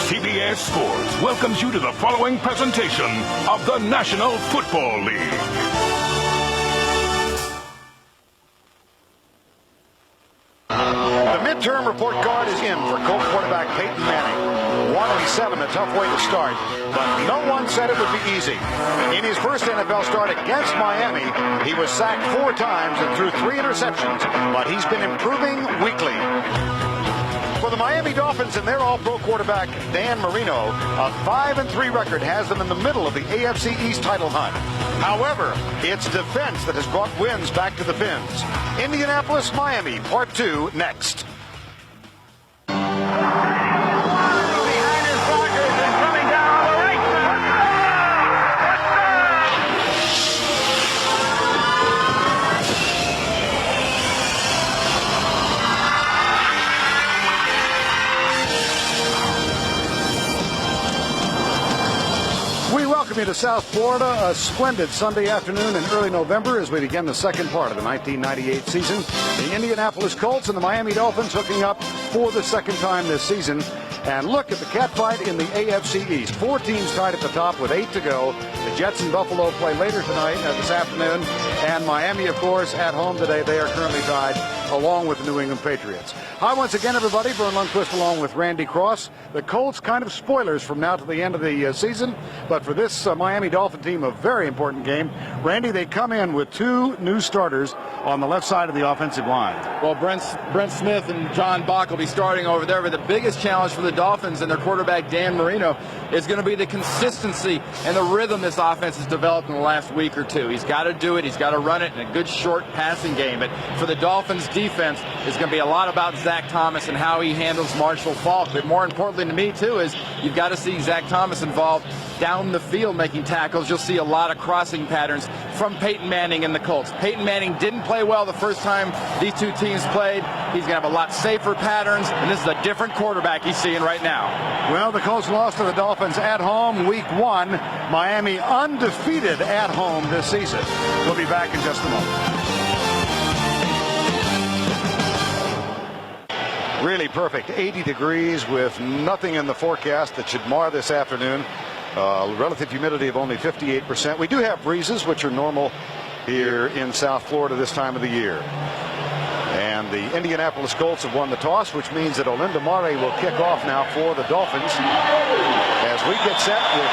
CBS Sports welcomes you to the following presentation of the National Football League. The midterm report card is in for Colt quarterback Peyton Manning. 1-7, a tough way to start, but no one said it would be easy. In his first NFL start against Miami, he was sacked 4 times and threw 3 interceptions, but he's been improving weekly. For the Miami Dolphins and their all-pro quarterback, Dan Marino, a 5-3 record has them in the middle of the AFC East title hunt. However, it's defense that has brought wins back to the Fins. Indianapolis, Miami, Part 2, next. Welcome you to South Florida, a splendid Sunday afternoon in early November as we begin the second part of the 1998 season. The Indianapolis Colts and the Miami Dolphins hooking up for the second time this season. And look at the catfight in the AFC East. 4 teams tied at the top with 8 to go. The Jets and Buffalo play later tonight, this afternoon. And Miami, of course, at home today. They are currently tied along with the New England Patriots. Hi once again, everybody. Vern Lundquist along with Randy Cross. The Colts kind of spoilers from now to the end of the season. But for this Miami Dolphin team, a very important game. Randy, they come in with 2 new starters on the left side of the offensive line. Well, Brent Smith and John Bach will be starting over there, but the biggest challenge for the Dolphins and their quarterback Dan Marino is going to be the consistency and the rhythm this offense has developed in the last week or 2. He's got to do it. He's got to run it in a good short passing game. But for the Dolphins defense, it's going to be a lot about Zach Thomas and how he handles Marshall Faulk. But more importantly to me, too, is you've got to see Zach Thomas involved down the field making tackles. You'll see a lot of crossing patterns from Peyton Manning and the Colts. Peyton Manning didn't play well the first time these 2 teams played. He's going to have a lot safer patterns, and this is a different quarterback he's seeing right now. Well, the Colts lost to the Dolphins at home week 1. Miami undefeated at home this season. We'll be back in just a moment. Really perfect 80 degrees with nothing in the forecast that should mar this afternoon. Relative humidity of only 58%. We do have breezes, which are normal here in South Florida this time of the year. And the Indianapolis Colts have won the toss, which means that Olinda Mare will kick off now for the Dolphins as we get set with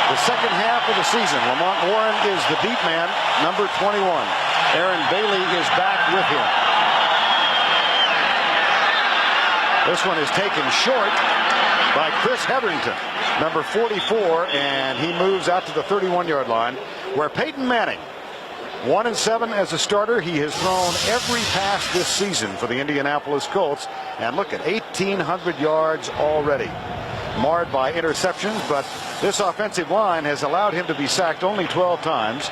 the second half of the season. Lamont Warren is the deep man, number 21. Aaron Bailey is back with him. This one is taken short by Chris Hetherington, number 44, and he moves out to the 31-yard line, where Peyton Manning, 1-7 as a starter. He has thrown every pass this season for the Indianapolis Colts, and look at 1,800 yards already, marred by interceptions, but this offensive line has allowed him to be sacked only 12 times.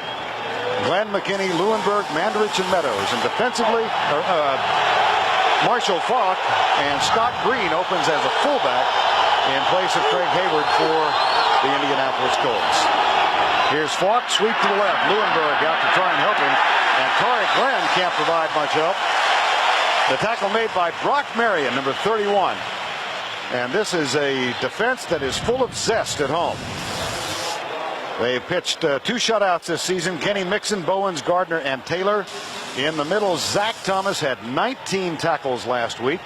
Glenn McKinney, Leuenberg, Mandarich, and Meadows, and defensively, Marshall Faulk and Scott Green opens as a fullback in place of Craig Hayward for the Indianapolis Colts. Here's Faulk, sweep to the left. Leuenberg out to try and help him, and Tarek Glenn can't provide much help. The tackle made by Brock Marion, number 31. And this is a defense that is full of zest at home. They've pitched 2 shutouts this season. Kenny Mixon, Bowens, Gardner, and Taylor. In the middle, Zach Thomas had 19 tackles last week.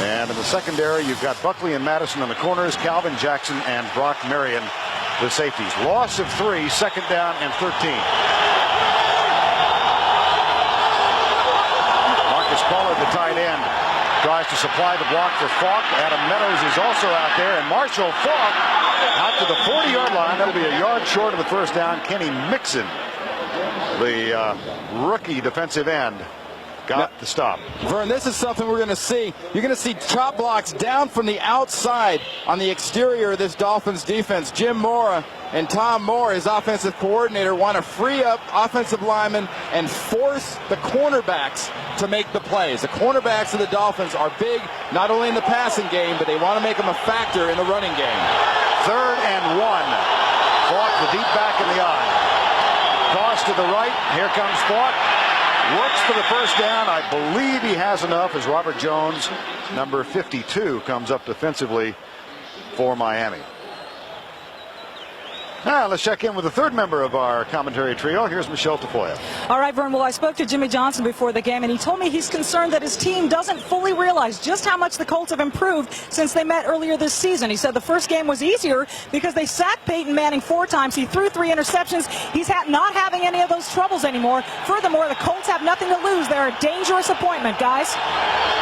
And in the secondary, you've got Buckley and Madison in the corners, Calvin Jackson and Brock Marion, the safeties. Loss of 3, second down and 13. Marcus Pollard, the tight end, tries to supply the block for Faulk. Adam Meadows is also out there, and Marshall Faulk out to the 40-yard line. That'll be a yard short of the first down. Kenny Mixon, the rookie defensive end, got the stop. Vern, this is something we're going to see. You're going to see chop blocks down from the outside on the exterior of this Dolphins defense. Jim Mora and Tom Moore, his offensive coordinator, want to free up offensive linemen and force the cornerbacks to make the plays. The cornerbacks of the Dolphins are big, not only in the passing game, but they want to make them a factor in the running game. 3rd and 1. Faulk, the deep back in the eye. Toss to the right. Here comes Faulk. Works for the first down. I believe he has enough as Robert Jones, number 52, comes up defensively for Miami. Now let's check in with the third member of our commentary trio. Here's Michelle Tafoya. All right, Vern. Well, I spoke to Jimmy Johnson before the game, and he told me he's concerned that his team doesn't fully realize just how much the Colts have improved since they met earlier this season. He said the first game was easier because they sacked Peyton Manning 4 times. He threw 3 interceptions. He's not having any of those troubles anymore. Furthermore, the Colts have nothing to lose. They're a dangerous appointment, guys.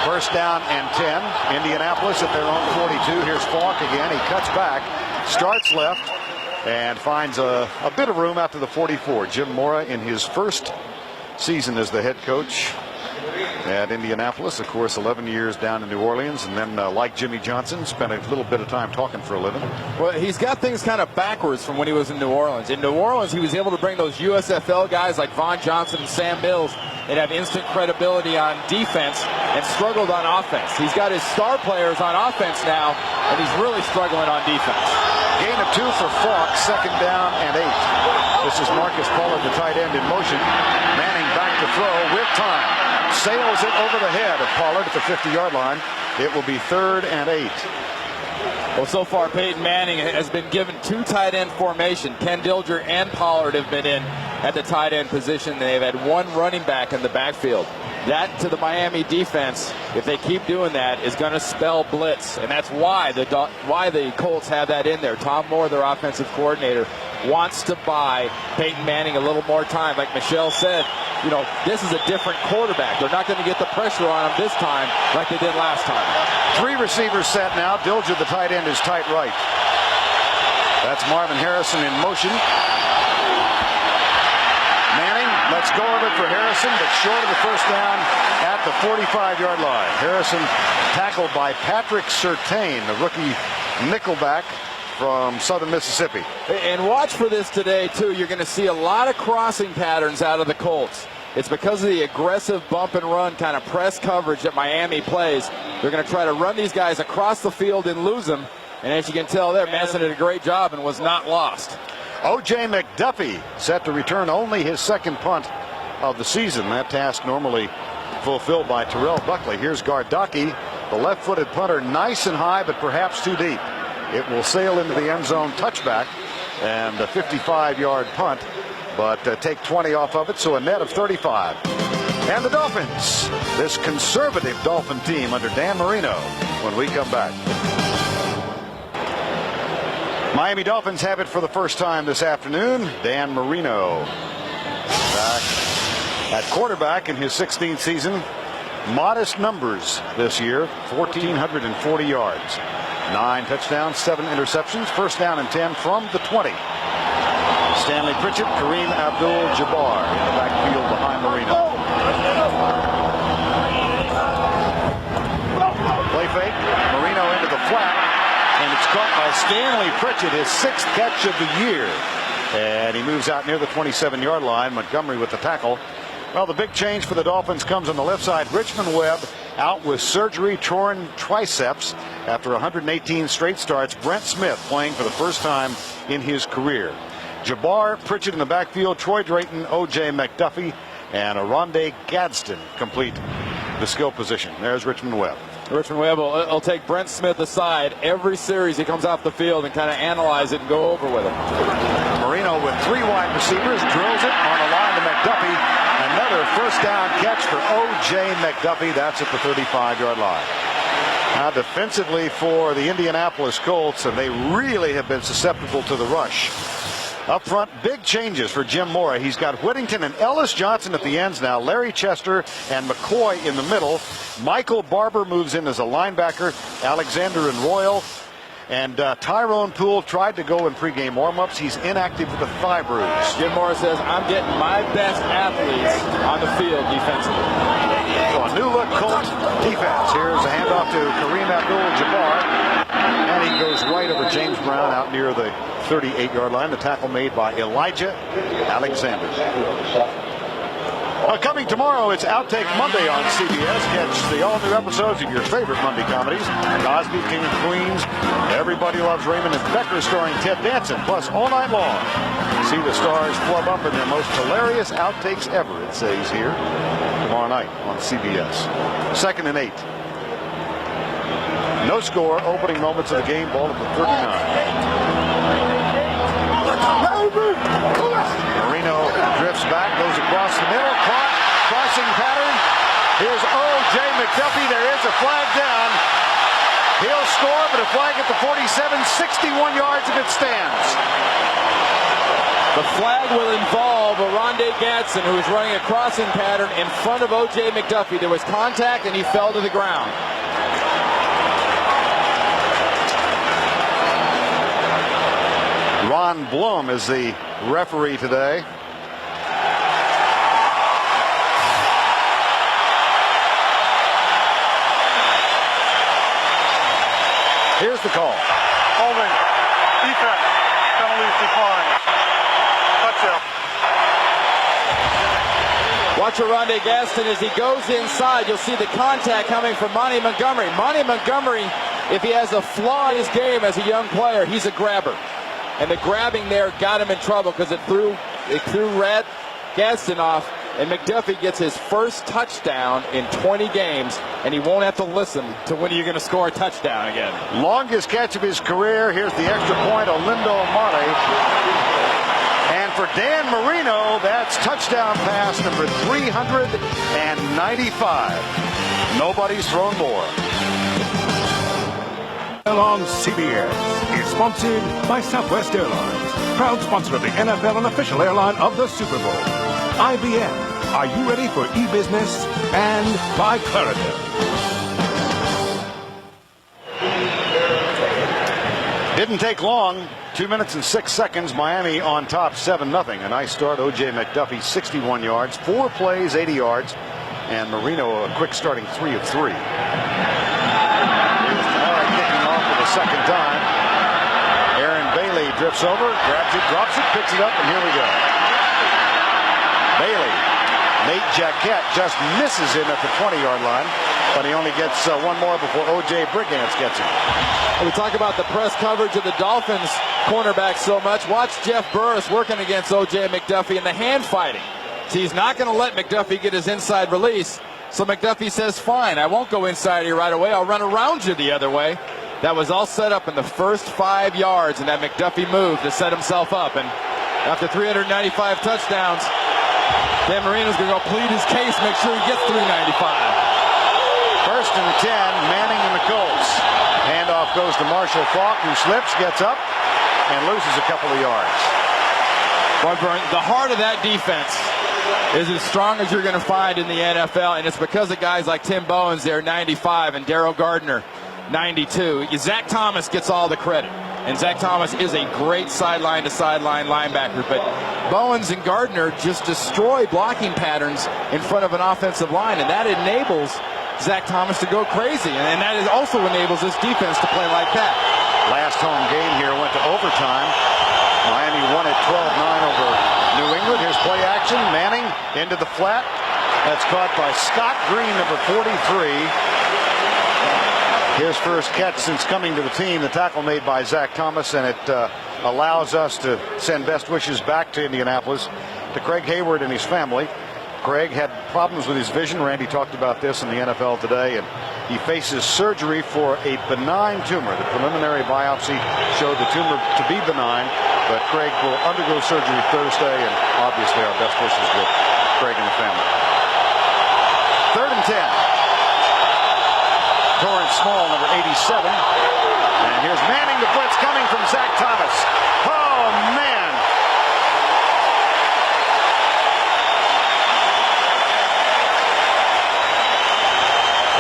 First down and 10. Indianapolis at their own 42. Here's Falk again. He cuts back, starts left, and finds a bit of room out to the 44. Jim Mora in his first season as the head coach at Indianapolis. Of course, 11 years down in New Orleans, and then like Jimmy Johnson, spent a little bit of time talking for a living. Well, he's got things kind of backwards from when he was in New Orleans. In New Orleans, he was able to bring those USFL guys like Von Johnson and Sam Mills and have instant credibility on defense and struggled on offense. He's got his star players on offense now, and he's really struggling on defense. Gain of 2 for Falk, second down and 8. This is Marcus Pollard, the tight end, in motion. Manning back to throw with time. Sails it over the head of Pollard at the 50-yard line. It will be 3rd and 8. Well, so far, Peyton Manning has been given 2 tight end formation. Ken Dilger and Pollard have been in at the tight end position. They've had 1 running back in the backfield. That, to the Miami defense, if they keep doing that, is going to spell blitz. And that's why the Colts have that in there. Tom Moore, their offensive coordinator, wants to buy Peyton Manning a little more time. Like Michelle said, you know, this is a different quarterback. They're not going to get the pressure on him this time like they did last time. 3 receivers set now. Dilger, the tight end, is tight right. That's Marvin Harrison in motion. Manning lets go of it for Harrison, but short of the first down at the 45-yard line. Harrison tackled by Patrick Surtain, the rookie nickelback from Southern Mississippi. And watch for this today, too. You're going to see a lot of crossing patterns out of the Colts. It's because of the aggressive bump and run kind of press coverage that Miami plays. They're going to try to run these guys across the field and lose them. And as you can tell there, Manson did a great job and was not lost. O.J. McDuffie set to return only his second punt of the season. That task normally fulfilled by Terrell Buckley. Here's Gardocki, the left-footed punter, nice and high, but perhaps too deep. It will sail into the end zone, touchback, and a 55-yard punt, but take 20 off of it, so a net of 35. And the Dolphins, this conservative Dolphin team under Dan Marino, when we come back. Miami Dolphins have it for the first time this afternoon. Dan Marino back at quarterback in his 16th season. Modest numbers this year, 1,440 yards. 9 touchdowns, 7 interceptions. First down and 10 from the 20. Stanley Pritchett, Kareem Abdul-Jabbar in the backfield behind Marino. Play fake. Marino into the flat. And it's caught by Stanley Pritchett, his 6th catch of the year. And he moves out near the 27-yard line. Montgomery with the tackle. Well, the big change for the Dolphins comes on the left side. Richmond Webb out with surgery, torn triceps after 118 straight starts. Brent Smith playing for the first time in his career. Jabbar, Pritchett in the backfield, Troy Drayton, O.J. McDuffie, and Aronde Gadsden complete the skill position. There's Richmond Webb. Richmond Webb will take Brent Smith aside every series he comes off the field and kind of analyze it and go over with him. Marino with 3 wide receivers, drills it on the line to McDuffie. Another first down catch for O.J. McDuffie. That's at the 35-yard line. Now defensively for the Indianapolis Colts, and they really have been susceptible to the rush. Up front, big changes for Jim Mora. He's got Whittington and Ellis Johnson at the ends now. Larry Chester and McCoy in the middle. Michael Barber moves in as a linebacker. Alexander and Royal. And Tyrone Poole tried to go in pregame warmups. He's inactive with a thigh bruise. Jim Mora says, I'm getting my best athletes on the field defensively. So a new look Colt defense. Here's a handoff to Kareem Abdul-Jabbar. And he goes right over James Brown out near the 38-yard line. The tackle made by Elijah Alexander. Coming tomorrow, it's Outtake Monday on CBS. Catch the all-new episodes of your favorite Monday comedies. Cosby, King of Queens, Everybody Loves Raymond, and Becker starring Ted Danson. Plus, all night long, see the stars flub up in their most hilarious outtakes ever, it says here. Tomorrow night on CBS. 2nd and 8. No score. Opening moments of the game. Ball at the 39. Marino drifts back, goes across the middle, caught, crossing pattern. Here's O.J. McDuffie. There is a flag down. He'll score, but a flag at the 47, 61 yards if it stands. The flag will involve Oronde Gadsden, who is running a crossing pattern in front of O.J. McDuffie. There was contact, and he fell to the ground. Ron Blum is the referee today. Here's the call. Holding. Defense. Penalties declined. Touchdown. Watch Oronde Gadsden as he goes inside. You'll see the contact coming from Monty Montgomery. Monty Montgomery, if he has a flaw in his game as a young player, he's a grabber. And the grabbing there got him in trouble because it threw Gadsden off, and McDuffie gets his first touchdown in 20 games, and he won't have to listen to when you're going to score a touchdown again. Longest catch of his career. Here's the extra point, Olindo Marte. And for Dan Marino, that's touchdown pass number 395. Nobody's thrown more. On CBS is sponsored by Southwest Airlines, proud sponsor of the NFL and official airline of the Super Bowl. IBM, are you ready for e-business? And by Claritin. Didn't take long. 2 minutes and 6 seconds. Miami on top 7-0. A nice start. O.J. McDuffie 61 yards, 4 plays, 80 yards, and Marino a quick starting 3 of 3. Second time. Aaron Bailey drifts over, grabs it, drops it, picks it up, and here we go. Bailey. Nate Jaquette just misses him at the 20-yard line, but he only gets one more before O.J. Brigance gets him. We talk about the press coverage of the Dolphins cornerback so much. Watch Jeff Burris working against O.J. McDuffie in the hand fighting. See, he's not going to let McDuffie get his inside release, so McDuffie says, fine, I won't go inside you right away. I'll run around you the other way. That was all set up in the first 5 yards, and that McDuffie moved to set himself up. And after 395 touchdowns, Dan Marino's going to go plead his case, make sure he gets 395. First and 10, Manning and the Colts. Handoff goes to Marshall Faulk, who slips, gets up, and loses a couple of yards. The heart of that defense is as strong as you're going to find in the NFL, and it's because of guys like Tim Bowens there, 95, and Darryl Gardner, 92. Zach Thomas gets all the credit, and Zach Thomas is a great sideline-to-sideline linebacker, but Bowens and Gardner just destroy blocking patterns in front of an offensive line, and that enables Zach Thomas to go crazy, and that also enables this defense to play like that. Last home game here went to overtime. Miami won at 12-9 over New England. Here's play action. Manning into the flat. That's caught by Scott Green, number 43. His first catch since coming to the team, the tackle made by Zach Thomas, and it allows us to send best wishes back to Indianapolis to Craig Hayward and his family. Craig had problems with his vision. Randy talked about this in the NFL today, and he faces surgery for a benign tumor. The preliminary biopsy showed the tumor to be benign, but Craig will undergo surgery Thursday, and obviously our best wishes with Craig and the family. 3rd and 10. Torrance Small, number 87. And here's Manning, the blitz coming from Zach Thomas. Oh, man.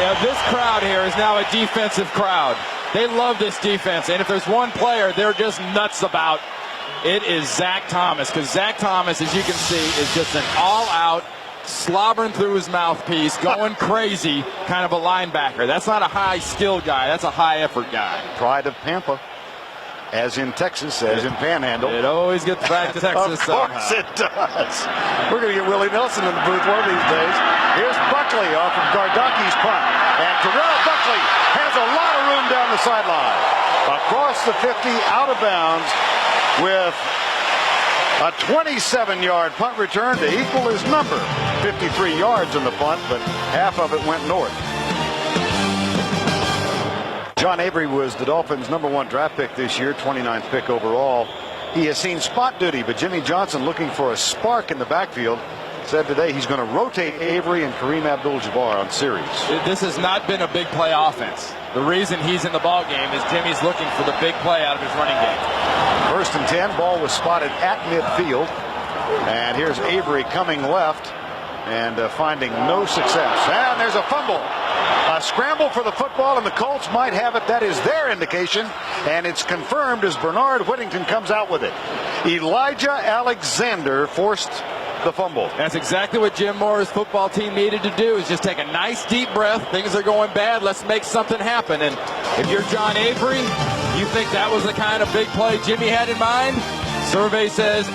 Yeah, this crowd here is now a defensive crowd. They love this defense, and if there's one player they're just nuts about, it is Zach Thomas, because Zach Thomas, as you can see, is just an all-out, slobbering through his mouthpiece, going crazy kind of a linebacker. That's not a high-skilled guy. That's a high-effort guy. Pride of Pampa, as in Texas, as in Panhandle. It always gets back to Texas somehow. Of course it does. We're going to get Willie Nelson in the booth one of these days. Here's Buckley off of Gardaki's punt. And Terrell Buckley has a lot of room down the sideline. Across the 50, out of bounds, with a 27-yard punt return to equal his number. 53 yards in the punt, but half of it went north. John Avery was the Dolphins' #1 draft pick this year, 29th pick overall. He has seen spot duty, but Jimmy Johnson, looking for a spark in the backfield, said today he's going to rotate Avery and Kareem Abdul-Jabbar on series. This has not been a big play offense. The reason he's in the ball game is Jimmy's looking for the big play out of his running game. 1st and 10, ball was spotted at midfield. And here's Avery coming left and finding no success. And there's a fumble. A scramble for the football, and the Colts might have it. That is their indication, and it's confirmed as Bernard Whittington comes out with it. Elijah Alexander forced the fumble. That's exactly what Jim Mora's football team needed to do, is just take a nice deep breath. Things are going bad. Let's make something happen. And if you're John Avery, you think that was the kind of big play Jimmy had in mind? Survey says,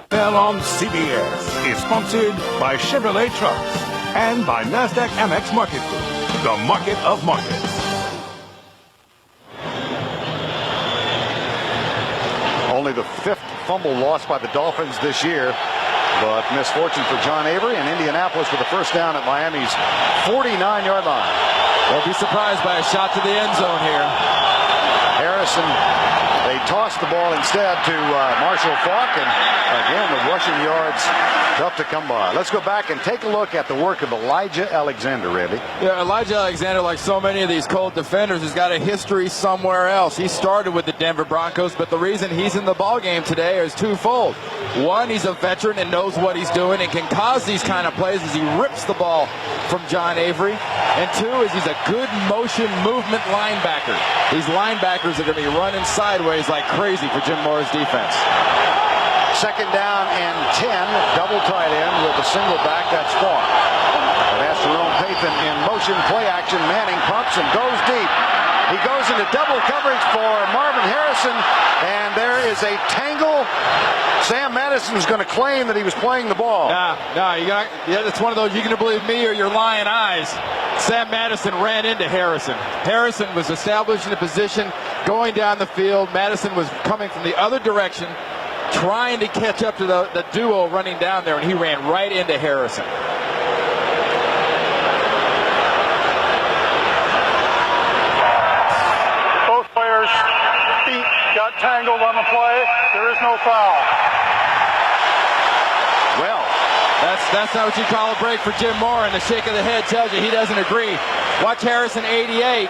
NFL on CBS is sponsored by Chevrolet Trucks and by NASDAQ Amex Market Group, the market of markets. Only the 5th fumble lost by the Dolphins this year, but misfortune for John Avery, and Indianapolis with a first down at Miami's 49-yard line. They'll be surprised by a shot to the end zone here. Harrison, they tossed the ball instead to Marshall Faulk, and again the rushing yards tough to come by. Let's go back and take a look at the work of Elijah Alexander, Randy. Yeah, Elijah Alexander, like so many of these Colt defenders, has got a history somewhere else. He started with the Denver Broncos, but the reason he's in the ball game today is twofold. One, he's a veteran and knows what he's doing and can cause these kind of plays as he rips the ball from John Avery. And two is he's a good motion movement linebacker. These linebackers are going to be running sideways like crazy for Jim Mora's defense. 2nd down and 10, double tight end with a single back. That's Faulk. That's Jerome Pathan in motion, play action. Manning pumps and goes deep. He goes into double coverage for Marvin Harrison, and there is a tangle. Sam Madison's going to claim that he was playing the ball. It's one of those, you can believe me or your lying eyes. Sam Madison ran into Harrison. Harrison was established in a position going down the field. Madison was coming from the other direction, trying to catch up to the duo running down there, and he ran right into Harrison. Both players' feet got tangled on the play. There is no foul. Well, that's not what you call a break for Jim Mora, and the shake of the head tells you he doesn't agree. Watch Harrison, 88.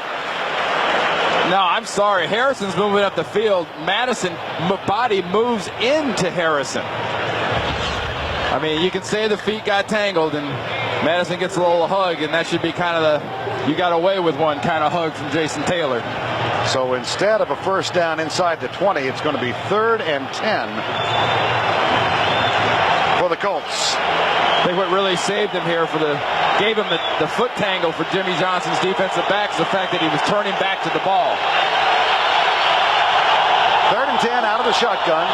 No, I'm sorry. Harrison's moving up the field. Madison body moves into Harrison. I mean, you can say the feet got tangled, and Madison gets a little hug, and that should be kind of the you got away with one kind of hug from Jason Taylor. so instead of a first down inside the 20, it's going to be 3rd and 10 for the Colts. I think what really saved him here gave him the foot tangle for Jimmy Johnson's defensive backs, the fact that he was turning back to the ball. 3rd and 10 out of the shotgun,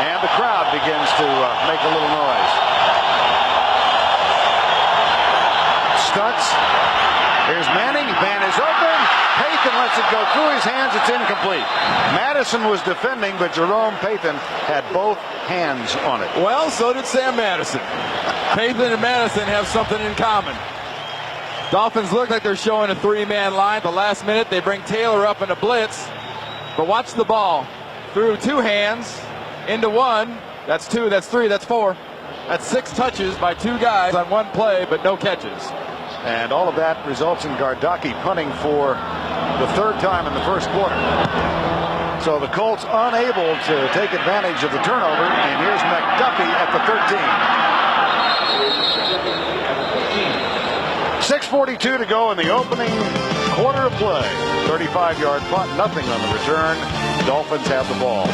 and the crowd begins to make a little noise. Stunts. Here's Manning. Man is open. Pathan lets it go through his hands. It's incomplete. Madison was defending, but Jerome Pathan had both hands on it. Well, so did Sam Madison. Pathan and Madison have something in common. Dolphins look like they're showing a 3-man line. At the last minute, they bring Taylor up in a blitz. But watch the ball. Through 2 hands into 1. That's 2, that's 3, that's 4. That's 6 touches by 2 guys on 1 play, but no catches. And all of that results in Gardocki punting for the 3rd time in the first quarter. So the Colts unable to take advantage of the turnover, and here's McDuffie at the 13. 6:42 to go in the opening quarter of play. 35-yard punt, nothing on the return. Dolphins have the ball.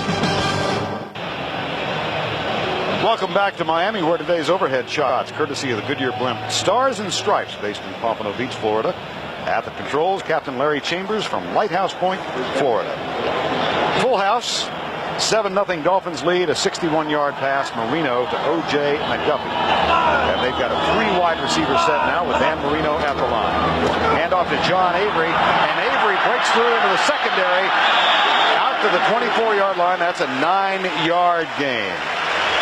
Welcome back to Miami, where today's overhead shots, courtesy of the Goodyear Blimp Stars and Stripes, based in Pompano Beach, Florida. At the controls, Captain Larry Chambers from Lighthouse Point, Florida. Full house, 7-0 Dolphins lead, a 61-yard pass, Marino to O.J. McDuffie. And they've got a 3-wide receiver set now with Dan Marino at the line. Hand off to John Avery, and Avery breaks through into the secondary, out to the 24-yard line. That's a 9-yard gain.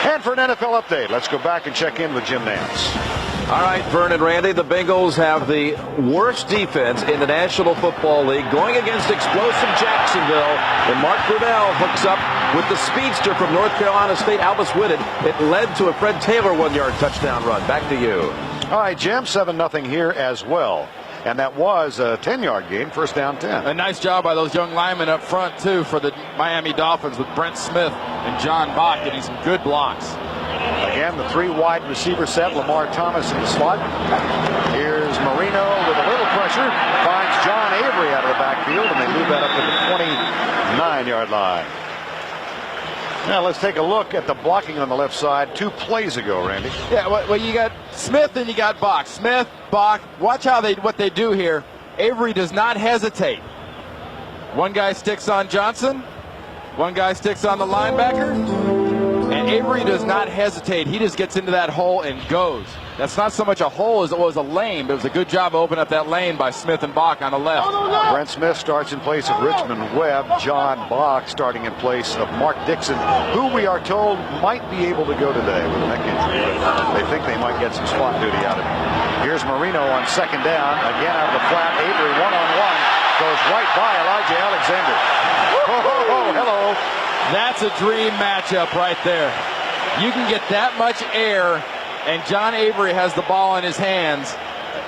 And for an NFL update, let's go back and check in with Jim Nance. All right, Vern and Randy, the Bengals have the worst defense in the National Football League going against explosive Jacksonville. And Mark Brunell hooks up with the speedster from North Carolina State, Albus Whitted. It led to a Fred Taylor 1-yard touchdown run. Back to you. All right, Jim, 7-0 here as well. And that was a 10-yard gain, first down 10. A nice job by those young linemen up front, too, for the Miami Dolphins with Brent Smith and John Bach getting some good blocks. Again, the 3 wide receiver set. Lamar Thomas in the slot. Here's Marino with a little pressure. Finds John Avery out of the backfield, and they move that up to the 29-yard line. Now let's take a look at the blocking on the left side 2 plays ago, Randy. Yeah, well, you got Smith and you got Bach. Smith, Bach. Watch what they do here. Avery does not hesitate. One guy sticks on Johnson. One guy sticks on the linebacker. And Avery does not hesitate. He just gets into that hole and goes. That's not so much a hole as it was a lane, but it was a good job of opening up that lane by Smith and Bach on the left. Brent Smith starts in place of Richmond Webb. John Bach starting in place of Mark Dixon, who we are told might be able to go today with a neck injury. But they think they might get some spot duty out of him. Here's Marino on second down. Again out of the flat. Avery one-on-one. Goes right by Elijah Alexander. Hello. That's a dream matchup right there. You can get that much air, and John Avery has the ball in his hands.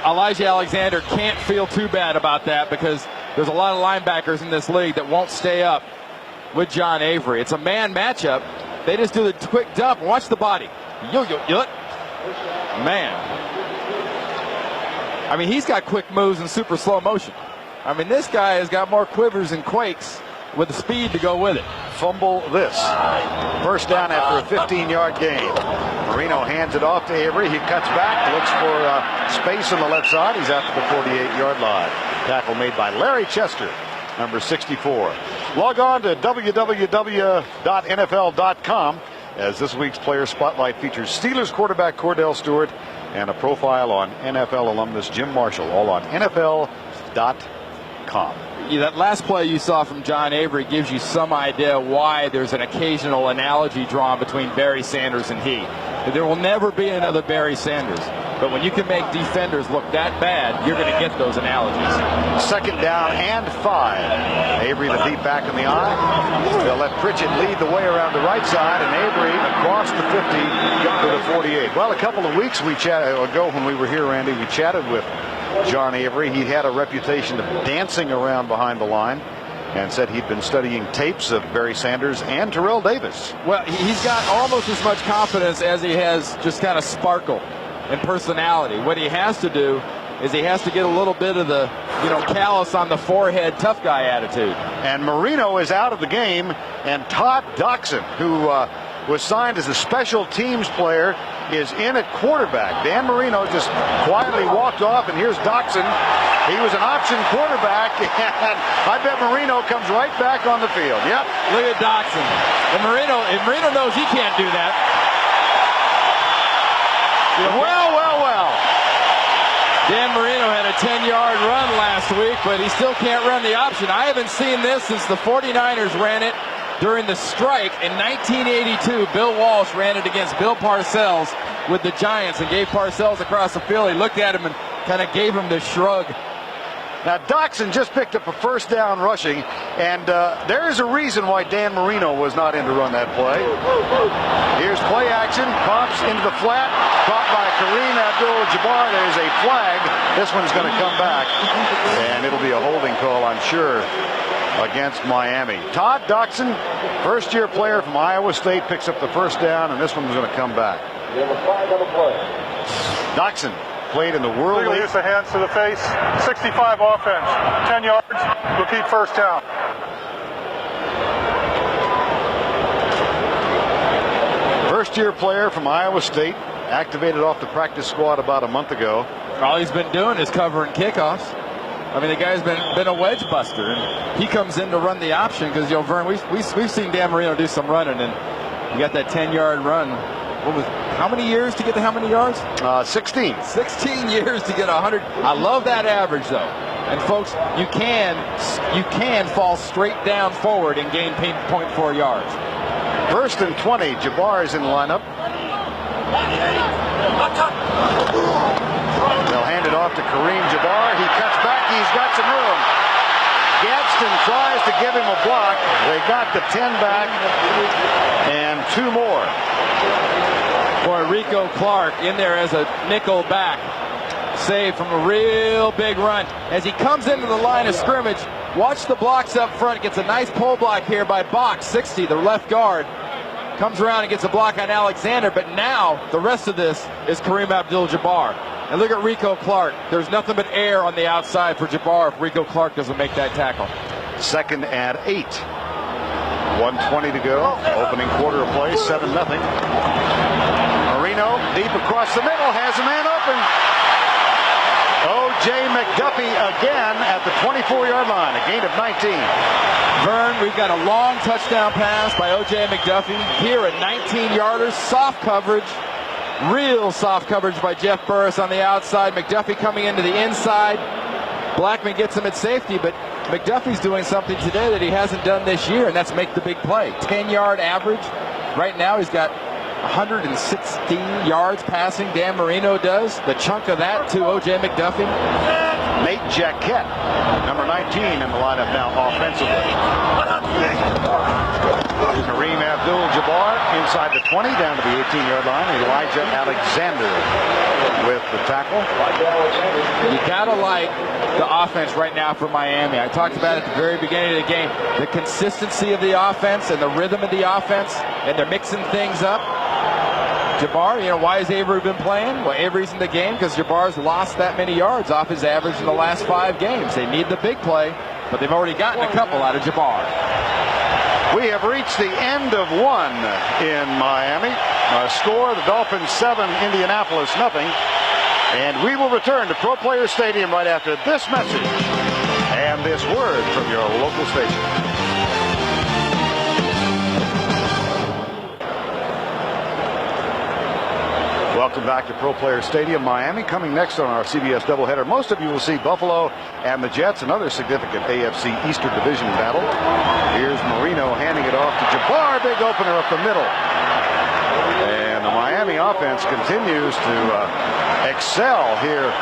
Elijah Alexander can't feel too bad about that because there's a lot of linebackers in this league that won't stay up with John Avery. It's a man matchup. They just do the quick dump. Watch the body. Man. I mean, he's got quick moves in super slow motion. I mean, this guy has got more quivers and quakes with the speed to go with it. Fumble this. First down after a 15-yard gain. Marino hands it off to Avery. He cuts back, looks for space on the left side. He's out to the 48-yard line. Tackle made by Larry Chester, number 64. Log on to www.nfl.com as this week's Player Spotlight features Steelers quarterback Cordell Stewart and a profile on NFL alumnus Jim Marshall, all on NFL.com. Yeah, that last play you saw from John Avery gives you some idea why there's an occasional analogy drawn between Barry Sanders and he. There will never be another Barry Sanders. But when you can make defenders look that bad, you're going to get those analogies. Second down and 5. Avery the deep back in the eye. They'll let Pritchett lead the way around the right side, and Avery across the 50 to the 48. Well, a couple of weeks ago when we were here, Randy, we chatted with John Avery. He had a reputation of dancing around behind the line and said he'd been studying tapes of Barry Sanders and Terrell Davis. Well, he's got almost as much confidence as he has just kind of sparkle and personality. What he has to do is he has to get a little bit of the, callus on the forehead tough guy attitude. And Marino is out of the game, and Todd Doxson, who was signed as a special teams player, is in at quarterback. Dan Marino just quietly walked off, and here's Doxson. He was an option quarterback, and I bet Marino comes right back on the field. Yep. Look at Doxson. And Marino knows he can't do that. Well. Dan Marino had a 10-yard run last week, but he still can't run the option. I haven't seen this since the 49ers ran it during the strike in 1982. Bill Walsh ran it against Bill Parcells with the Giants and gave Parcells across the field. He looked at him and kind of gave him the shrug. Now, Doxson just picked up a first down rushing, and there is a reason why Dan Marino was not in to run that play. Here's play action, pops into the flat, caught by Kareem Abdul-Jabbar. There's a flag. This one's going to come back, and it'll be a holding call, I'm sure, against Miami. Todd Doxson, first-year player from Iowa State, picks up the first down, and this one's going to come back. Doxson played in the World League. Use the hands to the face. 65 offense. 10 yards. Repeat first down. First-year player from Iowa State, activated off the practice squad about a month ago. All he's been doing is covering kickoffs. I mean, the guy's been a wedge buster, and he comes in to run the option because, Vern, we've seen Dan Marino do some running, and he got that 10-yard run. How many years to get to how many yards? 16. 16 years to get 100. I love that average, though. And folks, you can fall straight down forward and gain 0.4 yards. First and 20. Jabbar is in the lineup. off to Kareem Jabbar. He cuts back. He's got some room. Gadsden tries to give him a block. They got the 10 back and 2 more. Boy, Rico Clark in there as a nickel back. Save from a real big run. As he comes into the line of scrimmage, watch the blocks up front. Gets a nice pull block here by Box, 60, the left guard. Comes around and gets a block on Alexander, but now the rest of this is Kareem Abdul-Jabbar. And look at Rico Clark. There's nothing but air on the outside for Jabbar if Rico Clark doesn't make that tackle. 2nd and 8. 1:20 to go. Opening quarter of play, 7-0. Marino deep across the middle, has a man open. O.J. McDuffie again at the 24-yard line, a gain of 19. Vern, we've got a long touchdown pass by O.J. McDuffie. Here at 19-yarders, soft coverage. Real soft coverage by Jeff Burris on the outside. McDuffie coming into the inside. Blackman gets him at safety, but McDuffie's doing something today that he hasn't done this year, and that's make the big play. 10-yard average. Right now he's got 160 yards passing. Dan Marino does. The chunk of that to O.J. McDuffie. Nate Jaquette, number 19 in the lineup now offensively. Kareem Abdul-Jabbar inside the 20 down to the 18-yard line. Elijah Alexander with the tackle. You gotta like the offense right now for Miami. I talked about it at the very beginning of the game. The consistency of the offense and the rhythm of the offense, and they're mixing things up. Jabbar, why has Avery been playing? Well, Avery's in the game because Jabbar's lost that many yards off his average in the last 5 games. They need the big play, but they've already gotten a couple out of Jabbar. We have reached the end of 1 in Miami. Score, the Dolphins 7, Indianapolis nothing. And we will return to Pro Player Stadium right after this message and this word from your local station. Welcome back to Pro Player Stadium, Miami. Coming next on our CBS doubleheader, most of you will see Buffalo and the Jets, another significant AFC Eastern Division battle. Here's Marino handing it off to Jabbar, big opener up the middle. And the Miami offense continues to excel here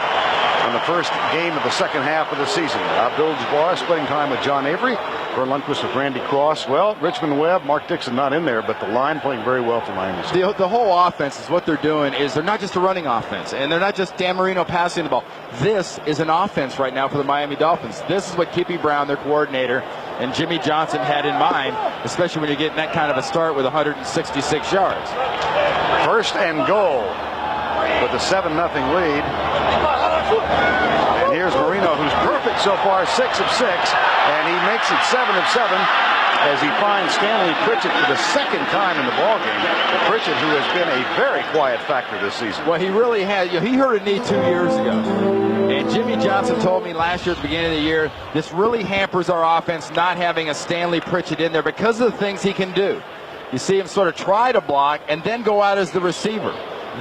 on the first game of the second half of the season. Abdul-Jabbar splitting time with John Avery. Vern Lundquist with Randy Cross. Well, Richmond Webb, Mark Dixon not in there, but the line playing very well for Miami. The whole offense is what they're doing is they're not just a running offense, and they're not just Dan Marino passing the ball. This is an offense right now for the Miami Dolphins. This is what Kippy Brown, their coordinator, and Jimmy Johnson had in mind, especially when you're getting that kind of a start with 166 yards. 1st and goal with a 7-0 lead. And here's Marino, who's perfect so far, 6 of 6, and he makes it 7 of 7 as he finds Stanley Pritchett for the second time in the ballgame. Pritchett, who has been a very quiet factor this season. Well, he really has. He hurt a knee 2 years ago. And Jimmy Johnson told me last year at the beginning of the year, this really hampers our offense not having a Stanley Pritchett in there because of the things he can do. You see him sort of try to block and then go out as the receiver.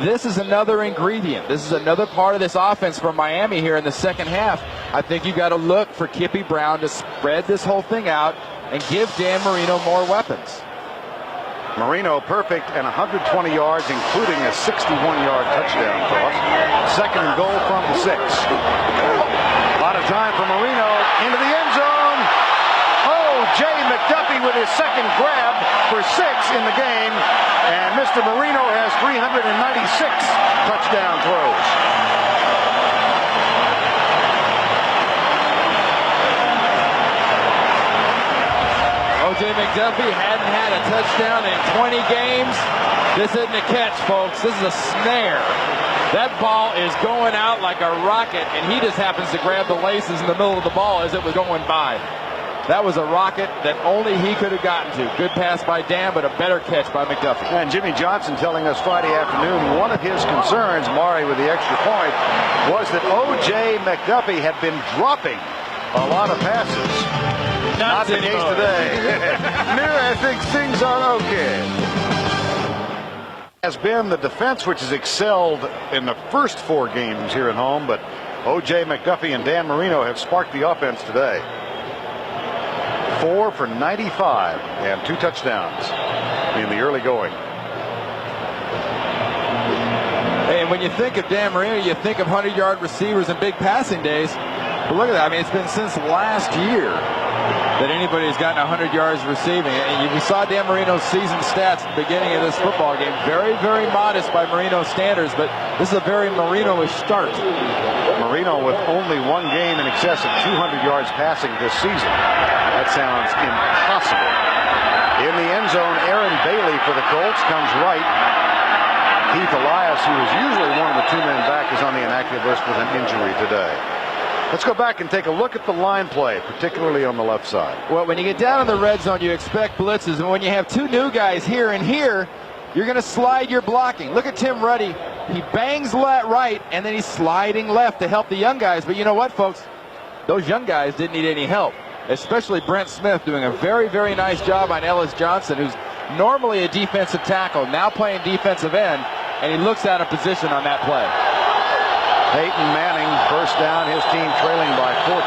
This is another ingredient. This is another part of this offense from Miami here in the second half. I think you've got to look for Kippy Brown to spread this whole thing out and give Dan Marino more weapons. Marino perfect and 120 yards, including a 61-yard touchdown cross. 2nd and goal from the 6. A lot of time for Marino into the end zone. O.J. McDuffie with his second grab for 6 in the game. And Mr. Marino has 396 touchdown throws. O.J. McDuffie hadn't had a touchdown in 20 games. This isn't a catch, folks. This is a snare. That ball is going out like a rocket, and he just happens to grab the laces in the middle of the ball as it was going by. That was a rocket that only he could have gotten to. Good pass by Dan, but a better catch by McDuffie. And Jimmy Johnson telling us Friday afternoon, one of his concerns, Mari with the extra point, was that O.J. McDuffie had been dropping a lot of passes. Not the case today. I think things are okay. Has been the defense which has excelled in the first 4 games here at home, but O.J. McDuffie and Dan Marino have sparked the offense today. 4 for 95 and 2 touchdowns in the early going. And when you think of Dan Marino, you think of 100-yard receivers and big passing days. But look at that. I mean, it's been since last year that anybody has gotten 100 yards receiving. And we saw Dan Marino's season stats at the beginning of this football game. Very, very modest by Marino standards, but this is a very Marino-ish start. Marino with only one game in excess of 200 yards passing this season. That sounds impossible. In the end zone, Aaron Bailey for the Colts comes right. Keith Elias, who is usually one of the two-men back, is on the inactive list with an injury today. Let's go back and take a look at the line play, particularly on the left side. Well, when you get down in the red zone, you expect blitzes. And when you have two new guys here and here, you're going to slide your blocking. Look at Tim Ruddy. He bangs right, and then he's sliding left to help the young guys. But you know what, folks? Those young guys didn't need any help, especially Brent Smith doing a very, very nice job on Ellis Johnson, who's normally a defensive tackle, now playing defensive end, and he looks out of position on that play. Peyton Manning, first down, his team trailing by 14.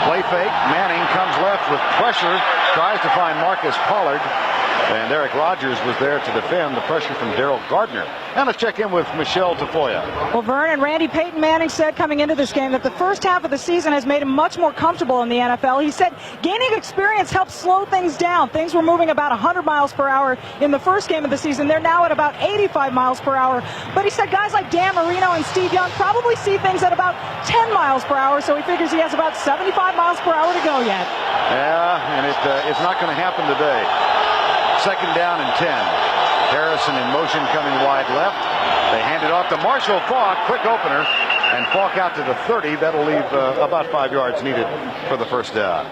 Play fake, Manning comes left with pressure, tries to find Marcus Pollard, and Eric Rodgers was there to defend the pressure from Daryl Gardner. And let's check in with Michelle Tafoya. Well, Vern and Randy, Peyton Manning said coming into this game that the first half of the season has made him much more comfortable in the NFL. He said gaining experience helped slow things down. Things were moving about 100 miles per hour in the first game of the season. They're now at about 85 miles per hour. But he said guys like Dan Marino and Steve Young probably see things at about 10 miles per hour, so he figures he has about 75 miles per hour to go yet. Yeah, and it's not going to happen today. Second down and 10. Harrison in motion coming wide left. They hand it off to Marshall Faulk. Quick opener. And Faulk out to the 30. That'll leave about 5 yards needed for the first down.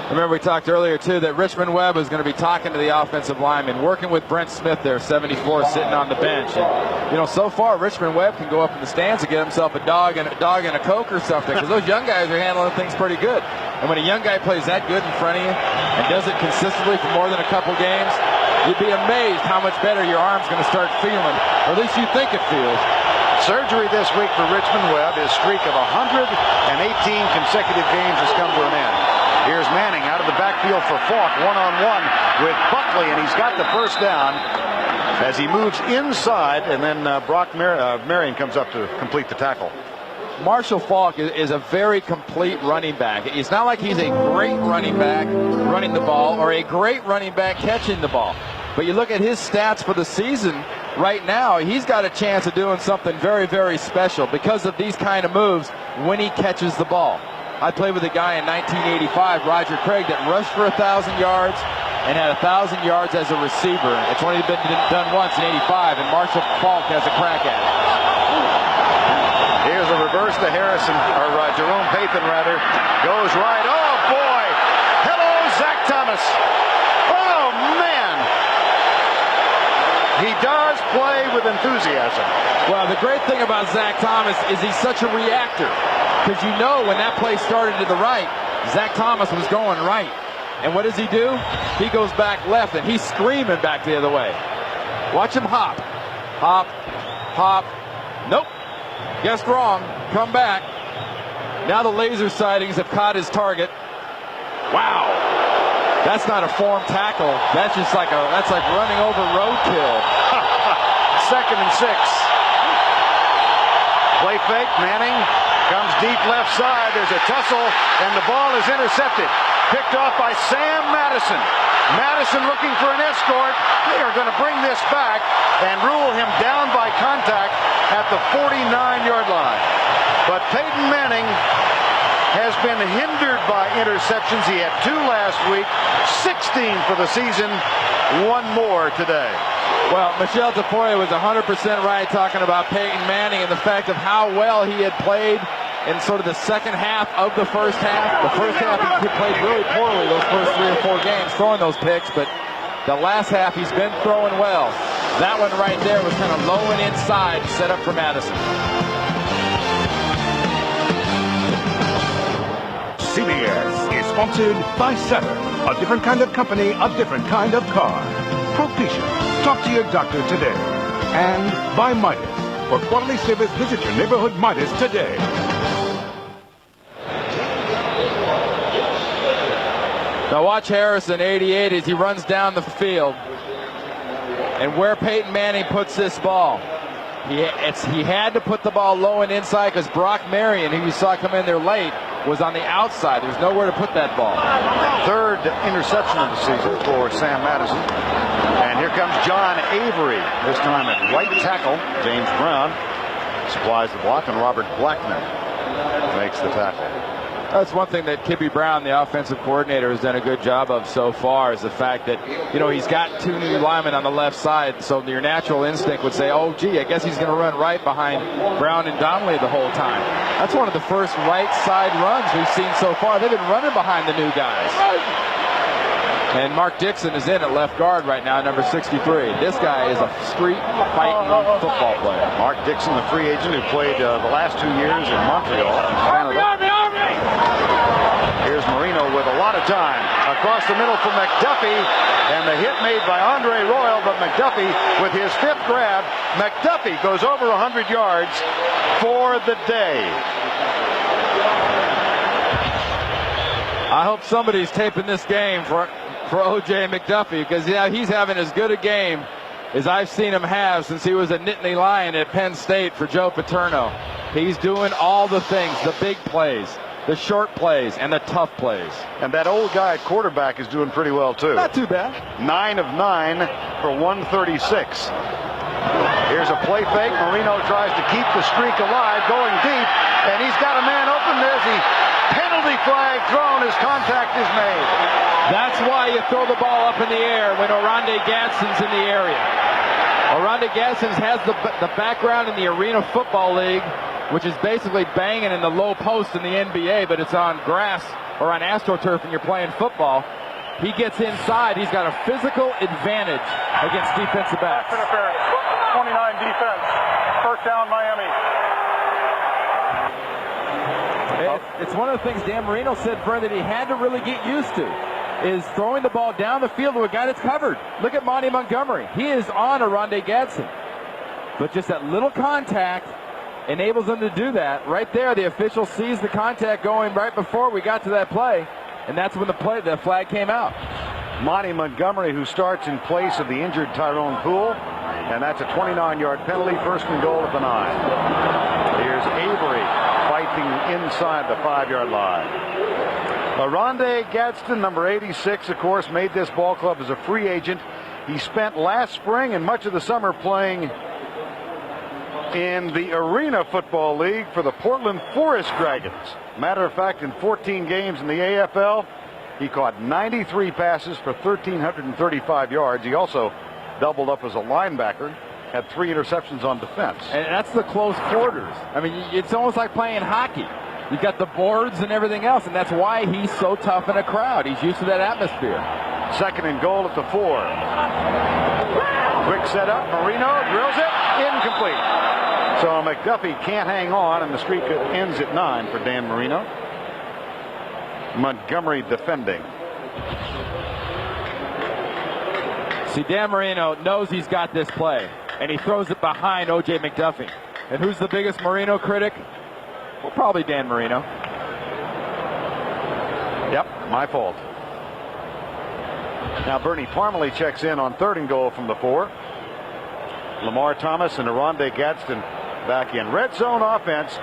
Remember, we talked earlier, too, that Richmond Webb is going to be talking to the offensive lineman, working with Brent Smith there, 74, sitting on the bench. And, you know, so far, Richmond Webb can go up in the stands and get himself a dog and a Coke or something, because those young guys are handling things pretty good. And when a young guy plays that good in front of you and does it consistently for more than a couple games, you'd be amazed how much better your arm's going to start feeling, or at least you think it feels. Surgery this week for Richmond Webb. His streak of 118 consecutive games has come to an end. Here's Manning out of the backfield for Faulk, one-on-one with Buckley, and he's got the first down as he moves inside, and then Brock Marion comes up to complete the tackle. Marshall Faulk is a very complete running back. It's not like he's a great running back running the ball or a great running back catching the ball. But you look at his stats for the season right now, he's got a chance of doing something very, very special because of these kind of moves when he catches the ball. I played with a guy in 1985, Roger Craig, that rushed for 1,000 yards and had 1,000 yards as a receiver. It's only been done once in 85, and Marshall Faulk has a crack at it. Here's a reverse to Harrison, or Jerome Pathan, rather. Goes right. Oh, boy. Hello, Zach Thomas. Oh, man. He does play with enthusiasm. Well, the great thing about Zach Thomas is he's such a reactor. Because you know when that play started to the right, Zach Thomas was going right. And what does he do? He goes back left, and he's screaming back the other way. Watch him hop. Hop. Hop. Nope. Guessed wrong. Come back. Now the laser sightings have caught his target. Wow. That's not a form tackle. That's just like running over roadkill. 2nd and 6. Play fake. Manning comes deep left side. There's a tussle, and the ball is intercepted. Picked off by Sam Madison. Madison looking for an escort. They are going to bring this back and rule him down by contact at the 49-yard line. But Peyton Manning has been hindered by interceptions. He had 2 last week, 16 for the season, 1 more today. Well, Michelle Tafoya was 100% right talking about Peyton Manning and the fact of how well he had played in sort of the second half of the first half. The first half he played really poorly those first 3 or 4 games throwing those picks, but the last half he's been throwing well. That one right there was kind of low and inside, set up for Madison. CBS is sponsored by Sutter, a different kind of company, a different kind of car. Propecia, talk to your doctor today. And by Midas. For quality service, visit your neighborhood Midas today. Now watch Harrison, 88, as he runs down the field. And where Peyton Manning puts this ball, he had to put the ball low and inside because Brock Marion, who you saw come in there late, was on the outside. There's nowhere to put that ball. Third interception of the season for Sam Madison. And here comes John Avery, this time at right tackle. James Brown supplies the block, and Robert Blackman makes the tackle. That's one thing that Kibby Brown, the offensive coordinator, has done a good job of so far, is the fact that, he's got two new linemen on the left side, so your natural instinct would say, oh, gee, I guess he's going to run right behind Brown and Donnelly the whole time. That's one of the first right side runs we've seen so far. They've been running behind the new guys. And Mark Dixon is in at left guard right now, number 63. This guy is a street fighting football player. Mark Dixon, the free agent who played the last 2 years in Montreal, Canada. Here's Marino with a lot of time. Across the middle for McDuffie. And the hit made by Andre Royal, but McDuffie with his 5th grab. McDuffie goes over 100 yards for the day. I hope somebody's taping this game for O.J. McDuffie, because he's having as good a game as I've seen him have since he was a Nittany Lion at Penn State for Joe Paterno. He's doing all the things, the big plays, the short plays, and the tough plays. And that old guy at quarterback is doing pretty well, too. Not too bad. 9 of 9 for 136. Here's a play fake. Marino tries to keep the streak alive, going deep, and he's got a man open. There's the penalty flag thrown as contact is made. That's why you throw the ball up in the air when Oronde Gadsden's in the area. Oronde Gadsden has the background in the Arena Football League, which is basically banging in the low post in the NBA, but it's on grass or on AstroTurf and you're playing football. He gets inside. He's got a physical advantage against defensive backs. Interference. 29 defense. First down, Miami. It's one of the things Dan Marino said, Vern, that he had to really get used to, is throwing the ball down the field to a guy that's covered. Look at Monty Montgomery. He is on Oronde Gadsden. But just that little contact enables him to do that. Right there, the official sees the contact going right before we got to that play, and that's when the flag came out. Monty Montgomery, who starts in place of the injured Tyrone Poole, and that's a 29-yard penalty, 1st and goal at the 9. Here's Avery fighting inside the 5-yard line. Oronde Gadsden, number 86, of course, made this ball club as a free agent. He spent last spring and much of the summer playing in the Arena Football League for the Portland Forest Dragons. Matter of fact, in 14 games in the AFL, he caught 93 passes for 1,335 yards. He also doubled up as a linebacker, had 3 interceptions on defense. And that's the close quarters. I mean, it's almost like playing hockey. You've got the boards and everything else, and that's why he's so tough in a crowd. He's used to that atmosphere. 2nd and goal at the 4. Quick setup. Marino drills it. Incomplete. So McDuffie can't hang on, and the streak ends at 9 for Dan Marino. Montgomery defending. See, Dan Marino knows he's got this play, and he throws it behind O.J. McDuffie. And who's the biggest Marino critic? Well, probably Dan Marino. Yep, my fault. Now Bernie Parmalee checks in on 3rd and goal from the 4. Lamar Thomas and Oronde Gadsden back in. Red zone offense.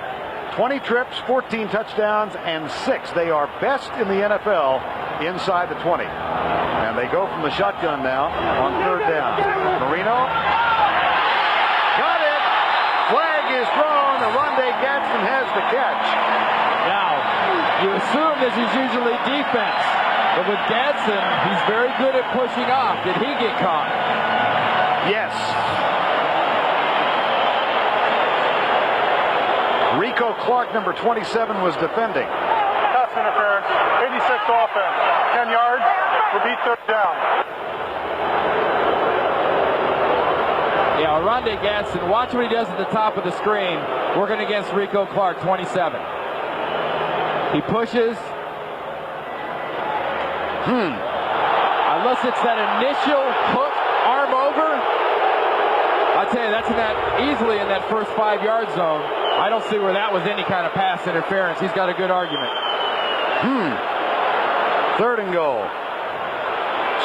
20 trips, 14 touchdowns, and 6. They are best in the NFL inside the 20. And they go from the shotgun now on 3rd down. Marino got it. Flag is thrown. Oronde Gadsden has the catch. Now, you assume this is usually defense, but with Gadsden, he's very good at pushing off. Did he get caught? Yes. Rico Clark, number 27, was defending. Pass interference. 86 offense. 10 yards. Repeat 3rd down. Yeah, Oronde Gadsden, watch what he does at the top of the screen, working against Rico Clark, 27. He pushes. Unless it's that initial hook, arm over, I tell you, that's easily in that first 5-yard zone. I don't see where that was any kind of pass interference. He's got a good argument. 3rd and goal.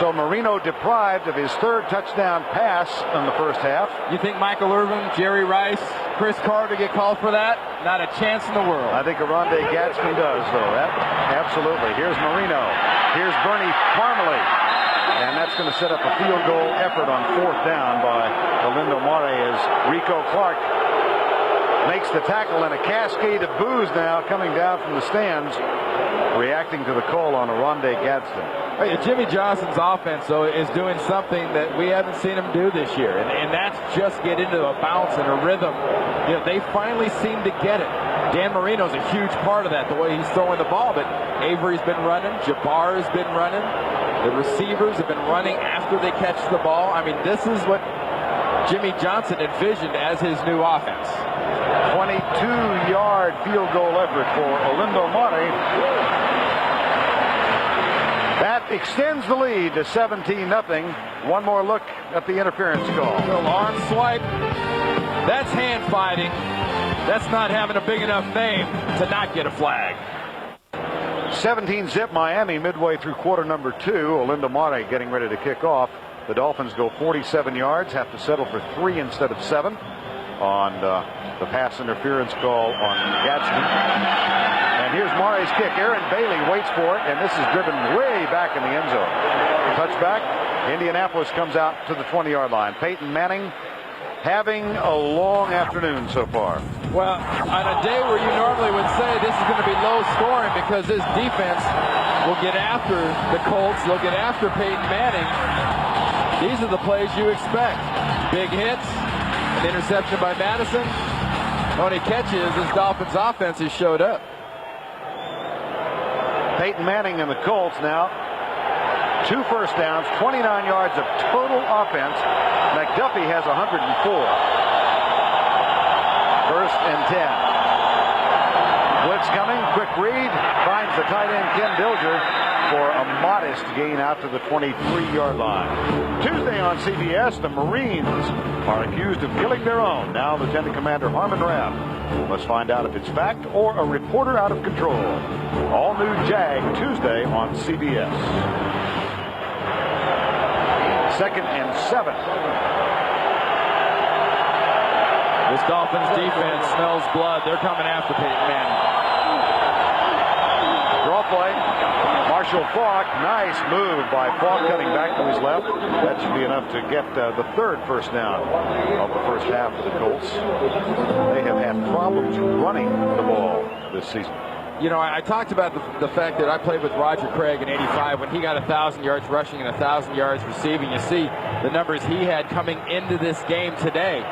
So Marino deprived of his third touchdown pass in the first half. You think Michael Irvin, Jerry Rice, Chris Carter get called for that? Not a chance in the world. I think Aronde Gadsden does, though. Absolutely. Here's Marino. Here's Bernie Parmalee. And that's going to set up a field goal effort on fourth down by Olindo Mare as Rico Clark makes the tackle, and a cascade of boos now coming down from the stands, reacting to the call on Aronde Gadsden. Hey, Jimmy Johnson's offense, though, is doing something that we haven't seen him do this year, and that's just get into a bounce and a rhythm. You know, they finally seem to get it. Dan Marino's a huge part of that, the way he's throwing the ball, but Avery's been running, Jabbar's been running, the receivers have been running after they catch the ball. I mean, this is what Jimmy Johnson envisioned as his new offense. 22-yard field goal effort for Olindo Mare. That extends the lead to 17-0. One more look at the interference call. Little arm swipe. That's hand fighting. That's not having a big enough name to not get a flag. 17-zip Miami midway through quarter number 2. Olindo Mare getting ready to kick off. The Dolphins go 47 yards, have to settle for 3 instead of 7 on the pass interference call on Gadsden. And here's Mare's kick. Aaron Bailey waits for it, and this is driven way back in the end zone. Touchback. Indianapolis comes out to the 20-yard line. Peyton Manning having a long afternoon so far. Well, on a day where you normally would say this is going to be low scoring because this defense will get after the Colts, they'll get after Peyton Manning. These are the plays you expect. Big hits, an interception by Madison. Only catch is this Dolphins offense has showed up. Peyton Manning and the Colts now. 2 first downs, 29 yards of total offense. McDuffie has 104. First and 10. Blitz coming, quick read, finds the tight end Ken Dilger for a modest gain out to the 23-yard line. Tuesday on CBS, the Marines are accused of killing their own. Now Lieutenant Commander Harmon Rabb must find out if it's fact or a reporter out of control. All new Jag Tuesday on CBS. 2nd and 7. This Dolphins defense smells blood. They're coming after Peyton Manning. Draw play. Marshall Faulk. Nice move by Faulk cutting back to his left. That should be enough to get the third first down of the first half for the Colts. They have had problems running the ball this season. You know, I talked about the fact that I played with Roger Craig in '85 when he got 1,000 yards rushing and 1,000 yards receiving. You see the numbers he had coming into this game today.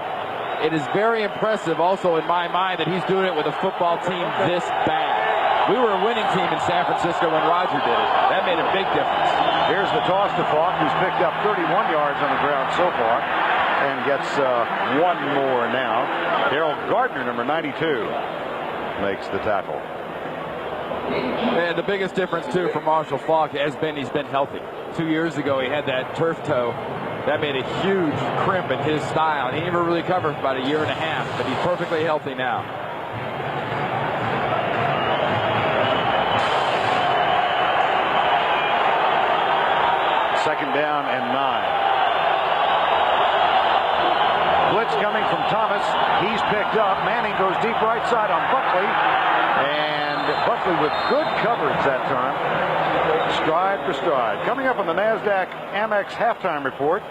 It is very impressive also in my mind that he's doing it with a football team this bad. We were a winning team in San Francisco when Roger did it. That made a big difference. Here's the toss to Faulk, who's picked up 31 yards on the ground so far and gets one more now. Daryl Gardner, number 92, makes the tackle. And the biggest difference, too, for Marshall Faulk has been he's been healthy. 2 years ago, he had that turf toe. That made a huge crimp in his style. He never really recovered for about a year and a half, but he's perfectly healthy now. Second down and 9. Blitz coming from Thomas. He's picked up. Manning goes deep right side on Buckley. And Buckley with good coverage that time. Stride for stride. Coming up on the NASDAQ Amex halftime report.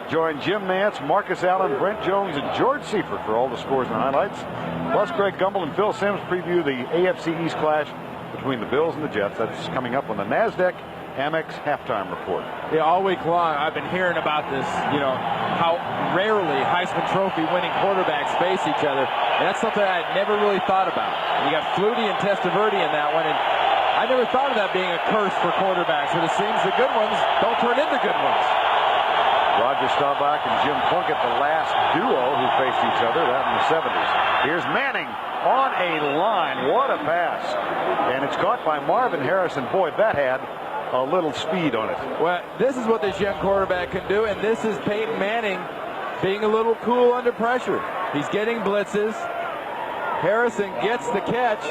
Join Jim Nance, Marcus Allen, Brent Jones, and George Seifert for all the scores and highlights. Plus, Greg Gumbel and Phil Simms preview the AFC East clash between the Bills and the Jets. That's coming up on the NASDAQ Amex halftime report. Yeah, all week long I've been hearing about this, you know, how rarely Heisman Trophy winning quarterbacks face each other. And that's something I had never really thought about. You got Flutie and Testaverde in that one, and I never thought of that being a curse for quarterbacks, but it seems the good ones don't turn into good ones. Roger Staubach and Jim Plunkett, the last duo who faced each other, that in the 70s. Here's Manning on a line. What a pass. And it's caught by Marvin Harrison. Boy, that had a little speed on it. Well, this is what this young quarterback can do, and this is Peyton Manning being a little cool under pressure. He's getting blitzes. Harrison gets the catch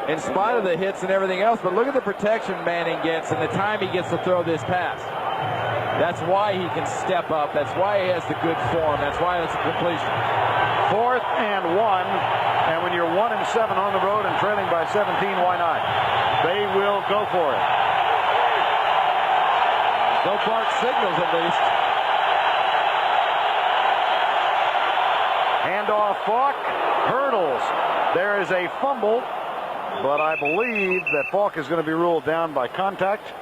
in spite of the hits and everything else, but look at the protection Manning gets and the time he gets to throw this pass. That's why he can step up. That's why he has the good form. That's why it's a completion. 4th and 1. And when you're 1 and 7 on the road and trailing by 17, why not? They will go for it. No bark signals, at least. Handoff, Falk hurdles. There is a fumble, but I believe that Falk is going to be ruled down by contact.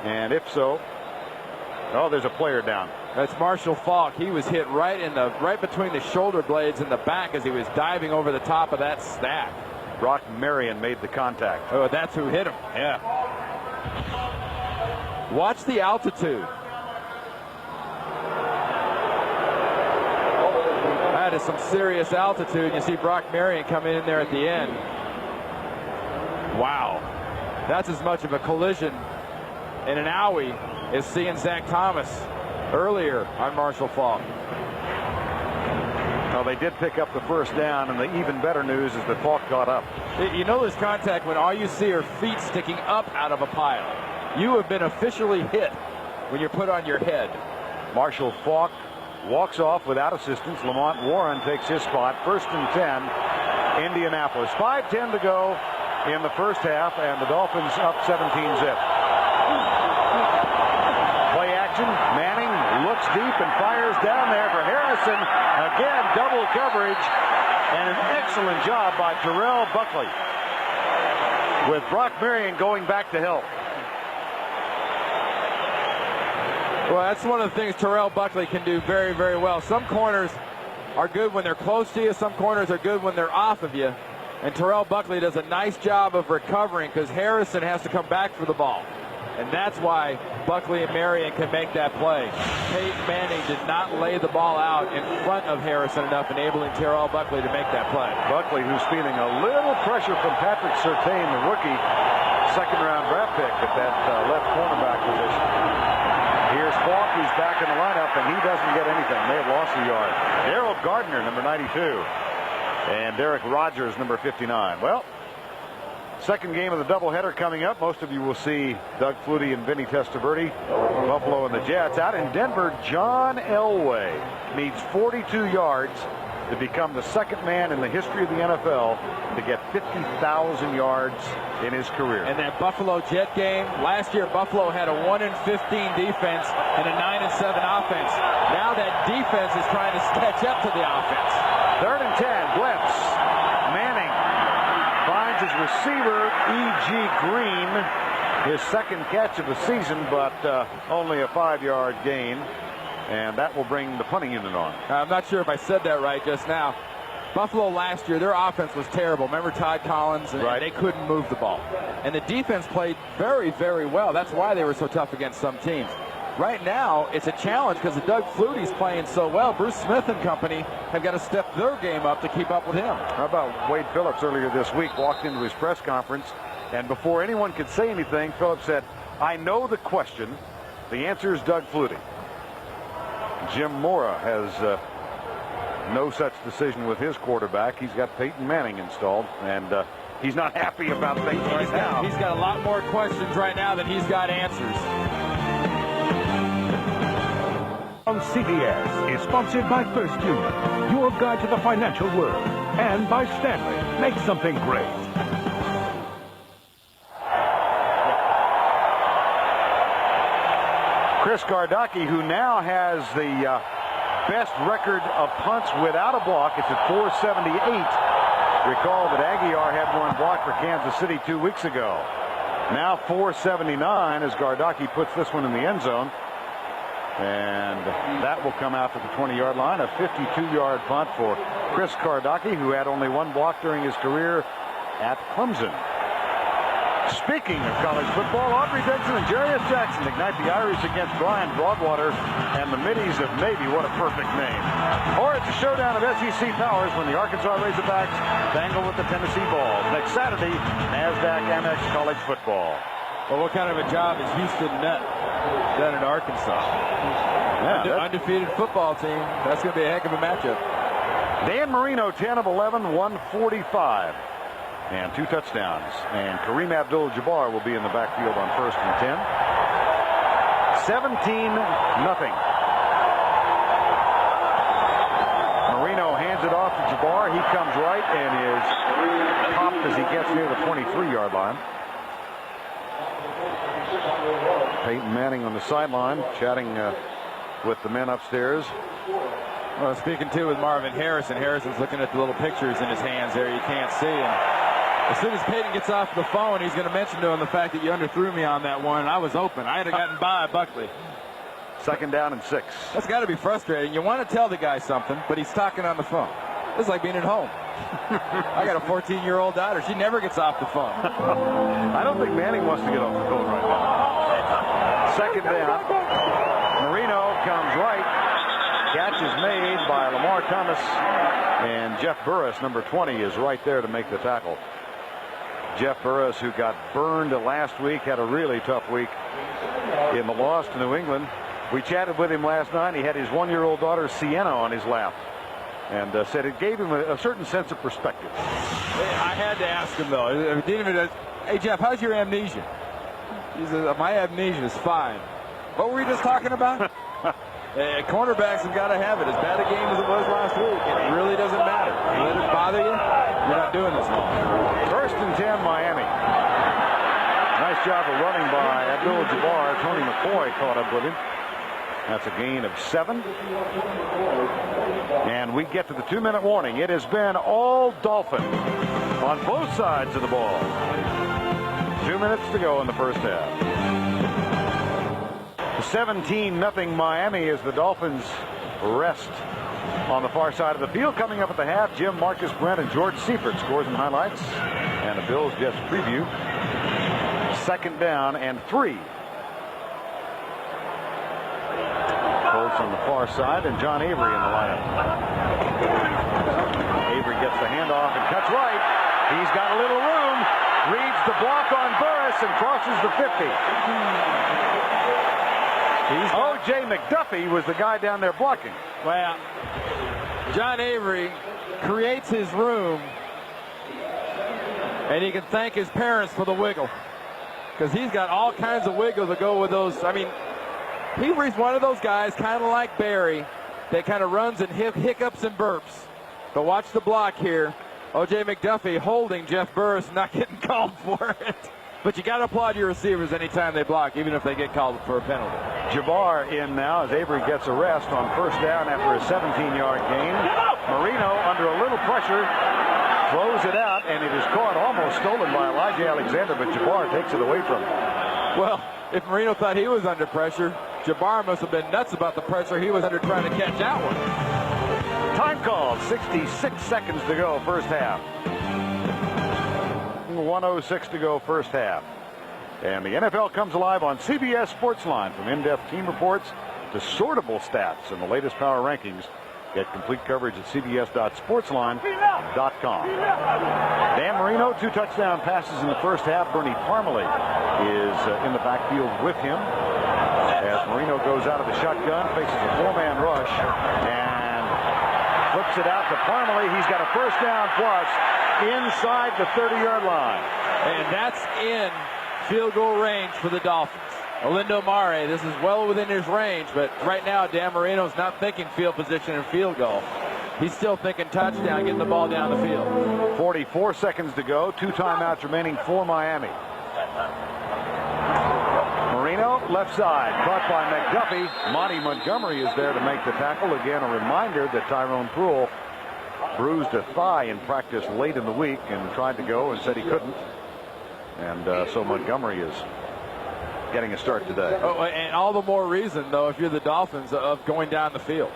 And if so, oh, there's a player down. That's Marshall Falk. He was hit right between the shoulder blades in the back as he was diving over the top of that stack. Brock Marion made the contact. Oh, that's who hit him. Yeah. Watch the altitude. That is some serious altitude. You see Brock Marion coming in there at the end. Wow. That's as much of a collision in an owie as seeing Zach Thomas earlier on Marshall Falk. Well, they did pick up the first down, and the even better news is that Falk got up. You know there's contact when all you see are feet sticking up out of a pile. You have been officially hit when you're put on your head. Marshall Falk walks off without assistance. Lamont Warren takes his spot. 1st and 10, Indianapolis. 5:10 to go in the first half, and the Dolphins up 17-zip. Play action. Manning looks deep and fires down there for Harrison. Again, double coverage, and an excellent job by Terrell Buckley, with Brock Marion going back to help. Well, that's one of the things Terrell Buckley can do very, very well. Some corners are good when they're close to you. Some corners are good when they're off of you. And Terrell Buckley does a nice job of recovering because Harrison has to come back for the ball. And that's why Buckley and Marion can make that play. Peyton Manning did not lay the ball out in front of Harrison enough, enabling Terrell Buckley to make that play. Buckley, who's feeling a little pressure from Patrick Surtain, the rookie, 2nd-round draft pick at that left cornerback position. Here's Falk, who's back in the lineup, and he doesn't get anything. They have lost a yard. Daryl Gardner, number 92, and Derek Rogers, number 59. Well, second game of the doubleheader coming up. Most of you will see Doug Flutie and Vinny Testaverde, Buffalo and the Jets. Out in Denver, John Elway needs 42 yards to become the second man in the history of the NFL to get 50,000 yards in his career. And that Buffalo Jet game, last year Buffalo had a 1-15 defense and a 9-7 offense. Now that defense is trying to catch up to the offense. 3rd and 10, blitz. Manning finds his receiver, E.G. Green, his second catch of the season, but only a 5-yard gain. And that will bring the punting unit on. I'm not sure if I said that right just now. Buffalo last year, their offense was terrible. Remember Todd Collins? And right. They couldn't move the ball. And the defense played very, very well. That's why they were so tough against some teams. Right now, it's a challenge because Doug Flutie's playing so well. Bruce Smith and company have got to step their game up to keep up with him. How about Wade Phillips earlier this week walked into his press conference, and before anyone could say anything, Phillips said, "I know the question. The answer is Doug Flutie." Jim Mora has no such decision with his quarterback. He's got Peyton Manning installed, and he's not happy about things right now. He's got a lot more questions right now than he's got answers. On CBS is sponsored by First Union, your guide to the financial world, and by Stanley. Make something great. Chris Gardocki, who now has the best record of punts without a block. It's at 478. Recall that Aguiar had one blocked for Kansas City 2 weeks ago. Now 479 as Gardocki puts this one in the end zone. And that will come out to the 20-yard line. A 52-yard punt for Chris Gardocki, who had only one block during his career at Clemson. Speaking of college football, Aubrey Benson and Jarius Jackson ignite the Irish against Brian Broadwater and the Middies of Navy. What a perfect name. Or it's a showdown of SEC powers when the Arkansas Razorbacks dangle with the Tennessee Vols. Next Saturday, NASDAQ Amex College Football. Well, what kind of a job is Houston Nutt done in Arkansas? Yeah, undefeated football team. That's going to be a heck of a matchup. Dan Marino, 10 of 11, 145. And 2 touchdowns. And Kareem Abdul-Jabbar will be in the backfield on 1st and 10. 17-0. Marino hands it off to Jabbar. He comes right and is popped as he gets near the 23-yard line. Peyton Manning on the sideline chatting with the men upstairs. Well, speaking too with Marvin Harrison. Harrison's looking at the little pictures in his hands there you can't see. And as soon as Peyton gets off the phone, he's going to mention to him the fact that you underthrew me on that one. I was open. I had gotten by Buckley. 2nd down and 6. That's got to be frustrating. You want to tell the guy something, but he's talking on the phone. It's like being at home. I got a 14-year-old daughter. She never gets off the phone. I don't think Manning wants to get off the phone right now. 2nd down. Marino comes right. Catch is made by Lamar Thomas. And Jeff Burris, number 20, is right there to make the tackle. Jeff Burris, who got burned last week, had a really tough week in the loss to New England. We chatted with him last night. He had his 1-year-old daughter Sienna on his lap and said it gave him a certain sense of perspective. I had to ask him, though. Hey, Jeff, how's your amnesia? He said, my amnesia is fine. What were we just talking about? Cornerbacks have got to have it. As bad a game as it was last week, it really doesn't matter. You let it bother you, you're not doing this long. 1st and 10, Miami. Nice job of running by Abdul-Jabbar. Tony McCoy caught up with him. That's a gain of 7. And we get to the 2-minute warning. It has been all Dolphin on both sides of the ball. 2 minutes to go in the first half. 17-0 Miami as the Dolphins rest on the far side of the field. Coming up at the half, Jim, Marcus Brent, and George Seifert scores and highlights. And the Bills Jets preview. 2nd down and 3. Colts on the far side, and John Avery in the lineup. Avery gets the handoff and cuts right. He's got a little room. Reads the block on Burris and crosses the 50. O.J. McDuffie was the guy down there blocking. Well, John Avery creates his room, and he can thank his parents for the wiggle, because he's got all kinds of wiggle to go with those. I mean, he's one of those guys, kind of like Barry, that kind of runs and hiccups and burps. But watch the block here. O.J. McDuffie holding Jeff Burris, not getting called for it. But you got to applaud your receivers anytime they block, even if they get called for a penalty. Jabbar in now as Avery gets a rest on 1st down after a 17-yard gain. Marino under a little pressure throws it out, and it is caught, almost stolen by Elijah Alexander, but Jabbar takes it away from him. Well, if Marino thought he was under pressure, Jabbar must have been nuts about the pressure he was under trying to catch that one. Time called, 66 seconds to go, first half. 1:06 to go, first half. And the NFL comes alive on CBS Sportsline. From in-depth team reports to sortable stats and the latest power rankings. Get complete coverage at cbs.sportsline.com. Dan Marino, 2 touchdown passes in the first half. Bernie Parmalee is in the backfield with him as Marino goes out of the shotgun, faces a 4-man rush, and flips it out to Parmalee. He's got a first down plus inside the 30-yard line. And that's in field goal range for the Dolphins. Olindo Mare, this is well within his range, but right now Dan Marino's not thinking field position and field goal. He's still thinking touchdown, getting the ball down the field. 44 seconds to go, 2 timeouts remaining for Miami. Marino, left side, caught by McDuffie. Monty Montgomery is there to make the tackle. Again, a reminder that Tyrone Poole bruised a thigh in practice late in the week and tried to go and said he couldn't. And so Montgomery is getting a start today. Oh, and all the more reason, though, if you're the Dolphins, of going down the field.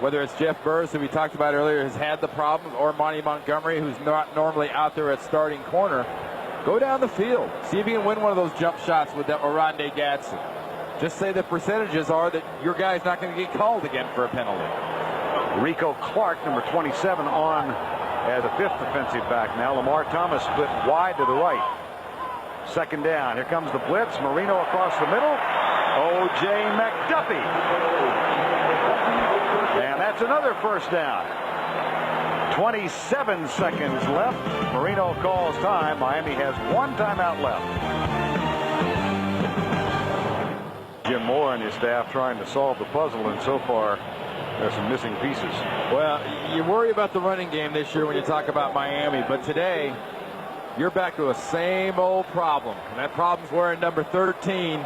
Whether it's Jeff Burris, who we talked about earlier, has had the problem, or Monty Montgomery, who's not normally out there at starting corner, go down the field. See if you can win one of those jump shots with that Oronde Gadsden. Just say the percentages are that your guy's not going to get called again for a penalty. Rico Clark, number 27, on as a 5th defensive back now. Lamar Thomas split wide to the right. 2nd down. Here comes the blitz. Marino across the middle. O.J. McDuffie. And that's another first down. 27 seconds left. Marino calls time. Miami has 1 timeout left. Jim Moore and his staff trying to solve the puzzle, and so far there's some missing pieces. Well, you worry about the running game this year when you talk about Miami, but today you're back to a same old problem. And that problem's wearing number 13.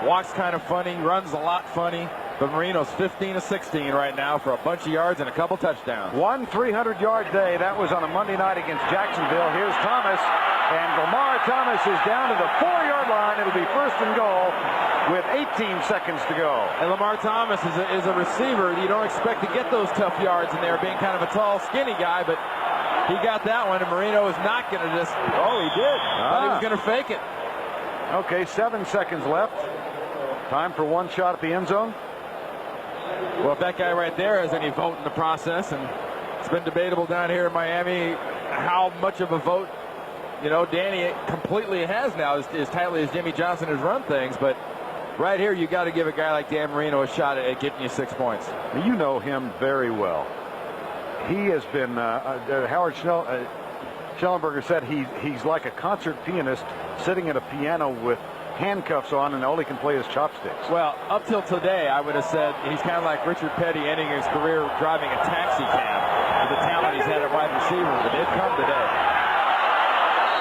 Walks kind of funny, runs a lot funny. But Marino's 15 of 16 right now for a bunch of yards and a couple touchdowns. One 300-yard day. That was on a Monday night against Jacksonville. Here's Thomas, and Lamar Thomas is down to the 4-yard line. It'll be first and goal with 18 seconds to go. And Lamar Thomas is a receiver. You don't expect to get those tough yards in there, being kind of a tall, skinny guy, but he got that one, and Marino is not going to just... Oh, he did. Thought he was going to fake it. Okay, 7 seconds left. Time for one shot at the end zone. Well, if that guy right there has any vote in the process, and it's been debatable down here in Miami how much of a vote, you know, Danny completely has now as tightly as Jimmy Johnson has run things. But right here, you got to give a guy like Dan Marino a shot at getting you 6 points. You know him very well. He has been, Howard Schnellenberger said he's like a concert pianist sitting at a piano with handcuffs on, and all he can play is chopsticks. Well, up till today, I would have said he's kind of like Richard Petty ending his career driving a taxi cab with the talent he's had at wide receiver, but it come today.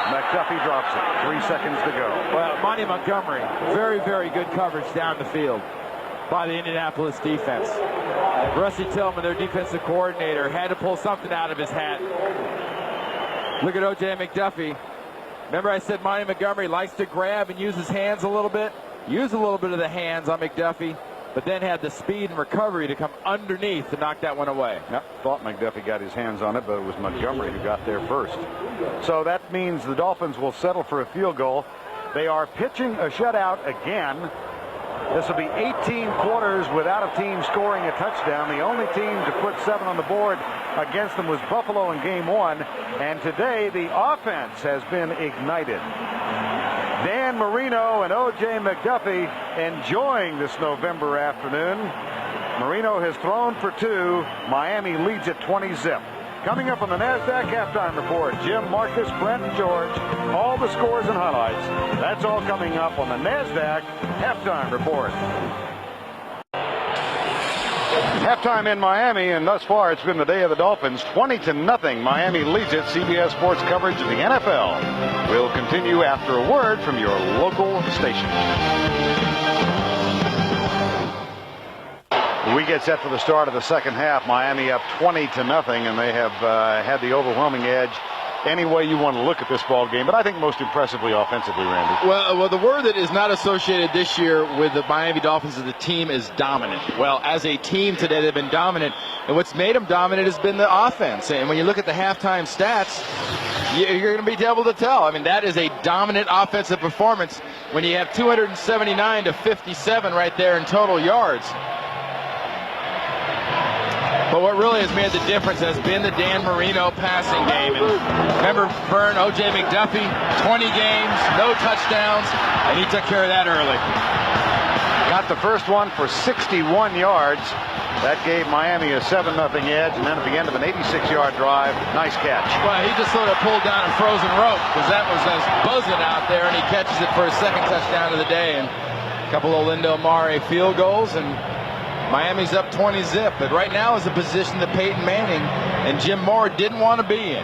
McDuffie drops it. 3 seconds to go. Well, Monty Montgomery, very, very good coverage down the field by the Indianapolis defense. Rusty Tillman, their defensive coordinator, had to pull something out of his hat. Look at O.J. McDuffie. Remember I said Monty Montgomery likes to grab and use his hands a little bit? Use a little bit of the hands on McDuffie, but then had the speed and recovery to come underneath to knock that one away. Yep, thought McDuffie got his hands on it, but it was Montgomery who got there first. So that means the Dolphins will settle for a field goal. They are pitching a shutout again. This will be 18 quarters without a team scoring a touchdown. The only team to put 7 on the board against them was Buffalo in game 1. And today the offense has been ignited. Dan Marino and O.J. McDuffie enjoying this November afternoon. Marino has thrown for 2. Miami leads at 20-zip. Coming up on the NASDAQ halftime report, Jim, Marcus, Brent, and George, all the scores and highlights. That's all coming up on the NASDAQ halftime report. Halftime in Miami, and thus far it's been the day of the Dolphins. 20-0. Miami leads it. CBS Sports coverage of the NFL will continue after a word from your local station. We get set for the start of the second half. Miami up 20-0, and they have had the overwhelming edge any way you want to look at this ball game, but I think most impressively offensively, Randy. Well, the word that is not associated this year with the Miami Dolphins as a team is dominant. Well, as a team today, they've been dominant, and what's made them dominant has been the offense. And when you look at the halftime stats, you're going to be able to tell. I mean, that is a dominant offensive performance when you have 279 to 57 right there in total yards. But what really has made the difference has been the Dan Marino passing game. And remember, Vern, O.J. McDuffie, 20 games, no touchdowns, and he took care of that early. Got the first one for 61 yards. That gave Miami a 7-0 edge, and then at the end of an 86-yard drive, nice catch. Well, he just sort of pulled down a frozen rope because that was buzzing out there, and he catches it for his second touchdown of the day. And a couple of Lindo Mare field goals, and Miami's up 20-zip, but right now is a position that Peyton Manning and Jim Moore didn't want to be in.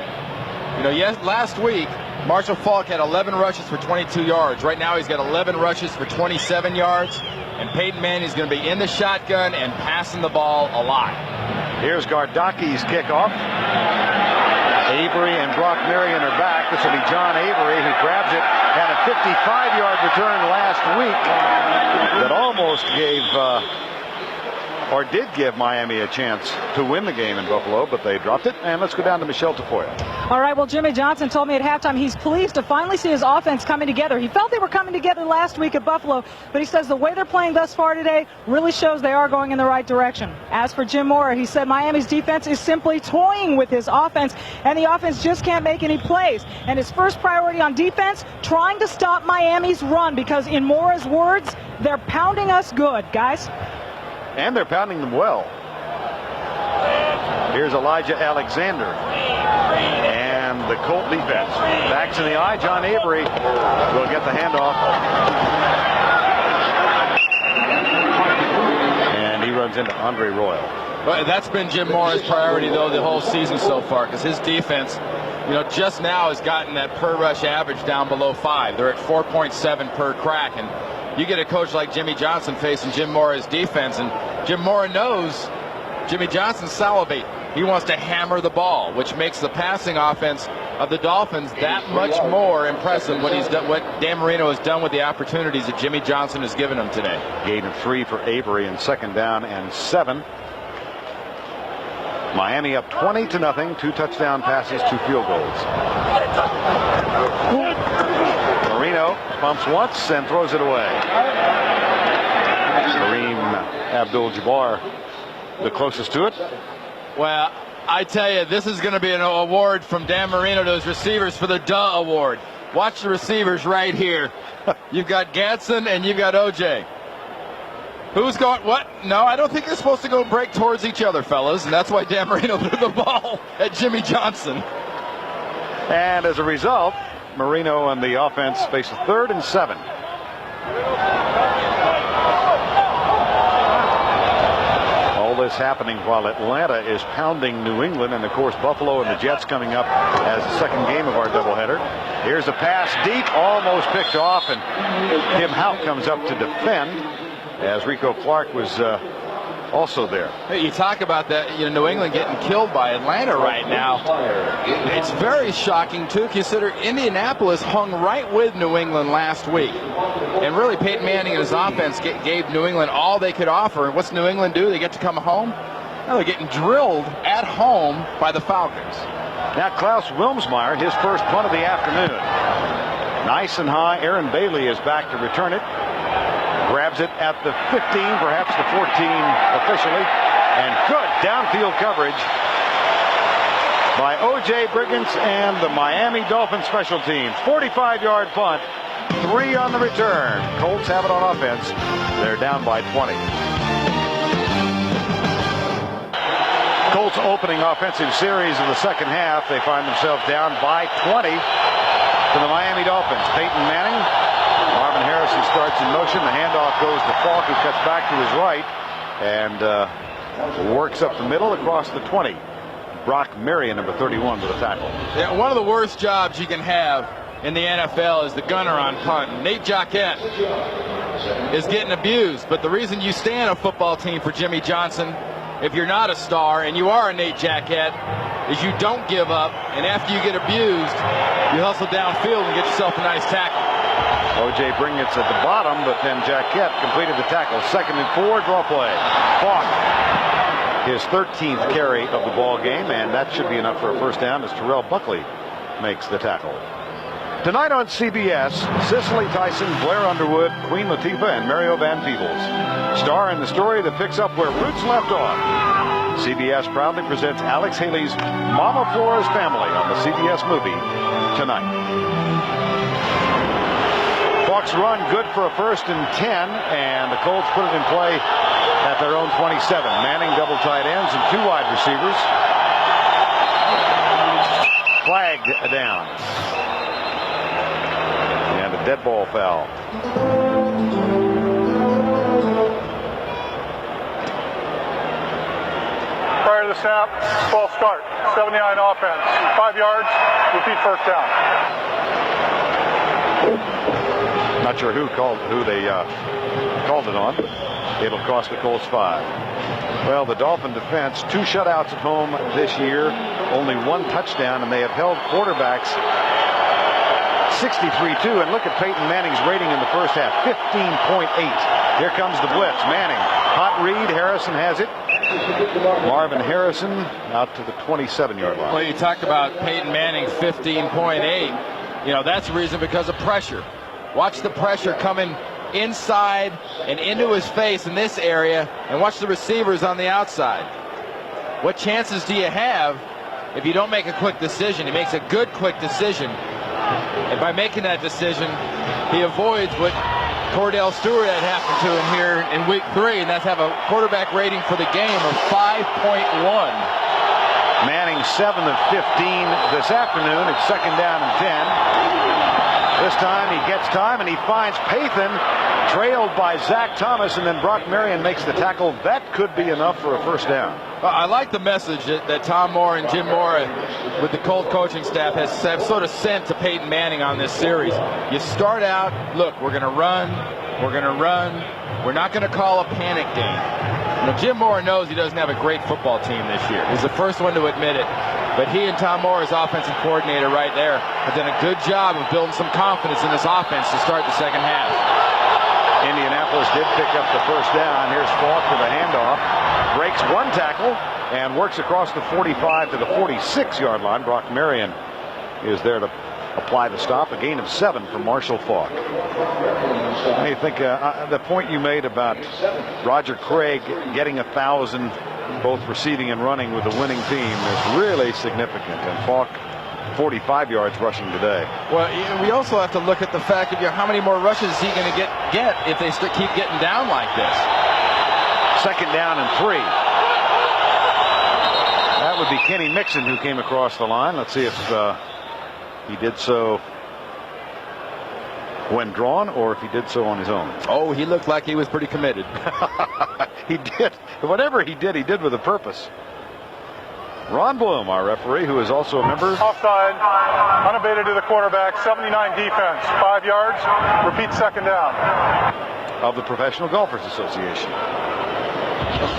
You know, last week, Marshall Faulk had 11 rushes for 22 yards. Right now he's got 11 rushes for 27 yards, and Peyton Manning's going to be in the shotgun and passing the ball a lot. Here's Gardaki's kickoff. Avery and Brock Marion are back. This will be John Avery who grabs it. Had a 55-yard return last week that almost gave... or did give Miami a chance to win the game in Buffalo, but they dropped it. And let's go down to Michelle Tafoya. All right, well, Jimmy Johnson told me at halftime he's pleased to finally see his offense coming together. He felt they were coming together last week at Buffalo, but he says the way they're playing thus far today really shows they are going in the right direction. As for Jim Moore, he said Miami's defense is simply toying with his offense, and the offense just can't make any plays. And his first priority on defense, trying to stop Miami's run, because in Moore's words, they're pounding us good, guys. And they're pounding them well. Here's Elijah Alexander. And the Colt defense. Backs in the eye. John Avery will get the handoff. runs into Andre Royal. But that's been Jim Mora's priority, though, the whole season so far, because his defense, just now has gotten that per rush average down below 5. They're at 4.7 per crack, and you get a coach like Jimmy Johnson facing Jim Mora's defense, and Jim Mora knows Jimmy Johnson's salivate. He wants to hammer the ball, which makes the passing offense of the Dolphins that much more impressive. What Dan Marino has done with the opportunities that Jimmy Johnson has given him today. Gain of 3 for Avery in 2nd down and 7. Miami up 20-0. 2 touchdown passes, 2 field goals. Marino bumps once and throws it away. Kareem Abdul-Jabbar the closest to it. Well, I tell you, this is going to be an award from Dan Marino to his receivers for the Duh Award. Watch the receivers right here. You've got Gatson and you've got OJ. Who's going what? No, I don't think they're supposed to go break towards each other, fellas, and that's why Dan Marino threw the ball at Jimmy Johnson. And as a result, Marino and the offense face a 3rd and 7. All this happening while Atlanta is pounding New England, and of course Buffalo and the Jets coming up as the 2nd game of our doubleheader. Here's a pass deep, almost picked off, and Tim Houck comes up to defend as Rico Clark was also there. Hey, you talk about that, New England getting killed by Atlanta right now. It's very shocking, too. Consider Indianapolis hung right with New England last week. And really, Peyton Manning and his offense gave New England all they could offer. And what's New England do? They get to come home? No, they're getting drilled at home by the Falcons. Now Klaus Wilmsmeyer, his first punt of the afternoon. Nice and high. Aaron Bailey is back to return it. Grabs it at the 15, perhaps the 14 officially. And good downfield coverage by O.J. Briggins and the Miami Dolphins special teams. 45-yard punt, 3 on the return. Colts have it on offense. They're down by 20. Colts opening offensive series of the 2nd half. They find themselves down by 20 to the Miami Dolphins. Peyton Manning. Marvin Harrison starts in motion. The handoff goes to Falk, who cuts back to his right and works up the middle across the 20. Brock Marion, number 31, with a tackle. Yeah, one of the worst jobs you can have in the NFL is the gunner on punt. Nate Jacquet is getting abused, but the reason you stay on a football team for Jimmy Johnson, if you're not a star and you are a Nate Jacquet, is you don't give up, and after you get abused, you hustle downfield and get yourself a nice tackle. O.J. Briggins at the bottom, but then Jacquet completed the tackle. 2nd and 4, draw play. Falk, his 13th carry of the ball game, and that should be enough for a first down as Terrell Buckley makes the tackle. Tonight on CBS, Cicely Tyson, Blair Underwood, Queen Latifah, and Mario Van Peebles star in the story that picks up where Roots left off. CBS proudly presents Alex Haley's Mama Flora's Family on the CBS movie tonight. Falk's run good for a 1st and 10, and the Colts put it in play at their own 27. Manning double tight ends and 2 wide receivers. Flagged down. And a dead ball foul. Prior to the snap, 12 start, 79 offense, 5 yards, repeat first down. Not sure who they called it on. It'll cost the Colts 5. Well, the Dolphin defense, 2 shutouts at home this year, only 1 touchdown, and they have held quarterbacks 63-2. And look at Peyton Manning's rating in the first half, 15.8. Here comes the blitz. Manning, hot read. Harrison has it. Marvin Harrison out to the 27-yard line. Well, you talked about Peyton Manning, 15.8. That's the reason, because of pressure. Watch the pressure coming inside and into his face in this area, and watch the receivers on the outside. What chances do you have if you don't make a quick decision? He makes a good quick decision, and by making that decision, he avoids what Cordell Stewart had happened to him here in week 3, and that's have a quarterback rating for the game of 5.1. Manning 7 of 15 this afternoon. It's 2nd down and 10. This time he gets time and he finds Pathan, trailed by Zach Thomas, and then Brock Marion makes the tackle. That could be enough for a first down. I like the message that Tom Moore and Jim Moore with the Colt coaching staff have sort of sent to Peyton Manning on this series. You start out, look, we're going to run. We're not going to call a panic game. You know, Jim Moore knows he doesn't have a great football team this year. He's the first one to admit it. But he and Tom Moore, his offensive coordinator right there, have done a good job of building some confidence in this offense to start the second half. Indianapolis did pick up the first down. Here's Falk with a handoff. Breaks one tackle and works across the 45 to the 46-yard line. Brock Marion is there to apply the stop. A gain of 7 for Marshall Falk. I think the point you made about Roger Craig getting 1,000, both receiving and running with a winning team, is really significant. And Falk, 45 yards rushing today. Well, we also have to look at the fact of how many more rushes is he going to get if they keep getting down like this. Second down and 3. That would be Kenny Mixon who came across the line. Let's see if he did so when drawn or if he did so on his own. Oh, he looked like he was pretty committed. He did. Whatever he did with a purpose. Ron Bloom, our referee, who is also a member. Offside, unabated to the quarterback, 79 defense, 5 yards, repeat second down. Of the Professional Golfers Association.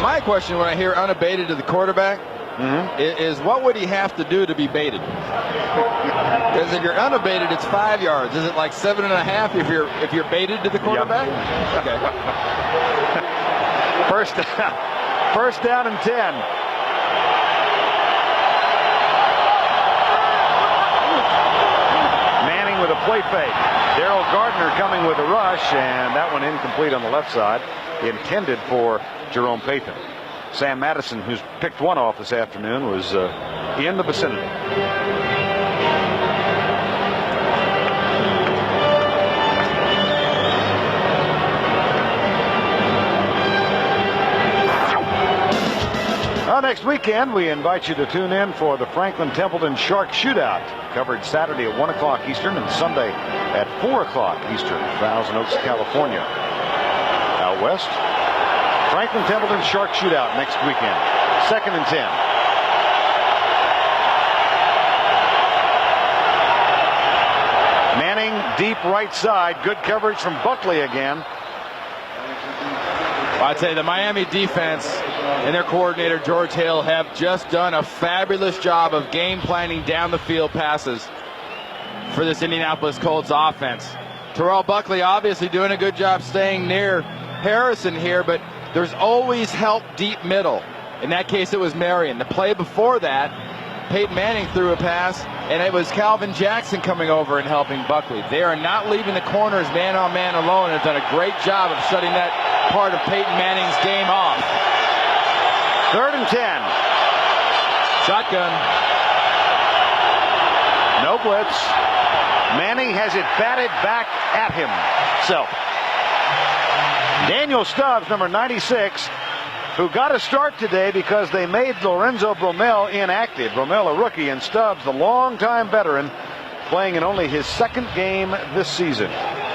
My question when I hear unabated to the quarterback is what would he have to do to be baited? Because if you're unabated, it's 5 yards. Is it like 7.5 if you're baited to the quarterback? Yep. Okay. First down and 10. Manning with a play fake. Darrell Gardner coming with a rush, and that one incomplete on the left side, intended for Jerome Pathan. Sam Madison, who's picked one off this afternoon, was in the vicinity. Next weekend, we invite you to tune in for the Franklin Templeton Shark Shootout, covered Saturday at 1 o'clock Eastern and Sunday at 4 o'clock Eastern, Thousand Oaks, California. Out west, Franklin Templeton Shark Shootout next weekend. 2nd and 10. Manning deep right side. Good coverage from Buckley again. I'd say the Miami defense and their coordinator George Hill have just done a fabulous job of game planning down the field passes for this Indianapolis Colts offense. Terrell Buckley obviously doing a good job staying near Harrison here, but there's always help deep middle. In that case, it was Marion. The play before that, Peyton Manning threw a pass, and it was Calvin Jackson coming over and helping Buckley. They are not leaving the corners man-on-man alone and have done a great job of shutting that part of Peyton Manning's game off. 3rd and 10. Shotgun. No blitz. Manning has it batted back at himself. Daniel Stubbs, number 96, who got a start today because they made Lorenzo Bromell inactive. Bromell, a rookie, and Stubbs, the longtime veteran, playing in only his 2nd game this season.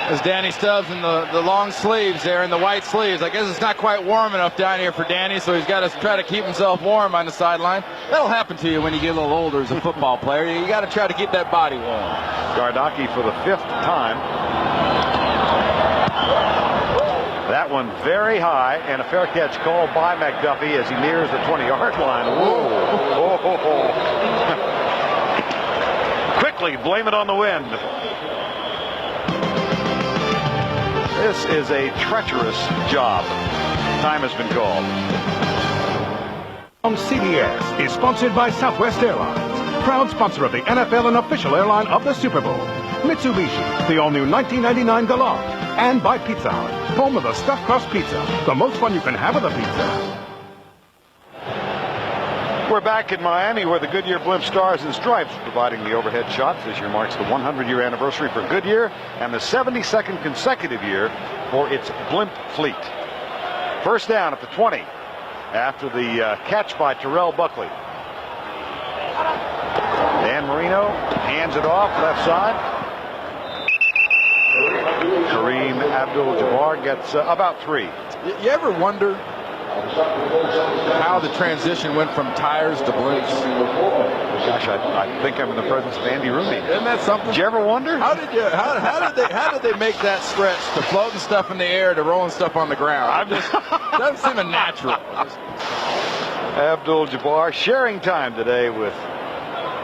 As Danny Stubbs in the long sleeves there, in the white sleeves. I guess it's not quite warm enough down here for Danny, so he's got to try to keep himself warm on the sideline. That'll happen to you when you get a little older as a football player. You got to try to keep that body warm. Gardocki for the 5th time. That one very high, and a fair catch called by McDuffie as he nears the 20-yard line. Whoa. Quickly blame it on the wind. This is a treacherous job. Time has been called. On CBS is sponsored by Southwest Airlines, proud sponsor of the NFL and official airline of the Super Bowl. Mitsubishi, the all-new 1999 Galant, and by Pizza Hut, home of the stuffed crust pizza, the most fun you can have with a pizza. We're back in Miami where the Goodyear Blimp Stars and Stripes providing the overhead shots. This year marks the 100-year anniversary for Goodyear and the 72nd consecutive year for its blimp fleet. First down at the 20 after the catch by Terrell Buckley. Dan Marino hands it off left side. Kareem Abdul-Jabbar gets about 3. You ever wonder how the transition went from tires to blinks? Gosh, I think I'm in the presence of Andy Rooney. Isn't that something? Did you ever wonder? How did they make that stretch to floating stuff in the air to rolling stuff on the ground? Doesn't seem unnatural. Abdul-Jabbar sharing time today with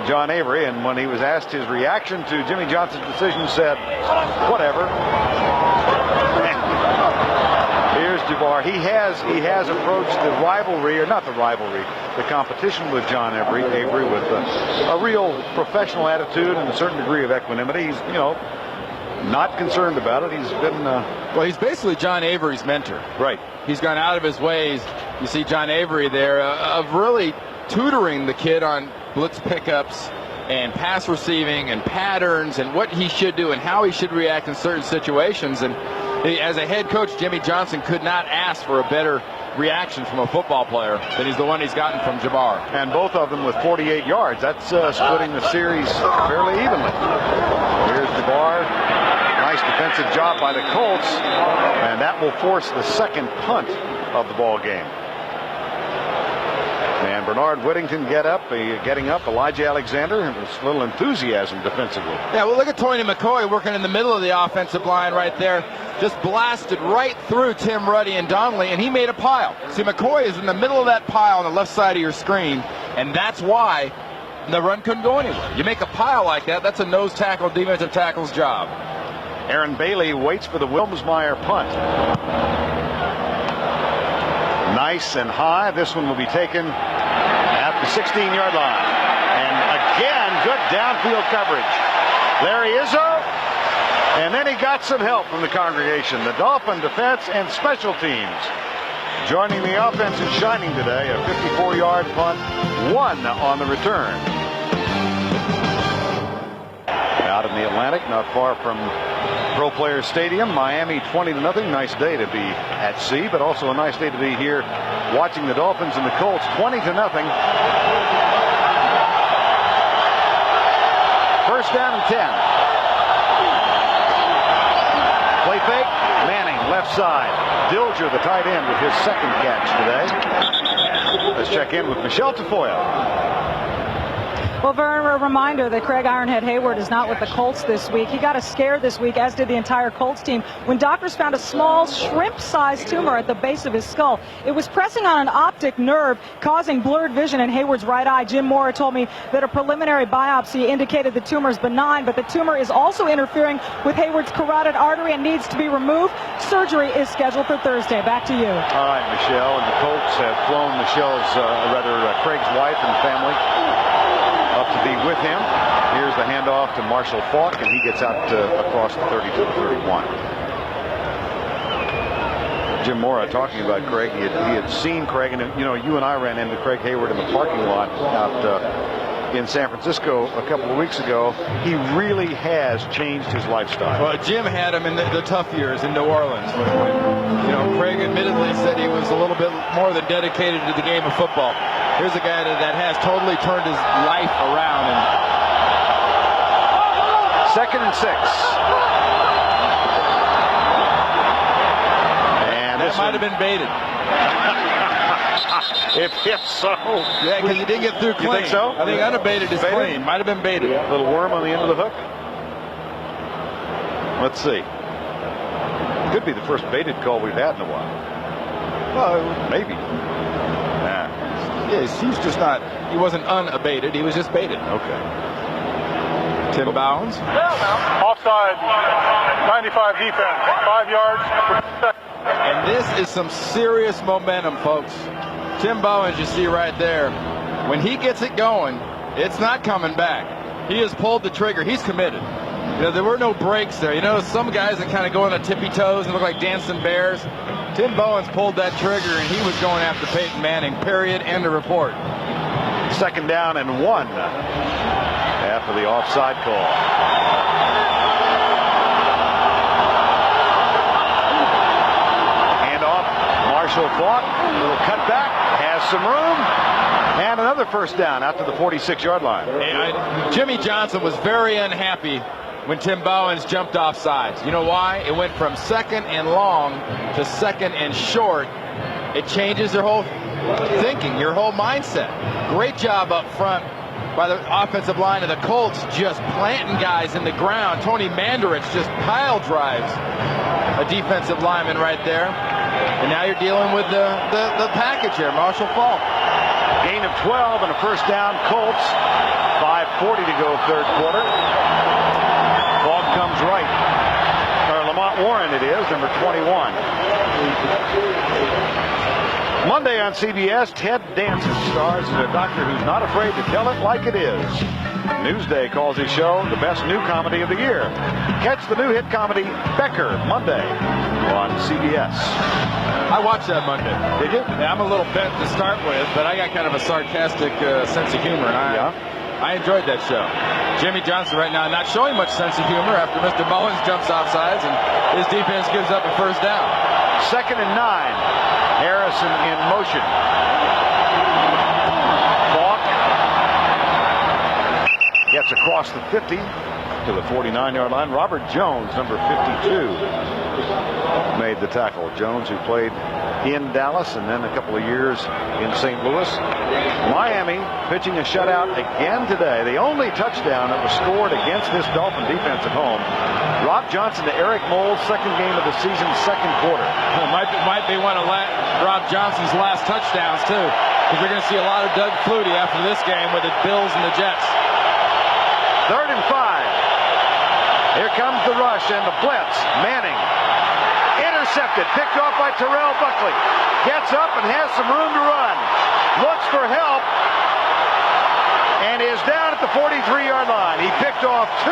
John Avery, and when he was asked his reaction to Jimmy Johnson's decision, said, whatever. Here's Jabbar. He has approached the rivalry, or not the rivalry, the competition with John Avery with a real professional attitude and a certain degree of equanimity. He's, not concerned about it. He's been well, he's basically John Avery's mentor. Right. He's gone out of his ways. You see John Avery there of really tutoring the kid on blitz pickups and pass receiving and patterns and what he should do and how he should react in certain situations. And as a head coach, Jimmy Johnson could not ask for a better reaction from a football player than he's the one he's gotten from Jabbar. And both of them with 48 yards. That's splitting the series fairly evenly. Here's Jabbar. Nice defensive job by the Colts, and that will force the second punt of the ball game. And Bernard Whittington getting up. Elijah Alexander, a little enthusiasm defensively. Yeah, well, look at Tony McCoy working in the middle of the offensive line right there. Just blasted right through Tim Ruddy and Donnelly, and he made a pile. See, McCoy is in the middle of that pile on the left side of your screen, and that's why the run couldn't go anywhere. You make a pile like that, that's a nose tackle, defensive tackle's job. Aaron Bailey waits for the Wilmsmeyer punt. Nice and high. This one will be taken at the 16-yard line. And again, good downfield coverage. Larry Izzo. And then he got some help from the congregation. The Dolphin defense and special teams joining the offense and shining today. A 54-yard punt, 1 on the return. Out in the Atlantic, not far from Pro Players Stadium, Miami 20-0. Nice day to be at sea, but also a nice day to be here watching the Dolphins and the Colts 20-0. First down and 10. Play fake. Manning left side. Dilger, the tight end, with his second catch today. Let's check in with Michelle Tafoya. Well, a reminder that Craig Ironhead Hayward is not with the Colts this week. He got a scare this week, as did the entire Colts team, when doctors found a small shrimp-sized tumor at the base of his skull. It was pressing on an optic nerve, causing blurred vision in Hayward's right eye. Jim Mora told me that a preliminary biopsy indicated the tumor is benign, but the tumor is also interfering with Hayward's carotid artery and needs to be removed. Surgery is scheduled for Thursday. Back to you. All right, Michelle. And the Colts have flown Craig's wife and family up to be with him. Here's the handoff to Marshall Faulk, and he gets out across the 32 to 31. Jim Mora talking about Craig. He had seen Craig, and you and I ran into Craig Hayward in the parking lot out in San Francisco a couple of weeks ago. He really has changed his lifestyle. Well, Jim had him in the tough years in New Orleans. Craig admittedly said he was a little bit more than dedicated to the game of football. Here's a guy that has totally turned his life around. And 2nd and 6. And that might have been baited. If so. Yeah, because he didn't get through clean. You think so? I think unabated is clean. Might have been baited. A little worm on the end of the hook. Let's see. Could be the first baited call we've had in a while. Well, maybe. Yeah, he's just not. He wasn't unabated. He was just baited. Okay. Tim Bowens. Offside. 95 defense. 5 yards. And this is some serious momentum, folks. Tim Bowens, you see right there. When he gets it going, it's not coming back. He has pulled the trigger. He's committed. There were no breaks there. Some guys that kind of go on the tippy toes and look like dancing bears. Tim Bowens pulled that trigger, and he was going after Peyton Manning, period, end of report. 2nd down and 1 after the offside call. Handoff, Marshall Faulk, a little cutback, has some room, and another first down out to the 46-yard line. Jimmy Johnson was very unhappy when Tim Bowens jumped off sides. You know why? It went from second and long to second and short. It changes their whole thinking, your whole mindset. Great job up front by the offensive line of the Colts, just planting guys in the ground. Tony Mandarich just pile drives a defensive lineman right there. And now you're dealing with the package here, Marshall Faulk. Gain of 12 and a first down, Colts. 5:40 to go, third quarter. Faulk comes right. Or Lamont Warren it is, number 21. Monday on CBS, Ted Danson stars as a doctor who's not afraid to tell it like it is. Newsday calls his show the best new comedy of the year. Catch the new hit comedy Becker Monday on CBS. I watched that Monday. Did you? Yeah, I'm a little bent to start with, but I got kind of a sarcastic sense of humor, and I enjoyed that show. Jimmy Johnson right now not showing much sense of humor after Mr. Bowens jumps off sides and his defense gives up a first down. 2nd and 9. Harrison in motion. Faulk gets across the 50 to the 49-yard line. Robert Jones, number 52, made the tackle. Jones, who played in Dallas and then a couple of years in St. Louis. Miami pitching a shutout again today. The only touchdown that was scored against this Dolphin defense at home. Rob Johnson to Eric Mole's second game of the season, second quarter. Might be one of Rob Johnson's last touchdowns, too, because we're going to see a lot of Doug Flutie after this game with the Bills and the Jets. 3rd and 5. Here comes the rush and the blitz. Manning intercepted, picked off by Terrell Buckley. Gets up and has some room to run. Looks for help and is down at the 43-yard line. He picked off 2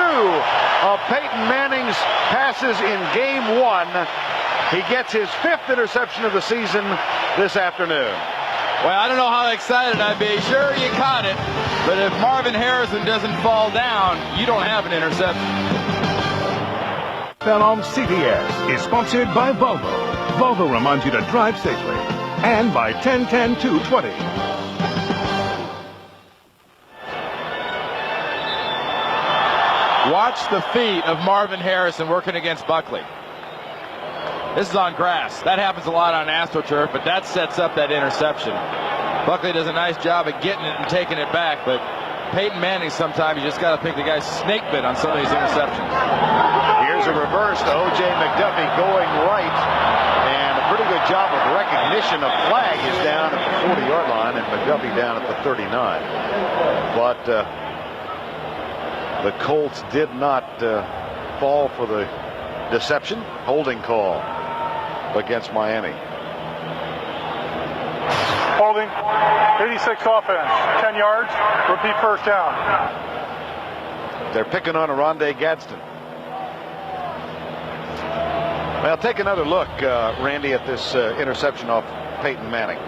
of Peyton Manning's passes in game 1. He gets his 5th interception of the season this afternoon. Well, I don't know how excited I'd be. Sure, you caught it, but if Marvin Harrison doesn't fall down, you don't have an interception. NFL on CBS is sponsored by Volvo. Volvo reminds you to drive safely. And by 10-10-2-20. Watch the feet of Marvin Harrison working against Buckley. This is on grass. That happens a lot on AstroTurf, but that sets up that interception. Buckley does a nice job of getting it and taking it back, but Peyton Manning, sometimes you just got to pick the guy's snake bit on some of these interceptions. Here's a reverse to O.J. McDuffie going right, and a pretty good job of recognition. A flag is down at the 40-yard line, and McDuffie down at the 39. But the Colts did not fall for the deception. Holding call against Miami. Holding, 86 offense, 10 yards, repeat first down. They're picking on Aronde Gadsden. Well, take another look, Randy, at this interception off Peyton Manning.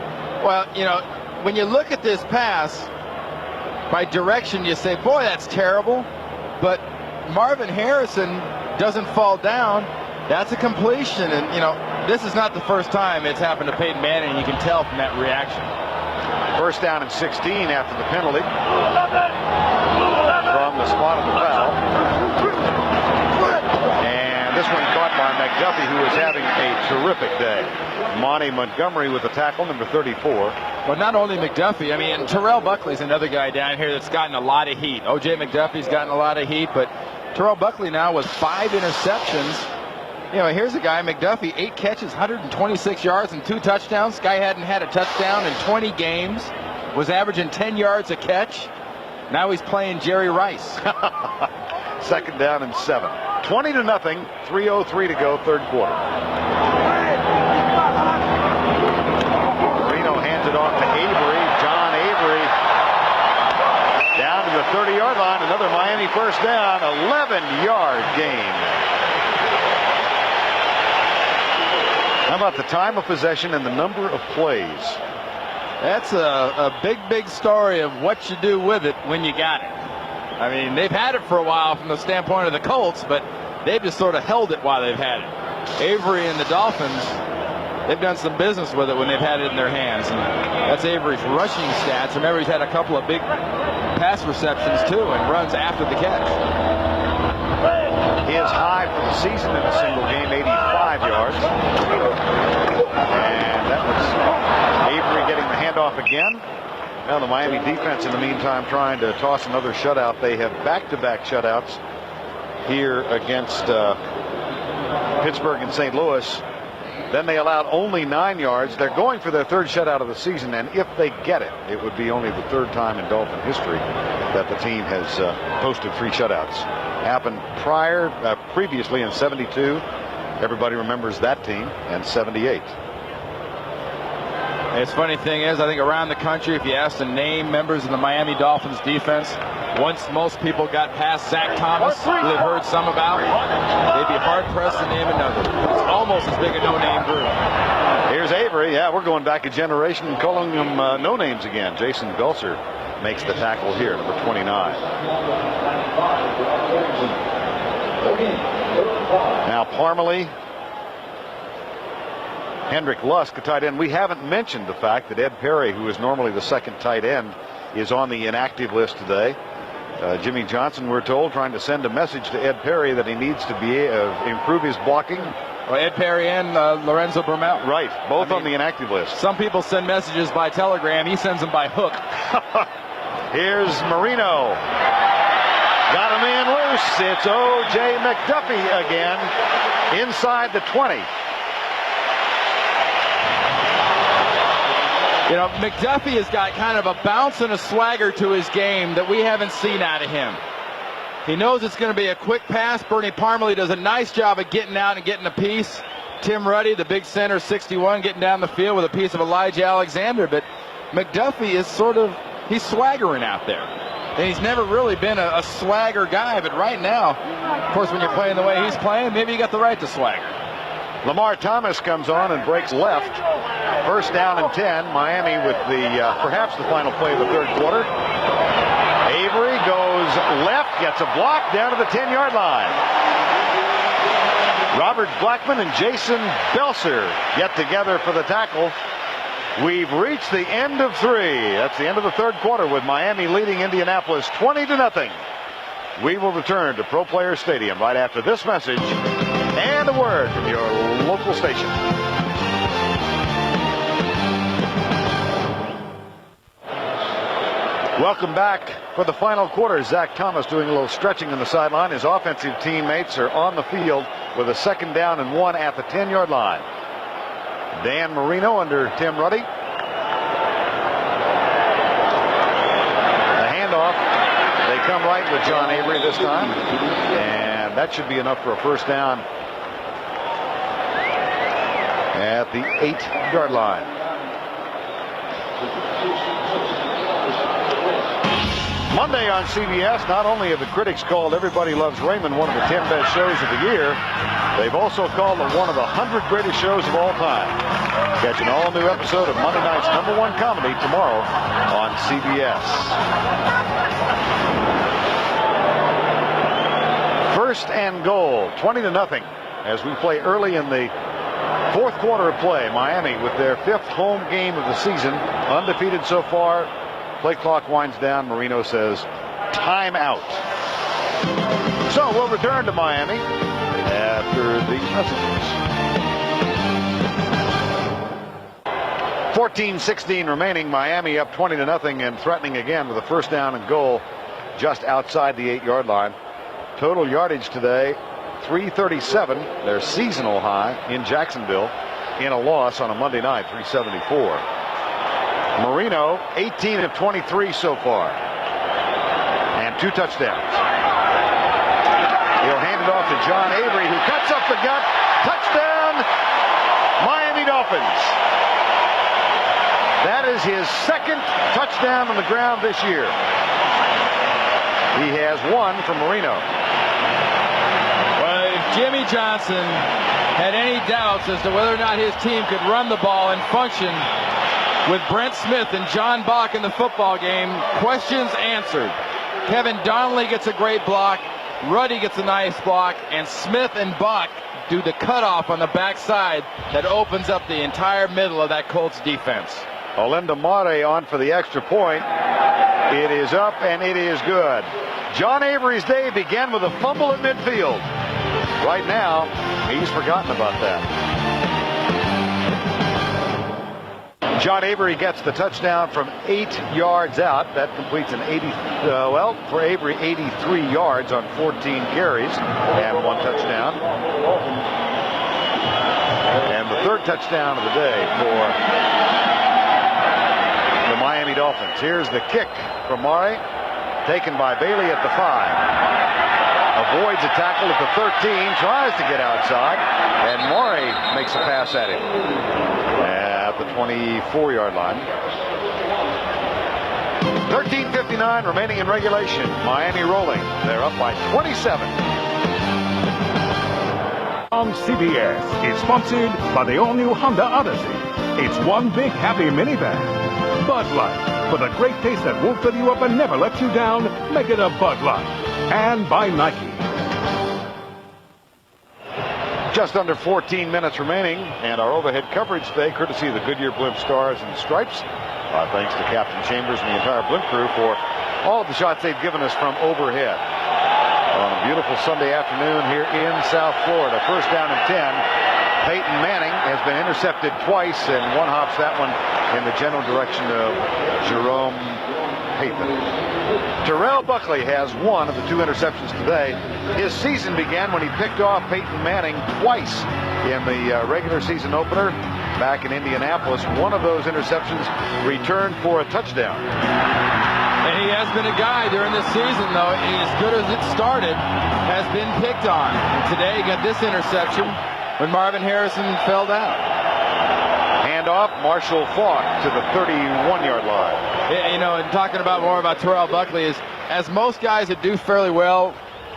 Well, you know, when you look at this pass, by direction, you say, boy, that's terrible. But Marvin Harrison doesn't fall down. That's a completion. And, you know, this is not the first time it's happened to Peyton Manning. You can tell from that reaction. First down and 16 after the penalty from the spot of the foul. And this one caught by McDuffie, who is having a terrific day. Monty Montgomery with the tackle, number 34. Well, not only McDuffie, I mean, Terrell Buckley's another guy down here that's gotten a lot of heat. O.J. McDuffie's gotten a lot of heat, but Terrell Buckley now with 5 interceptions. You know, here's a guy, McDuffie, 8 catches, 126 yards and 2 touchdowns. Guy hadn't had a touchdown in 20 games. Was averaging 10 yards a catch. Now he's playing Jerry Rice. 2nd down and 7. 20-0, 3:03 to go, third quarter. Marino hands it off to Avery. John Avery down to the 30-yard line. Another Miami first down. 11-yard gain. How about the time of possession and the number of plays? That's a big story of what you do with it when you got it. I mean, they've had it for a while from the standpoint of the Colts, but they've just sort of held it while they've had it. Avery and the Dolphins, they've done some business with it when they've had it in their hands. And that's Avery's rushing stats. Remember, he's had a couple of big pass receptions, too, and runs after the catch. his high for the season in a single game, 85 yards. And that was Avery getting the handoff again. Now the Miami defense in the meantime trying to toss another shutout. They have back-to-back shutouts here against Pittsburgh and St. Louis. Then they allowed only 9 yards. They're going for their third shutout of the season, and if they get it, it would be only the third time in Dolphin history that the team has posted 3 shutouts. Happened previously in 72. Everybody remembers that team, and 78. It's funny thing is, I think around the country, if you ask to name members of the Miami Dolphins defense, once most people got past Zach Thomas, who they've heard some about, they'd be hard-pressed to name another. It's almost as big a no-name group. Here's Avery. Yeah, we're going back a generation and calling them no names again. Jason Belser makes the tackle here, number 29. Now Parmalee, Hendrick Lusk, a tight end. We haven't mentioned the fact that Ed Perry, who is normally the second tight end, is on the inactive list today. Jimmy Johnson, we're told, trying to send a message to Ed Perry that he needs to be improve his blocking. Well, Ed Perry and Lorenzo Brumell. Right, both on the inactive list. Some people send messages by telegram. He sends them by hook. Here's Marino. Got a man loose. It's O.J. McDuffie again inside the 20. You know, McDuffie has got kind of a bounce and a swagger to his game that we haven't seen out of him. He knows it's going to be a quick pass. Bernie Parmalee does a nice job of getting out and getting a piece. Tim Ruddy, the big center, 61, getting down the field with a piece of Elijah Alexander. But McDuffie is he's swaggering out there. And he's never really been a swagger guy. But right now, of course, when you're playing the way he's playing, maybe you got the right to swagger. Lamar Thomas comes on and breaks left. First down and 10. Miami with perhaps the final play of the third quarter. Avery goes left, gets a block down to the 10-yard line. Robert Blackman and Jason Belser get together for the tackle. We've reached the end of 3. That's the end of the third quarter with Miami leading Indianapolis 20-0. We will return to Pro Player Stadium right after this message and a word from your local station. Welcome back for the final quarter. Zach Thomas doing a little stretching on the sideline. His offensive teammates are on the field with a 2nd down and 1 at the 10-yard line. Dan Marino under Tim Ruddy. The handoff. They come right with John Avery this time. And that should be enough for a first down at the 8-yard line. Monday on CBS, not only have the critics called Everybody Loves Raymond one of the 10 best shows of the year, they've also called it one of the 100 greatest shows of all time. Catch an all-new episode of Monday night's #1 comedy tomorrow on CBS. First and goal, 20-0, as we play early in the fourth quarter of play. Miami with their 5th home game of the season, undefeated so far. Play clock winds down. Marino says, timeout. So we'll return to Miami after these messages. 14-16 remaining. Miami up 20-0 and threatening again with a first down and goal just outside the 8-yard line. Total yardage today, 337, their seasonal high in Jacksonville in a loss on a Monday night, 374. Marino, 18 of 23 so far, and 2 touchdowns. He'll hand it off to John Avery, who cuts up the gut. Touchdown, Miami Dolphins. That is his 2nd touchdown on the ground this year. He has 1 from Marino. Well, if Jimmy Johnson had any doubts as to whether or not his team could run the ball and function with Brent Smith and John Bach in the football game, questions answered. Kevin Donnelly gets a great block, Ruddy gets a nice block, and Smith and Bach do the cutoff on the backside that opens up the entire middle of that Colts defense. Olinda Mare on for the extra point. It is up and it is good. John Avery's day began with a fumble at midfield. right now, he's forgotten about that. John Avery gets the touchdown from 8 yards out. That completes an 80, for Avery, 83 yards on 14 carries and 1 touchdown. And the 3rd touchdown of the day for the Miami Dolphins. Here's the kick from Murray, taken by Bailey at the 5. Avoids a tackle at the 13, tries to get outside, and Murray makes a pass at him at the 24-yard line. 13:59 remaining in regulation. Miami rolling. They're up by 27. On CBS is sponsored by the all-new Honda Odyssey. It's one big happy minivan. Bud Light, for the great taste that won't fill you up and never let you down, make it a Bud Light. And by Nike. Just under 14 minutes remaining, and our overhead coverage today, courtesy of the Goodyear Blimp Stars and Stripes. Thanks to Captain Chambers and the entire Blimp crew for all of the shots they've given us from overhead. On a beautiful Sunday afternoon here in South Florida. First down and 10. Peyton Manning has been intercepted twice, and one hops that one in the general direction of Jerome Payton. Terrell Buckley has one of the 2 interceptions today. His season began when he picked off Peyton Manning twice in the regular season opener back in Indianapolis. One of those interceptions returned for a touchdown. And he has been a guy during this season, though, as good as it started, has been picked on. And today he got this interception when Marvin Harrison fell down. Handoff, Marshall Faulk to the 31-yard line. You know, and talking about more about Terrell Buckley is, as most guys that do fairly well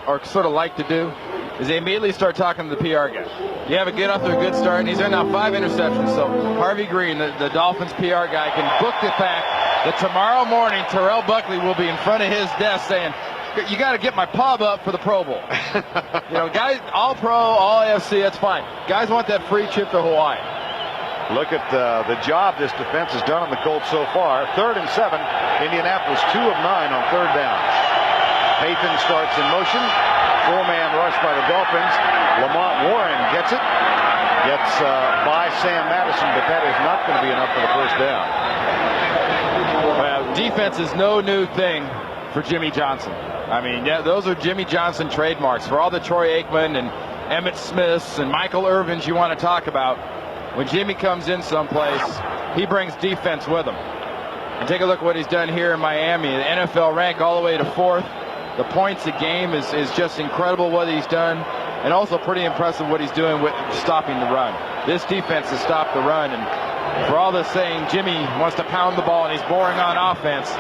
or sort of like to do, is they immediately start talking to the PR guy. You have a get off to a good start, and he's there now 5 interceptions. So Harvey Green, the Dolphins PR guy, can book the fact that tomorrow morning Terrell Buckley will be in front of his desk saying, you got to get my pub up for the Pro Bowl. You know, guys, all pro, all AFC, that's fine. Guys want that free trip to Hawaii. Look at the job this defense has done on the Colts so far. 3rd and 7. Indianapolis 2 of 9 on 3rd down. Payton starts in motion. 4-man rush by the Dolphins. Lamont Warren gets it. Gets by Sam Madison, but that is not going to be enough for the first down. Well, defense is no new thing for Jimmy Johnson. I mean, yeah, those are Jimmy Johnson trademarks. For all the Troy Aikman and Emmitt Smiths and Michael Irvins you want to talk about, when Jimmy comes in someplace, he brings defense with him. And take a look at what he's done here in Miami. The NFL rank all the way to 4th. The points a game is just incredible what he's done. And also pretty impressive what he's doing with stopping the run. This defense has stopped the run. And for all this saying Jimmy wants to pound the ball and he's boring on offense,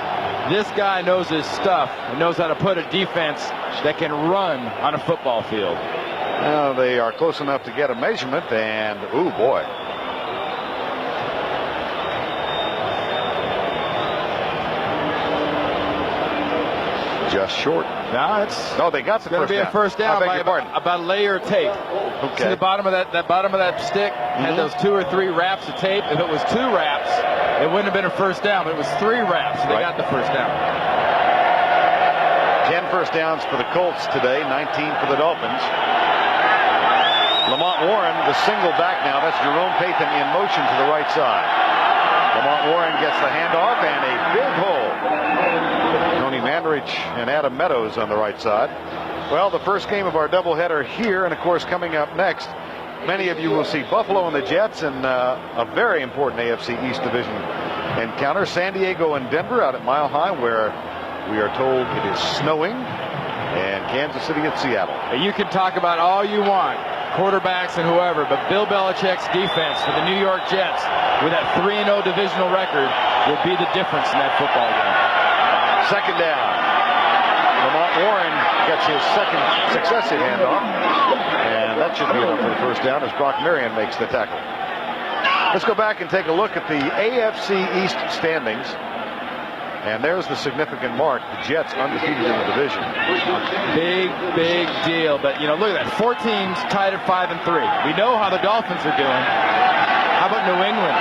this guy knows his stuff and knows how to put a defense that can run on a football field. Well, they are close enough to get a measurement, and ooh boy. Just short. No, it's they got the going to be a first down by about a layer of tape. Okay. See the bottom of that bottom of that stick had those 2 or 3 wraps of tape. If it was 2 wraps, it wouldn't have been a first down. But it was 3 wraps. So they got the first down. 10 first downs for the Colts today. 19 for the Dolphins. Lamont Warren, the single back now. That's Jerome Payton in motion to the right side. Lamont Warren gets the handoff and a big hole. Tony Mandarich and Adam Meadows on the right side. Well, the first game of our doubleheader here, and of course coming up next, many of you will see Buffalo and the Jets in a very important AFC East Division encounter. San Diego and Denver out at Mile High, where we are told it is snowing, and Kansas City at Seattle. You can talk about all you want, quarterbacks and whoever, but Bill Belichick's defense for the New York Jets with that 3-0 divisional record will be the difference in that football game. Second down. Lamont Warren gets his second successive handoff, and that should be enough for the first down as Brock Marion makes the tackle. Let's go back and take a look at the AFC East standings. And there's the significant mark, the Jets undefeated in the division. Big deal. But, you know, look at that. 4 teams tied at 5 and 3. We know how the Dolphins are doing. How about New England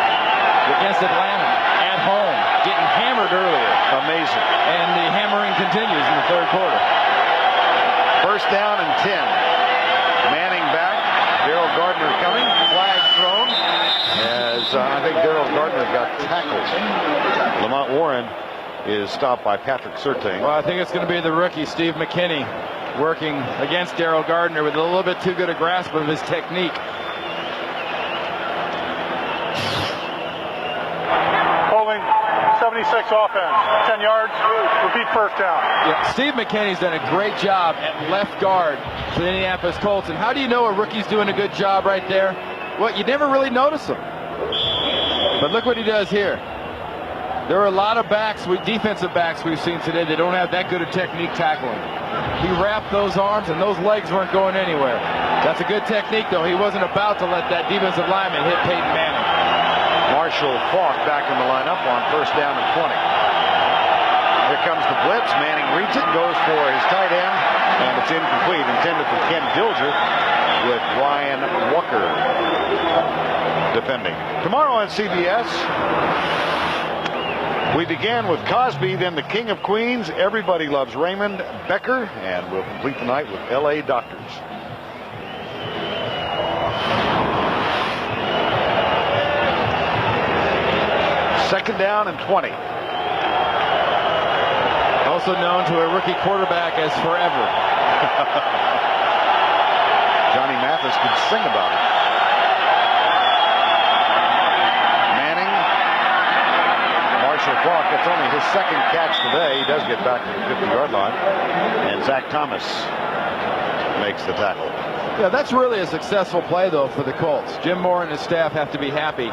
against Atlanta at home, getting hammered earlier? Amazing. And the hammering continues in the 3rd quarter. First down and 10. Manning I think Daryl Gardner got tackled. Lamont Warren is stopped by Patrick Surtain. Well, I think it's going to be the rookie, Steve McKinney, working against Daryl Gardner with a little bit too good a grasp of his technique. Holding 76 offense. 10 yards. Repeat first down. Yeah, Steve McKinney's done a great job at left guard for the Indianapolis Colts. And how do you know a rookie's doing a good job right there? Well, you never really notice him. But look what he does here. There are a lot of defensive backs we've seen today that don't have that good a technique tackling. He wrapped those arms and those legs weren't going anywhere. That's a good technique, though. He wasn't about to let that defensive lineman hit Peyton Manning. Marshall Faulk back in the lineup on first down and 20. Here comes the blitz. Manning reads it, goes for his tight end, and it's incomplete. Intended for Ken Dilger with Ryan Walker defending. Tomorrow on CBS, we began with Cosby, then the King of Queens. Everybody Loves Raymond Becker, and we'll complete the night with L.A. Doctors. Second down and 20. Also known to a rookie quarterback as Forever. Johnny Mathis could sing about it. Manning. Marshall Faulk, that's only his second catch today. He does get back to the 50-yard line. And Zach Thomas makes the tackle. Yeah, that's really a successful play, though, for the Colts. Jim Moore and his staff have to be happy.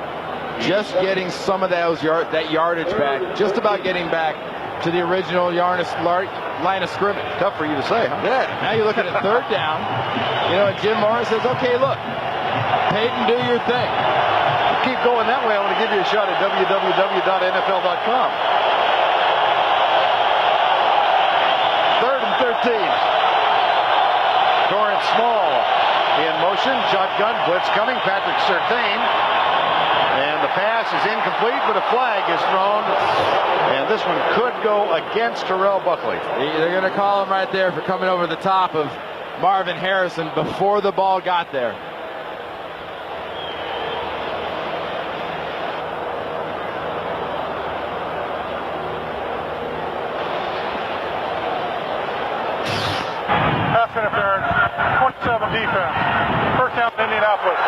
Just getting some of that yardage back, just about getting back to the original line of scrimmage. Tough for you to say, huh? Yeah. Now you're looking at third down. You know, and Jim Moore says, okay, look, Peyton, do your thing. Keep going that way. I want to give you a shot at www.nfl.com. Third and 13. Torrance Small in motion. Shotgun blitz coming. Patrick Surtain. And the pass is incomplete, but a flag is thrown. And this one could go against Terrell Buckley. They're going to call him right there for coming over the top of Marvin Harrison before the ball got there. Pass interference. 27 defense. First down in Indianapolis.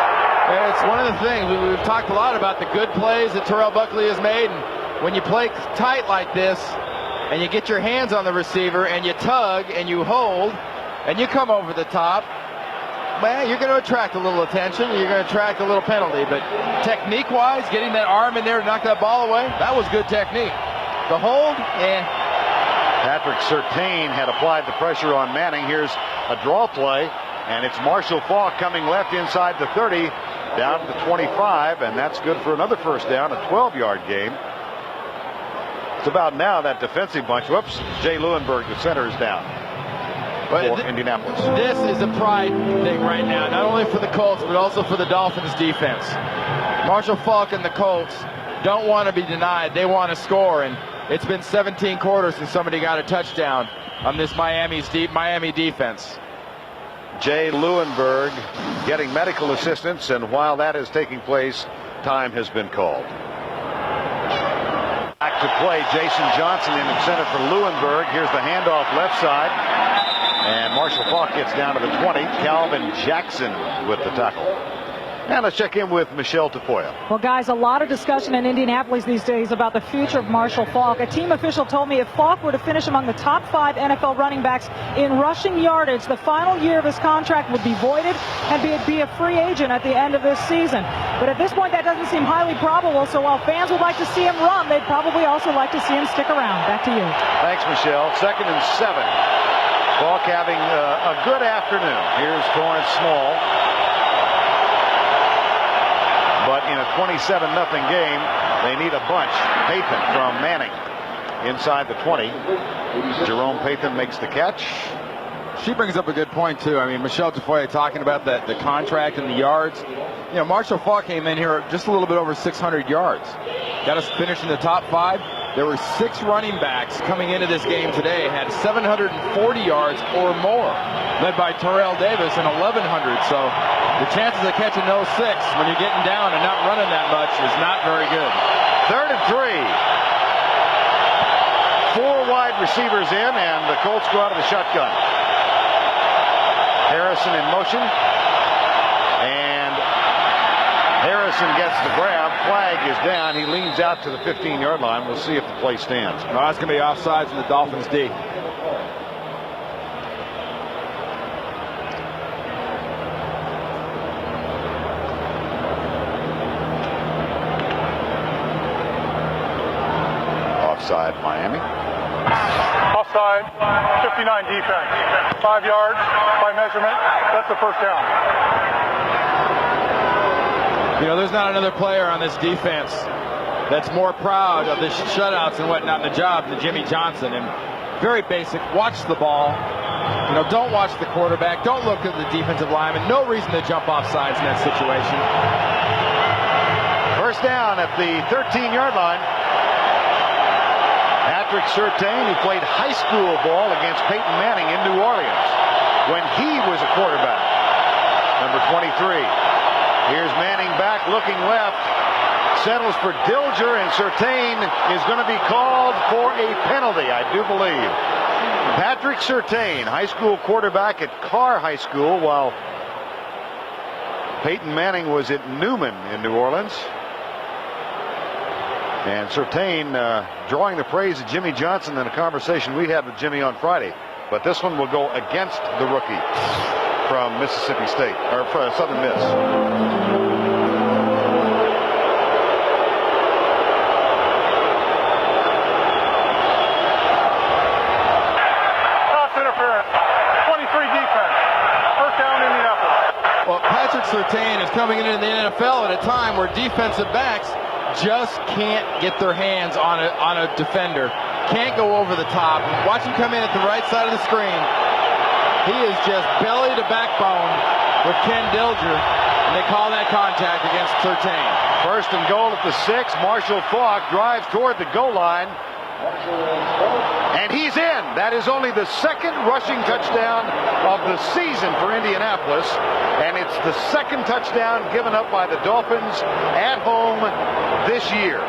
And it's one of the things, we've talked a lot about the good plays that Terrell Buckley has made. And when you play tight like this, and you get your hands on the receiver, and you tug, and you hold, and you come over the top, man, you're going to attract a little attention. You're going to attract a little penalty. But technique-wise, getting that arm in there to knock that ball away, that was good technique. The hold, Patrick Surtain had applied the pressure on Manning. Here's a draw play, and it's Marshall Faulk coming left inside the 30, down to the 25, and that's good for another first down, a 12-yard game. It's about now that defensive bunch. Whoops, Jay Lewinberg, the center, is down for Indianapolis. This is a pride thing right now, not only for the Colts, but also for the Dolphins defense. Marshall Faulk and the Colts don't want to be denied. They want to score, and it's been 17 quarters since somebody got a touchdown on this Miami defense. Jay Lewinberg getting medical assistance, and while that is taking place, time has been called. Back to play, Jason Johnson in center for Lewinberg. Here's the handoff left side, and Marshall Faulk gets down to the 20. Calvin Jackson with the tackle. And let's check in with Michelle Tafoya. Well, guys, a lot of discussion in Indianapolis these days about the future of Marshall Faulk. A team official told me if Faulk were to finish among the top 5 NFL running backs in rushing yardage, the final year of his contract would be voided and be a free agent at the end of this season. But at this point, that doesn't seem highly probable. So while fans would like to see him run, they'd probably also like to see him stick around. Back to you. Thanks, Michelle. Second and 7. Faulk having a good afternoon. Here's Torrance Small. But in a 27-0 game, they need a bunch. Pathan from Manning inside the 20. Jerome Pathan makes the catch. She brings up a good point, too. I mean, Michelle Tafoya talking about the contract and the yards. You know, Marshall Faulk came in here just a little bit over 600 yards. Got us finished in the top 5. There were 6 running backs coming into this game today, had 740 yards or more, led by Terrell Davis and 1,100. So the chances of catching those 6 when you're getting down and not running that much is not very good. 3rd and 3. 4 wide receivers in, and the Colts go out of the shotgun. Harrison in motion, and Harrison gets the grab. Flag is down. He leans out to the 15-yard line. We'll see if the play stands. No, that's going to be offsides from the Dolphins D. Offside, Miami. Offside, 59 defense. 5 yards by measurement. That's the first down. You know, there's not another player on this defense that's more proud of the shutouts and whatnot in the job than Jimmy Johnson. And very basic, watch the ball. You know, don't watch the quarterback. Don't look at the defensive lineman. No reason to jump off sides in that situation. First down at the 13-yard line. Patrick Surtain, who played high school ball against Peyton Manning in New Orleans when he was a quarterback. Number 23. Here's Manning back looking left. Settles for Dilger, and Surtain is going to be called for a penalty, I do believe. Patrick Surtain, high school quarterback at Carr High School, while Peyton Manning was at Newman in New Orleans. And Surtain drawing the praise of Jimmy Johnson in a conversation we had with Jimmy on Friday. But this one will go against the rookie from Mississippi State, or Southern Miss. Pass interference. 23 defense. First down, Indianapolis. Well, Patrick Surtain is coming into the NFL at a time where defensive backs just can't get their hands on a defender. Can't go over the top. Watch him come in at the right side of the screen. He is just belly to backbone with Ken Dilger, and they call that contact against Surtain. First and goal at the 6. Marshall Faulk drives toward the goal line, and he's in. That is only the 2nd rushing touchdown of the season for Indianapolis, and it's the 2nd touchdown given up by the Dolphins at home this year.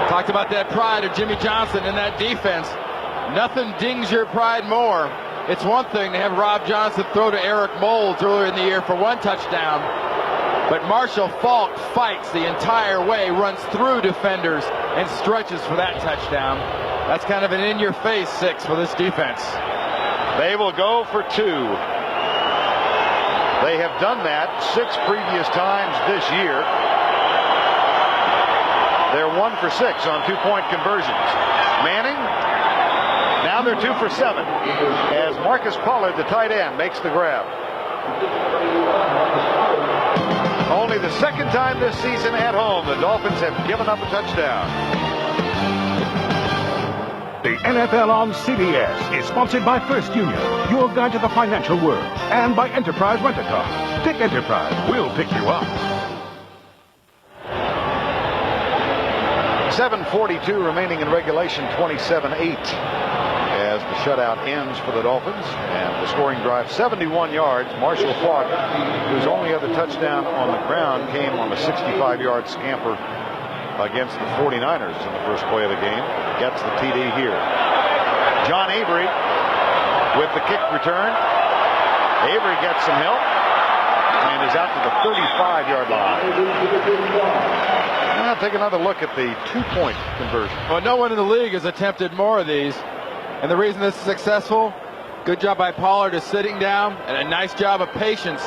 Talked about that pride of Jimmy Johnson in that defense. Nothing dings your pride more. It's one thing to have Rob Johnson throw to Eric Moulds earlier in the year for 1 touchdown, but Marshall Faulk fights the entire way, runs through defenders, and stretches for that touchdown. That's kind of an in-your-face 6 for this defense. They will go for 2. They have done that 6 previous times this year. They're 1 for 6 on 2-point conversions. Manning, now they're 2 for 7 as Marcus Pollard, the tight end, makes the grab. Only the 2nd time this season at home the Dolphins have given up a touchdown. The NFL on CBS is sponsored by First Union, your guide to the financial world, and by Enterprise Rent-A-Car. Pick Enterprise, we'll pick you up. 7:42 remaining in regulation, 27-8 as the shutout ends for the Dolphins. And the scoring drive, 71 yards. Marshall Faulk, whose only other touchdown on the ground came on a 65-yard scamper against the 49ers in the first play of the game, gets the TD here. John Avery with the kick return. Avery gets some help and is out to the 35-yard line. Now take another look at the 2-point conversion. Well, no one in the league has attempted more of these, and the reason this is successful, good job by Pollard is sitting down, and a nice job of patience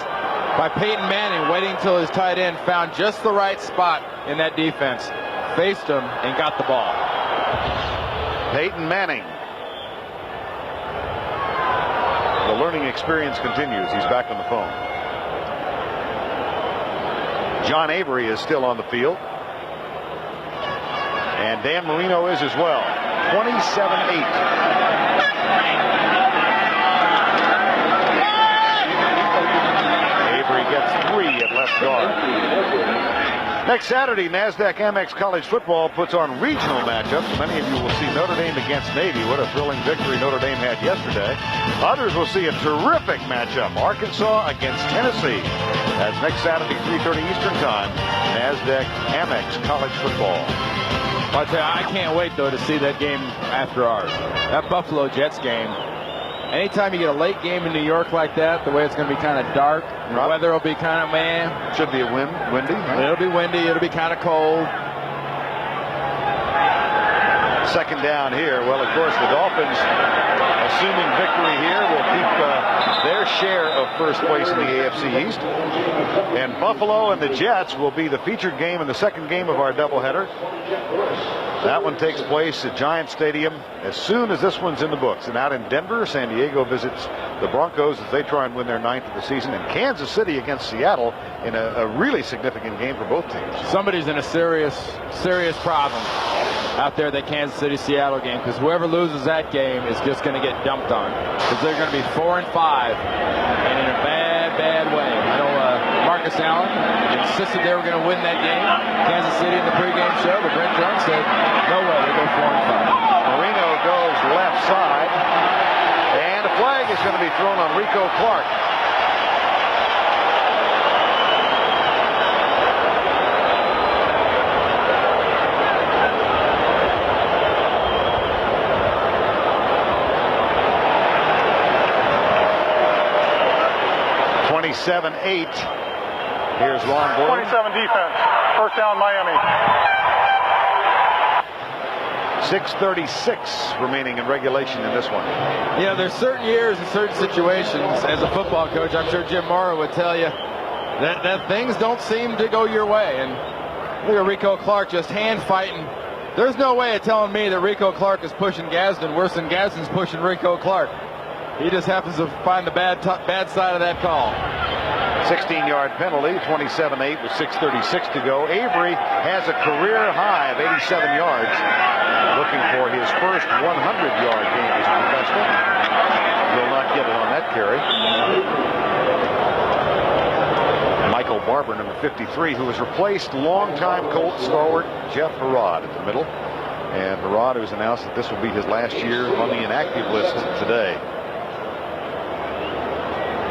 by Peyton Manning, waiting until his tight end found just the right spot in that defense, faced him, and got the ball. Peyton Manning. The learning experience continues. He's back on the phone. John Avery is still on the field. And Dan Marino is as well. 27-8. Avery gets 3 at left guard. Next Saturday, NASDAQ Amex College Football puts on regional matchups. Many of you will see Notre Dame against Navy. What a thrilling victory Notre Dame had yesterday. Others will see a terrific matchup. Arkansas against Tennessee. That's next Saturday, 3:30 Eastern Time. NASDAQ Amex College Football. I'll tell you, I can't wait, though, to see that game after ours. That Buffalo Jets game. Anytime you get a late game in New York like that, the way it's going to be kind of dark, the weather will be kind of Should be windy. Right? It'll be windy. It'll be kind of cold. Second down here. Well, of course, the Dolphins, assuming victory here, will keep their share of first place in the AFC East. And Buffalo and the Jets will be the featured game in the second game of our doubleheader. That one takes place at Giant Stadium as soon as this one's in the books. And out in Denver, San Diego visits the Broncos as they try and win their 9th of the season. And Kansas City against Seattle in a really significant game for both teams. Somebody's in a serious problem out there, that Kansas City-Seattle game, because whoever loses that game is just going to get dumped on, because they're going to be 4-5 and in a bad way. I know Marcus Allen insisted they were going to win that game, Kansas City, in the pregame show, but Brent Jones said, no way, they go 4-5. Marino goes left side, and a flag is going to be thrown on Rico Clark. Seven, 8. Here's Ron Boyd. 27 defense. First down, Miami. 6:36 remaining in regulation in this one. Yeah, there's certain years and certain situations as a football coach, I'm sure Jim Mora would tell you, that things don't seem to go your way. And look at Rico Clark just hand fighting. There's no way of telling me that Rico Clark is pushing Gadsden worse than Gadsden's pushing Rico Clark. He just happens to find the bad side of that call. 16-yard penalty, 27-8 with 6:36 to go. Avery has a career high of 87 yards, looking for his first 100-yard game as a professional. Will not get it on that carry. Michael Barber, number 53, who has replaced longtime Colt stalwart Jeff Herod at the middle. And Herod has announced that this will be his last year on the inactive list today.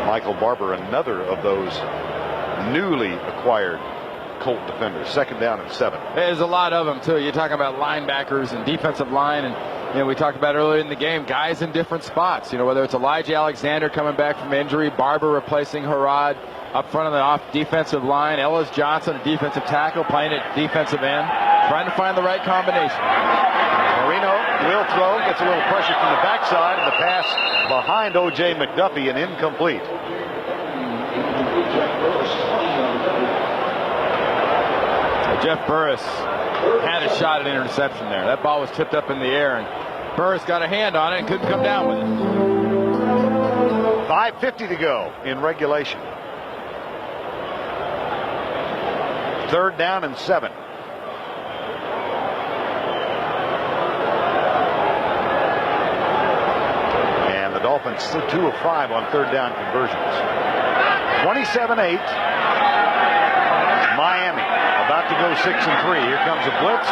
Michael Barber, another of those newly acquired Colt defenders. Second down and 7. There's a lot of them, too. You're talking about linebackers and defensive line. And we talked about earlier in the game, guys in different spots. Whether it's Elijah Alexander coming back from injury, Barber replacing Herod up front of the off defensive line, Ellis Johnson, a defensive tackle, playing at defensive end, trying to find the right combination. Marino will throw, gets a little pressure from the backside, and the pass behind O.J. McDuffie and incomplete. Jeff Burris had a shot at interception there. That ball was tipped up in the air, and Burris got a hand on it and couldn't come down with it. 5:50 to go in regulation. Third down and 7. And the Dolphins 2 of 5 on third down conversions. 27-8. Miami about to go 6-3. Here comes a blitz.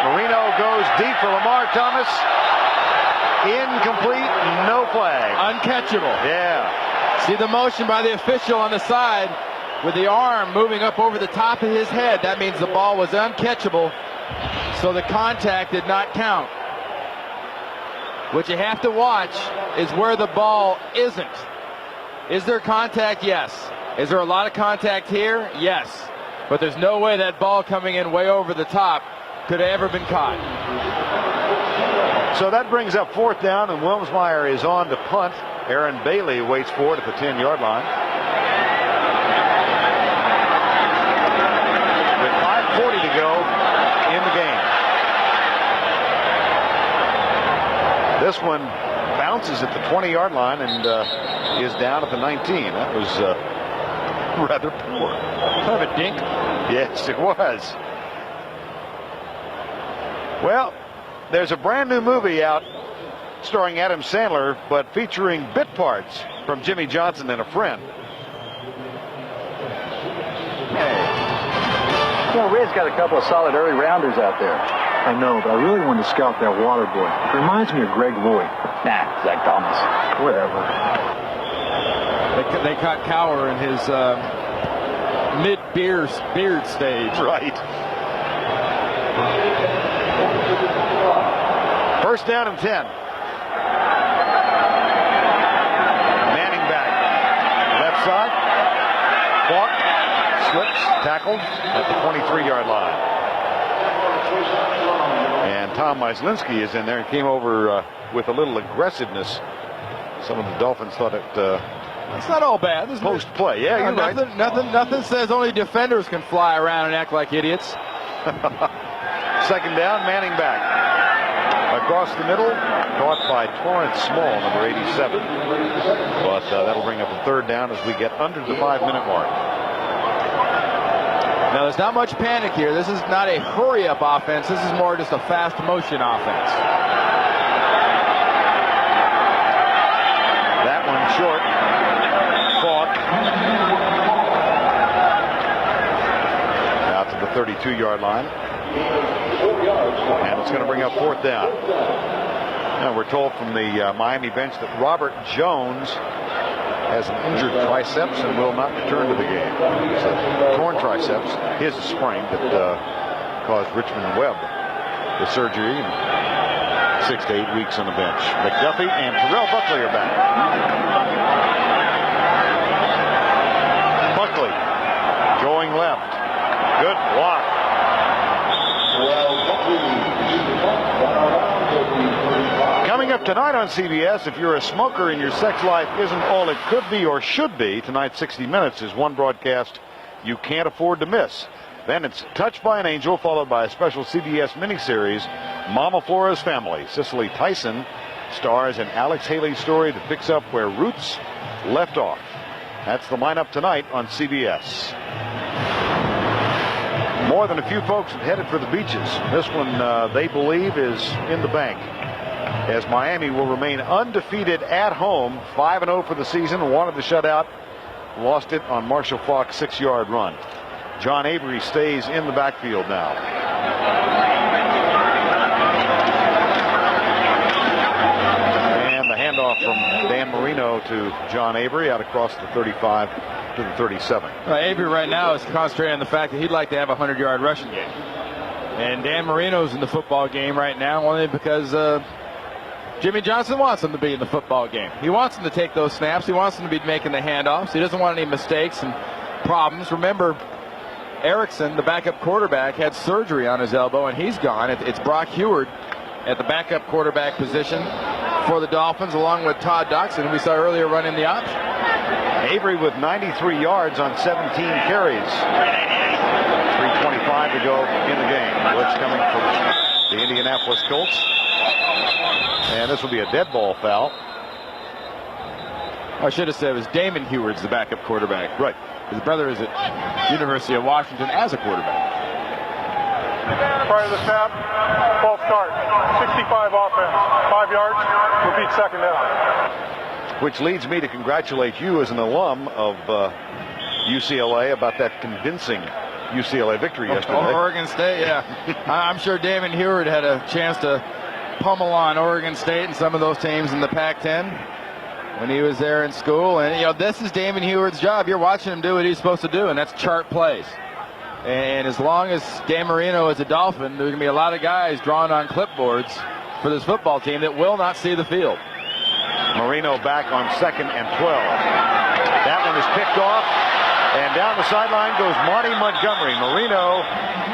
Marino goes deep for Lamar Thomas. Incomplete, no flag. Uncatchable. Yeah. See the motion by the official on the side with the arm moving up over the top of his head. That means the ball was uncatchable, so the contact did not count. What you have to watch is where the ball isn't. Is there contact? Yes. Is there a lot of contact here? Yes. But there's no way that ball coming in way over the top could have ever been caught. So that brings up fourth down, and Wilmsmeyer is on to punt. Aaron Bailey waits for it at the 10-yard line. With 5:40 to go in the game. This one bounces at the 20-yard line and is down at the 19. That was rather poor. Kind of a dink. Yes, it was. Well, there's a brand new movie out starring Adam Sandler, but featuring bit parts from Jimmy Johnson and a friend. Hey. You know, Red's got a couple of solid early rounders out there. I know, but I really wanted to scout that water boy. It reminds me of Greg Voigt. Nah, Zach Thomas. Whatever. They caught Cowher in his mid-beard stage. Right. First down and 10. Manning back. Left side. Falk slips, tackled at the 23-yard line. And Tom Myslinski is in there and came over with a little aggressiveness. Some of the Dolphins thought it it's not all bad. Post play. Yeah, you're right. Nothing says only defenders can fly around and act like idiots. Second down, Manning back. Across the middle, caught by Torrance Small, number 87. But that'll bring up a third down as we get under the 5-minute mark. Now, there's not much panic here. This is not a hurry-up offense. This is more just a fast motion offense. That one short. Fought. Out to the 32-yard line. And it's going to bring up fourth down. Now we're told from the Miami bench that Robert Jones has an injured triceps and will not return to the game. It's a torn triceps. His is sprained that caused Richmond Webb the surgery. 6 to 8 weeks on the bench. McDuffie and Terrell Buckley are back. Buckley going left. Good block. Coming up tonight on CBS, if you're a smoker and your sex life isn't all it could be or should be, tonight's 60 Minutes is one broadcast you can't afford to miss. Then it's Touched by an Angel, followed by a special CBS miniseries, Mama Flora's Family. Cicely Tyson stars in Alex Haley's story that picks up where Roots left off. That's the lineup tonight on CBS. More than a few folks have headed for the beaches. This one, they believe, is in the bank, as Miami will remain undefeated at home, 5-0 for the season. Wanted the shutout, lost it on Marshall Faulk's 6-yard run. John Avery stays in the backfield now. And the handoff from Dan Marino to John Avery out across the 35 to the 37. Avery right now is concentrating on the fact that he'd like to have a 100-yard rushing game. And Dan Marino's in the football game right now only because Jimmy Johnson wants him to be in the football game. He wants him to take those snaps. He wants him to be making the handoffs. He doesn't want any mistakes and problems. Remember, Erickson, the backup quarterback, had surgery on his elbow, and he's gone. It's Brock Heward at the backup quarterback position for the Dolphins, along with Todd Doxson, who we saw earlier running the option. Avery with 93 yards on 17 carries. 3:25 to go in the game. Blitz coming from the Indianapolis Colts. And this will be a dead ball foul. I should have said it was Damon Heward's the backup quarterback. Right. His brother is at University of Washington as a quarterback. Prior to the snap, 12 start, 65 offense, 5 yards, repeat second down. Which leads me to congratulate you as an alum of UCLA about that convincing UCLA victory yesterday. Oregon State, yeah. I'm sure Damon Heward had a chance to pummel on Oregon State and some of those teams in the Pac-10 when he was there in school. And, you know, this is Damon Heward's job. You're watching him do what he's supposed to do, and that's chart plays. And as long as Dan Marino is a Dolphin, there's going to be a lot of guys drawn on clipboards for this football team that will not see the field. Marino back on 2nd and 12. That one is picked off, and down the sideline goes Monty Montgomery. Marino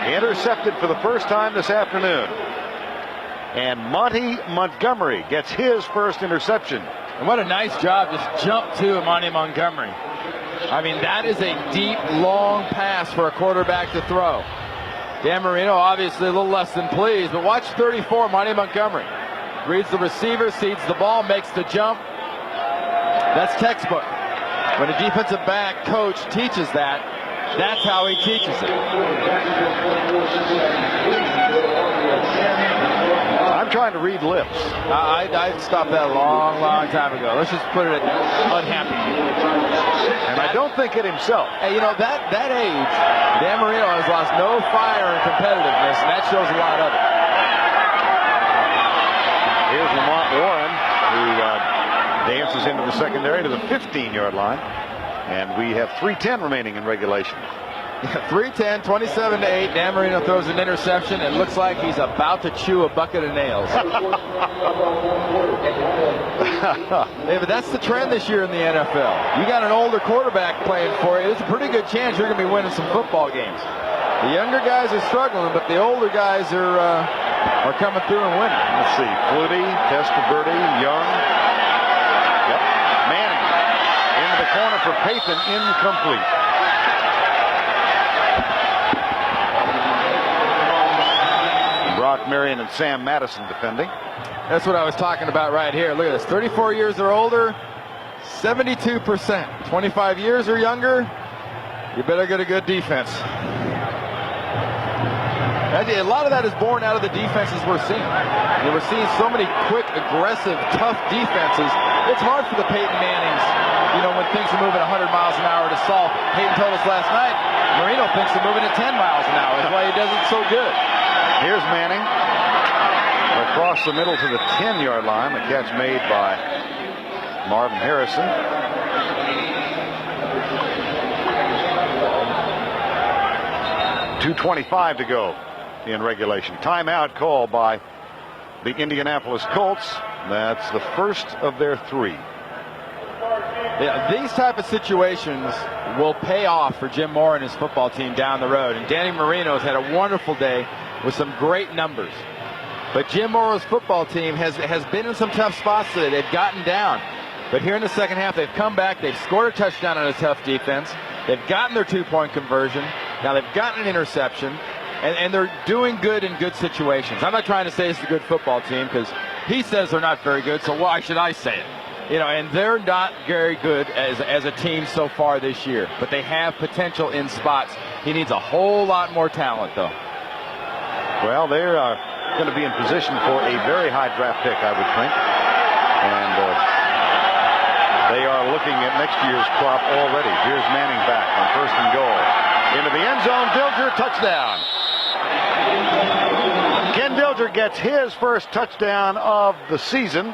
intercepted for the first time this afternoon. And Monty Montgomery gets his first interception. And what a nice job, just jump to Monty Montgomery. I mean, that is a deep, long pass for a quarterback to throw. Dan Marino obviously a little less than pleased, but watch 34, Monty Montgomery. Reads the receiver, seeds the ball, makes the jump. That's textbook. When a defensive back coach teaches that, that's how he teaches it. I'm trying to read lips. I stopped that a long time ago. Let's just put it at unhappy. And I don't think it himself. Hey, you know, that age, Dan Marino has lost lost no fire and competitiveness, and that shows a lot of it. Here's Lamont Warren, who dances into the secondary to the 15-yard line. And we have 3:10 remaining in regulation. 3:10, 27-8. Dan Marino throws an interception. It looks like he's about to chew a bucket of nails. Hey, but that's the trend this year in the NFL. You got an older quarterback playing for you. There's a pretty good chance you're going to be winning some football games. The younger guys are struggling, but the older guys are coming through and winning. Let's see. Flutie, Testaverde, Young. Yep. Manning into the corner for Pathan, incomplete. Brock Marion and Sam Madison defending. That's what I was talking about right here. Look at this. 34 years or older, 72%. 25 years or younger, you better get a good defense. A lot of that is born out of the defenses we're seeing. We're seeing so many quick, aggressive, tough defenses. It's hard for the Peyton Mannings, when things are moving 100 miles an hour to solve it. Peyton told us last night, Marino thinks they're moving at 10 miles an hour. That's why he does it so good. Here's Manning across the middle to the 10-yard line. The catch made by Marvin Harrison. .225 to go in regulation. Timeout call by the Indianapolis Colts. That's the first of their 3. Yeah, these type of situations will pay off for Jim Moore and his football team down the road. And Danny Marino has had a wonderful day with some great numbers. But Jim Morrow's football team has been in some tough spots today. They've gotten down. But here in the second half, they've come back. They've scored a touchdown on a tough defense. They've gotten their 2-point conversion. Now they've gotten an interception. And they're doing good in good situations. I'm not trying to say it's a good football team because he says they're not very good, so why should I say it? And they're not very good as a team so far this year. But they have potential in spots. He needs a whole lot more talent, though. Well, they're going to be in position for a very high draft pick, I would think. And they are looking at next year's crop already. Here's Manning back on 1st and goal. Into the end zone, Dilger, touchdown. Ken Dilger gets his first touchdown of the season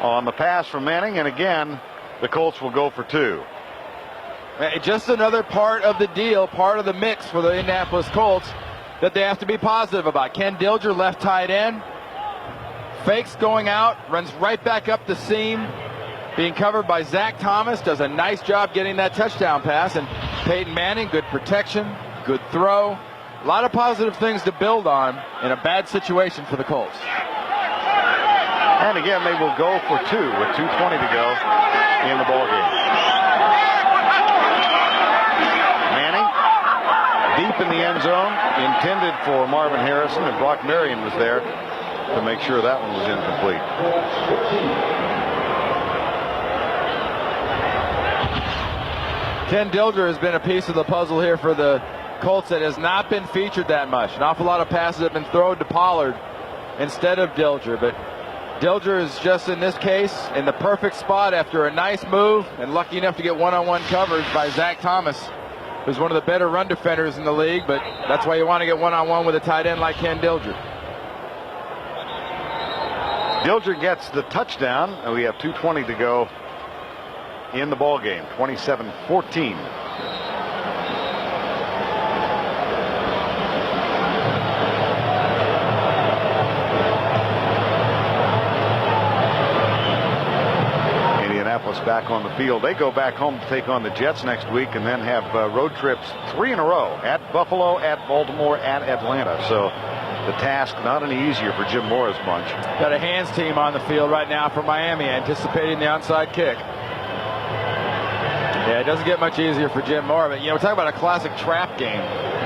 on the pass from Manning, and again, the Colts will go for 2. Just another part of the deal, part of the mix for the Indianapolis Colts that they have to be positive about. Ken Dilger, left tight end, fakes going out, runs right back up the seam, being covered by Zach Thomas, does a nice job getting that touchdown pass, and Peyton Manning, good protection, good throw. A lot of positive things to build on in a bad situation for the Colts. And again, they will go for 2 with 2:20 to go in the ballgame. Manning, deep in the end zone, intended for Marvin Harrison, and Brock Marion was there to make sure that one was incomplete. Ken Dilger has been a piece of the puzzle here for the Colts that has not been featured that much. An awful lot of passes have been thrown to Pollard instead of Dilger, but Dilger is just in this case in the perfect spot after a nice move and lucky enough to get one-on-one coverage by Zach Thomas, who's one of the better run defenders in the league, but that's why you want to get one-on-one with a tight end like Ken Dilger. Dilger gets the touchdown, and we have 2:20 to go in the ball game. 27-14. Indianapolis back on the field. They go back home to take on the Jets next week and then have road trips 3 in a row at Buffalo, at Baltimore, at Atlanta. So the task not any easier for Jim Mora's bunch. Got a hands team on the field right now for Miami, anticipating the onside kick. Yeah, it doesn't get much easier for Jim Mora, but we're talking about a classic trap game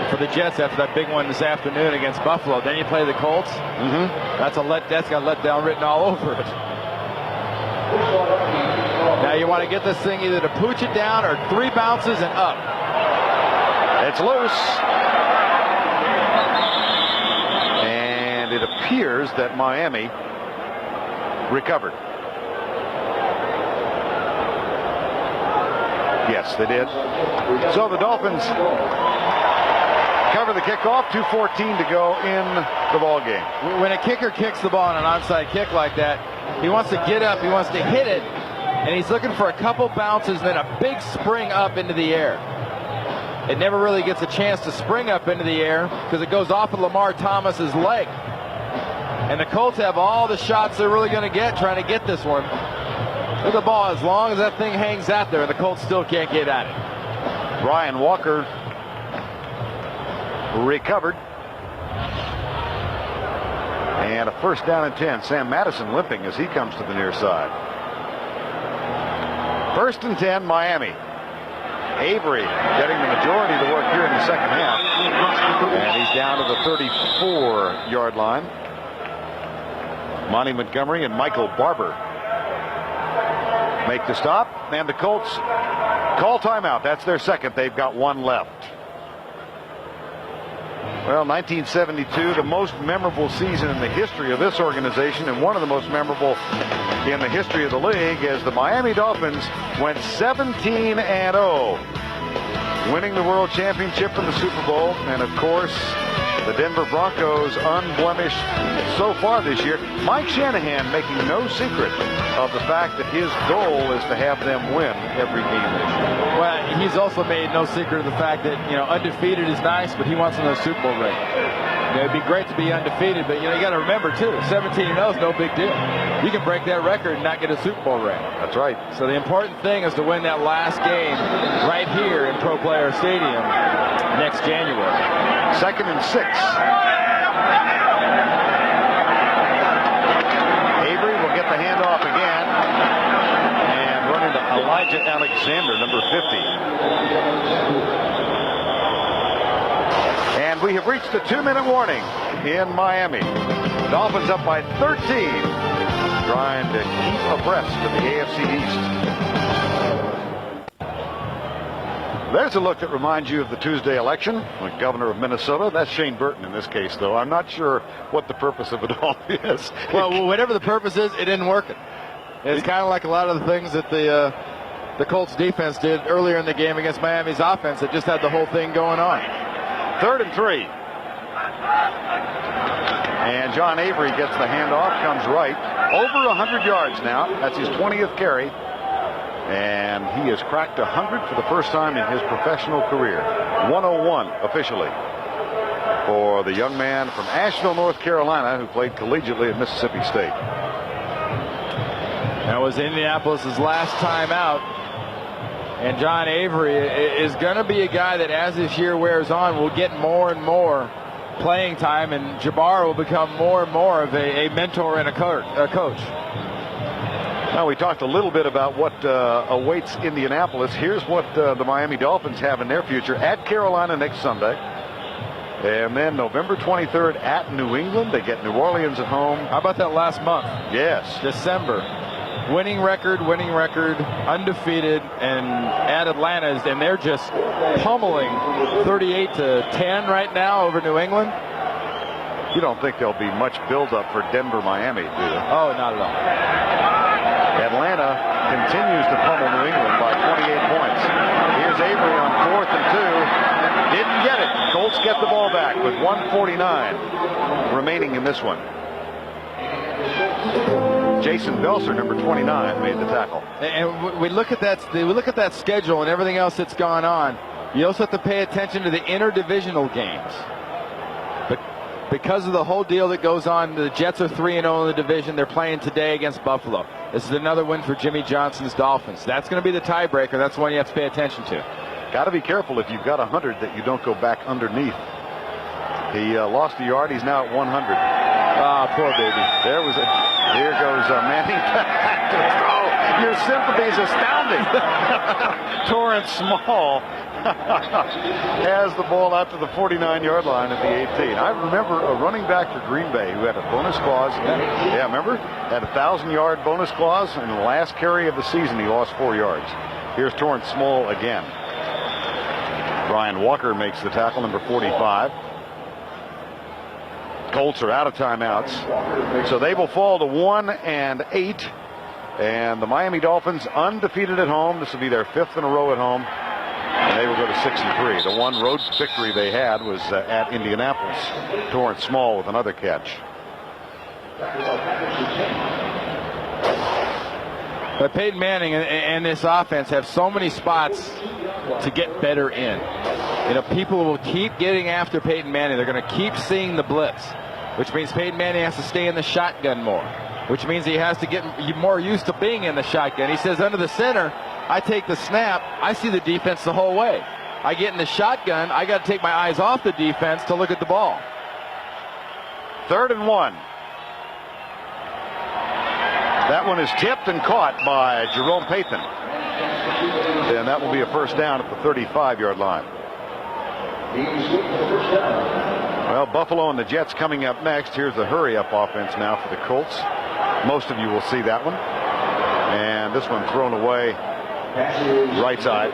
for the Jets after that big one this afternoon against Buffalo. Then you play the Colts. That's got a letdown written all over it. Now you want to get this thing either to pooch it down or 3 bounces and up. It's loose. And it appears that Miami recovered. Yes, they did. So the Dolphins cover the kickoff. 2:14 to go in the ball game. When a kicker kicks the ball on an onside kick like that, he wants to get up, he wants to hit it, and he's looking for a couple bounces, then a big spring up into the air. It never really gets a chance to spring up into the air because it goes off of Lamar Thomas's leg. And the Colts have all the shots they're really going to get trying to get this one. With the ball, as long as that thing hangs out there, the Colts still can't get at it. Brian Walker recovered. And a first down and 10. Sam Madison limping as he comes to the near side. First and 10, Miami. Avery getting the majority of the work here in the second half. And he's down to the 34-yard line. Monty Montgomery and Michael Barber make the stop. And the Colts call timeout. That's their second. They've got one left. Well, 1972, the most memorable season in the history of this organization, and one of the most memorable in the history of the league, as the Miami Dolphins went 17-0, winning the World Championship and the Super Bowl. And of course, the Denver Broncos unblemished so far this year. Mike Shanahan making no secret of the fact that his goal is to have them win every game this year. Well, he's also made no secret of the fact that, undefeated is nice, but he wants another Super Bowl ring. It'd be great to be undefeated, but you got to remember too, 17-0 is no big deal. You can break that record and not get a Super Bowl ring. That's right. So the important thing is to win that last game right here in Pro Player Stadium next January. Second and 6. Avery will get the handoff again and run into Elijah Alexander, number 50. And we have reached the 2-minute warning in Miami. Dolphins up by 13, trying to keep abreast of the AFC East. There's a look that reminds you of the Tuesday election, the governor of Minnesota. That's Shane Burton in this case, though. I'm not sure what the purpose of it all is. Well, whatever the purpose is, it isn't working. It's kind of like a lot of the things that the Colts defense did earlier in the game against Miami's offense that just had the whole thing going on. 3rd and 3. And John Avery gets the handoff, comes right. Over 100 yards now. That's his 20th carry. And he has cracked 100 for the first time in his professional career. 101 officially for the young man from Asheville, North Carolina, who played collegiately at Mississippi State. That was Indianapolis' last time out. And John Avery is going to be a guy that, as this year wears on, will get more and more playing time, and Jabbar will become more and more of a mentor and a coach. Now, we talked a little bit about what awaits Indianapolis. Here's what the Miami Dolphins have in their future: at Carolina next Sunday, and then November 23rd at New England. They get New Orleans at home. How about that last month? Yes. December. Winning record, undefeated, and at Atlanta, and they're just pummeling 38-10 right now over New England. You don't think there'll be much buildup for Denver-Miami, do you? Oh, not at all. Atlanta continues to pummel New England by 28 points. Here's Avery on 4th and 2. Didn't get it. Colts get the ball back with 1:49 remaining in this one. Jason Belser, number 29, made the tackle. And we look at that schedule and everything else that's gone on. You also have to pay attention to the interdivisional games. But because of the whole deal that goes on, the Jets are 3-0 in the division. They're playing today against Buffalo. This is another win for Jimmy Johnson's Dolphins. That's going to be the tiebreaker. That's one you have to pay attention to. Got to be careful if you've got 100 that you don't go back underneath. He lost a yard. He's now at 100. Ah, poor baby. Here goes Manning back to throw. Your sympathy's astounding. Torrance Small has the ball out to the 49-yard line at the 18. I remember a running back for Green Bay who had a bonus clause. Yeah, remember? Had a 1,000-yard bonus clause, and in the last carry of the season, he lost 4 yards. Here's Torrance Small again. Brian Walker makes the tackle, number 45. Colts are out of timeouts, so they will fall to 1-8, and the Miami Dolphins undefeated at home. This will be their 5th in a row at home, And they will go to 6-3. The one road victory they had was at Indianapolis. Torrance Small with another catch. But Peyton Manning and this offense have so many spots to get better in. You know, people will keep getting after Peyton Manning. They're going to keep seeing the blitz, which means Peyton Manning has to stay in the shotgun more, which means he has to get more used to being in the shotgun. He says, under the center, I take the snap, I see the defense the whole way. I get in the shotgun, I got to take my eyes off the defense to look at the ball. 3rd and 1. That one is tipped and caught by Jerome Pathan. And that will be a first down at the 35-yard line. Well, Buffalo and the Jets coming up next. Here's the hurry-up offense now for the Colts. Most of you will see that one. And this one thrown away right side.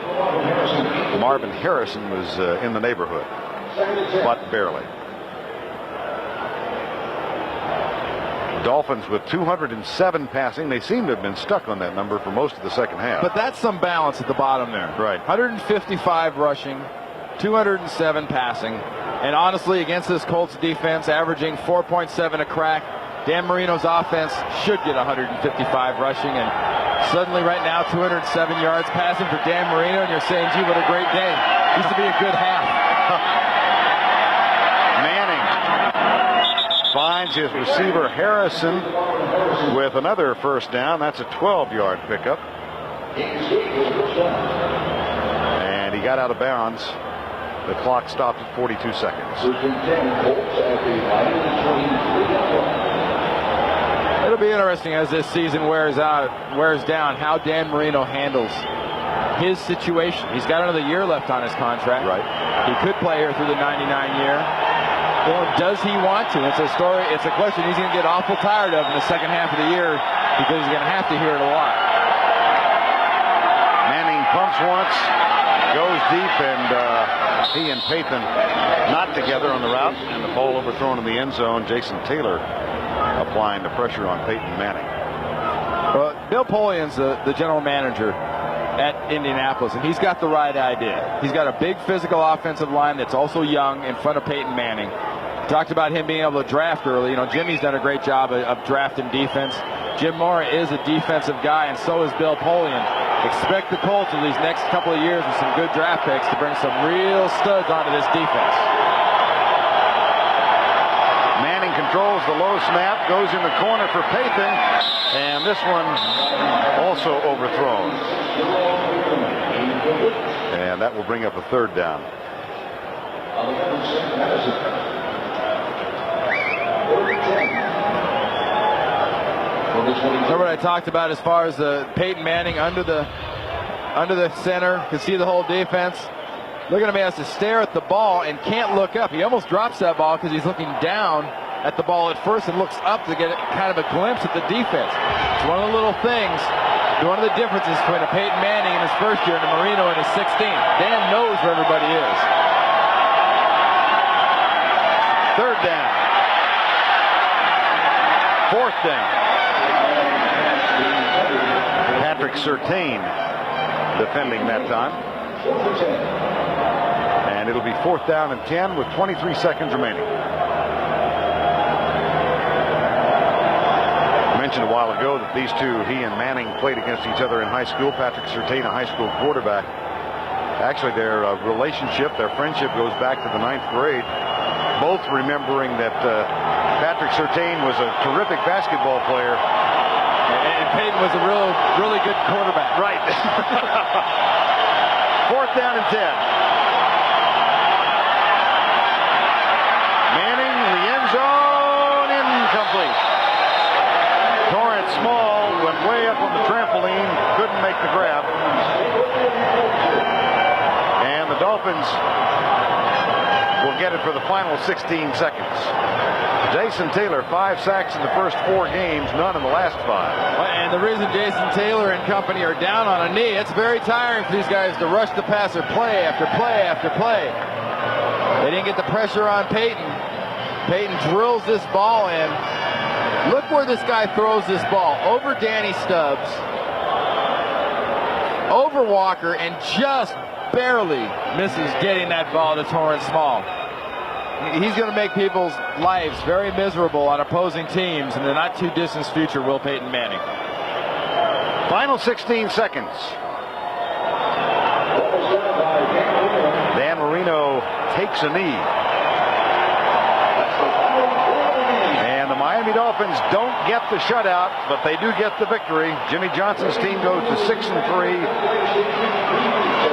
Marvin Harrison was in the neighborhood, but barely. Dolphins with 207 passing. They seem to have been stuck on that number for most of the second half. But that's some balance at the bottom there. Right. 155 rushing, 207 passing. And honestly, against this Colts defense, averaging 4.7 a crack, Dan Marino's offense should get 155 rushing. And suddenly right now, 207 yards passing for Dan Marino. And you're saying, gee, what a great day. Used to be a good half. Manning finds his receiver Harrison with another first down. That's a 12-yard pickup. And he got out of bounds. The clock stopped at 42 seconds. It'll be interesting as this season wears down, how Dan Marino handles his situation. He's got another year left on his contract. Right. He could play here through the 99 year. Or does he want to? It's a story. It's a question he's going to get awful tired of in the second half of the year, because he's going to have to hear it a lot. Manning pumps once, goes deep, and he and Pathan not together on the route, and the ball overthrown in the end zone. Jason Taylor applying the pressure on Peyton Manning. Well, Bill Polian's the general manager at Indianapolis, and he's got the right idea. He's got a big physical offensive line that's also young in front of Peyton Manning. Talked about him being able to draft early. You know, Jimmy's done a great job of drafting defense. Jim Mora is a defensive guy, and so is Bill Polian. Expect the Colts in these next couple of years with some good draft picks to bring some real studs onto this defense. Manning controls the low snap, goes in the corner for Pathan, and this one also overthrown. And that will bring up a 3rd down. Remember what I talked about as far as the Peyton Manning under the center, can see the whole defense. Look at him, he has to stare at the ball and can't look up. He almost drops that ball because he's looking down at the ball at first and looks up to get kind of a glimpse at the defense. It's one of the little things, one of the differences between a Peyton Manning in his first year and a Marino in his 16th. Dan knows where everybody is. 3rd down. 4th down. Patrick Surtain defending that time. And it'll be 4th down and 10 with 23 seconds remaining. I mentioned a while ago that these two, he and Manning, played against each other in high school. Patrick Surtain, a high school quarterback. Actually, their relationship, their friendship goes back to the 9th grade. Both remembering that Patrick Surtain was a terrific basketball player. And Peyton was a really good quarterback. Right. 4th down and 10. Manning, the end zone, incomplete. Torrance Small went way up on the trampoline, couldn't make the grab. And the Dolphins will get it for the final 16 seconds. Jason Taylor, 5 sacks in the first 4 games, none in the last 5. And the reason Jason Taylor and company are down on a knee, it's very tiring for these guys to rush the passer play after play after play. They didn't get the pressure on Peyton. Peyton drills this ball in. Look where this guy throws this ball. Over Danny Stubbs, over Walker, and just barely misses getting that ball to Torrance Small. He's going to make people's lives very miserable on opposing teams in the not too distant future. Will Peyton Manning. Final 16 seconds. Dan Marino takes a knee. And the Miami Dolphins don't get the shutout, but they do get the victory. Jimmy Johnson's team goes to 6-3,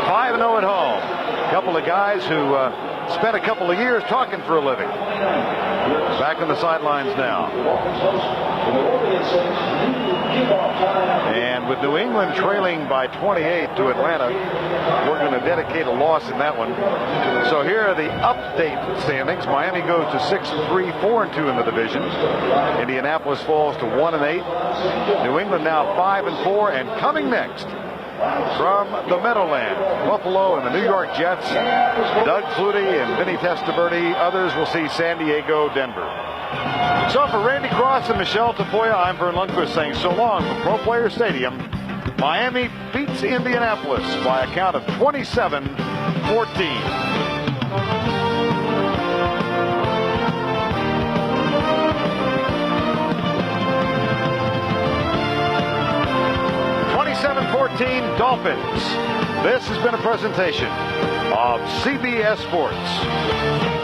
5-0 at home. A couple of guys who spent a couple of years talking for a living. Back on the sidelines now. And with New England trailing by 28 to Atlanta, we're going to dedicate a loss in that one. So here are the update standings. Miami goes to 6-3, 4-2 in the division. Indianapolis falls to 1-8. New England now 5-4, and coming next from the Meadowlands, Buffalo and the New York Jets, Doug Flutie and Vinny Testaverde. Others will see San Diego, Denver. So for Randy Cross and Michelle Tafoya, I'm Vern Lundquist saying so long from Pro Player Stadium. Miami beats Indianapolis by a count of 27-14. 27-14 Dolphins. This has been a presentation of CBS Sports.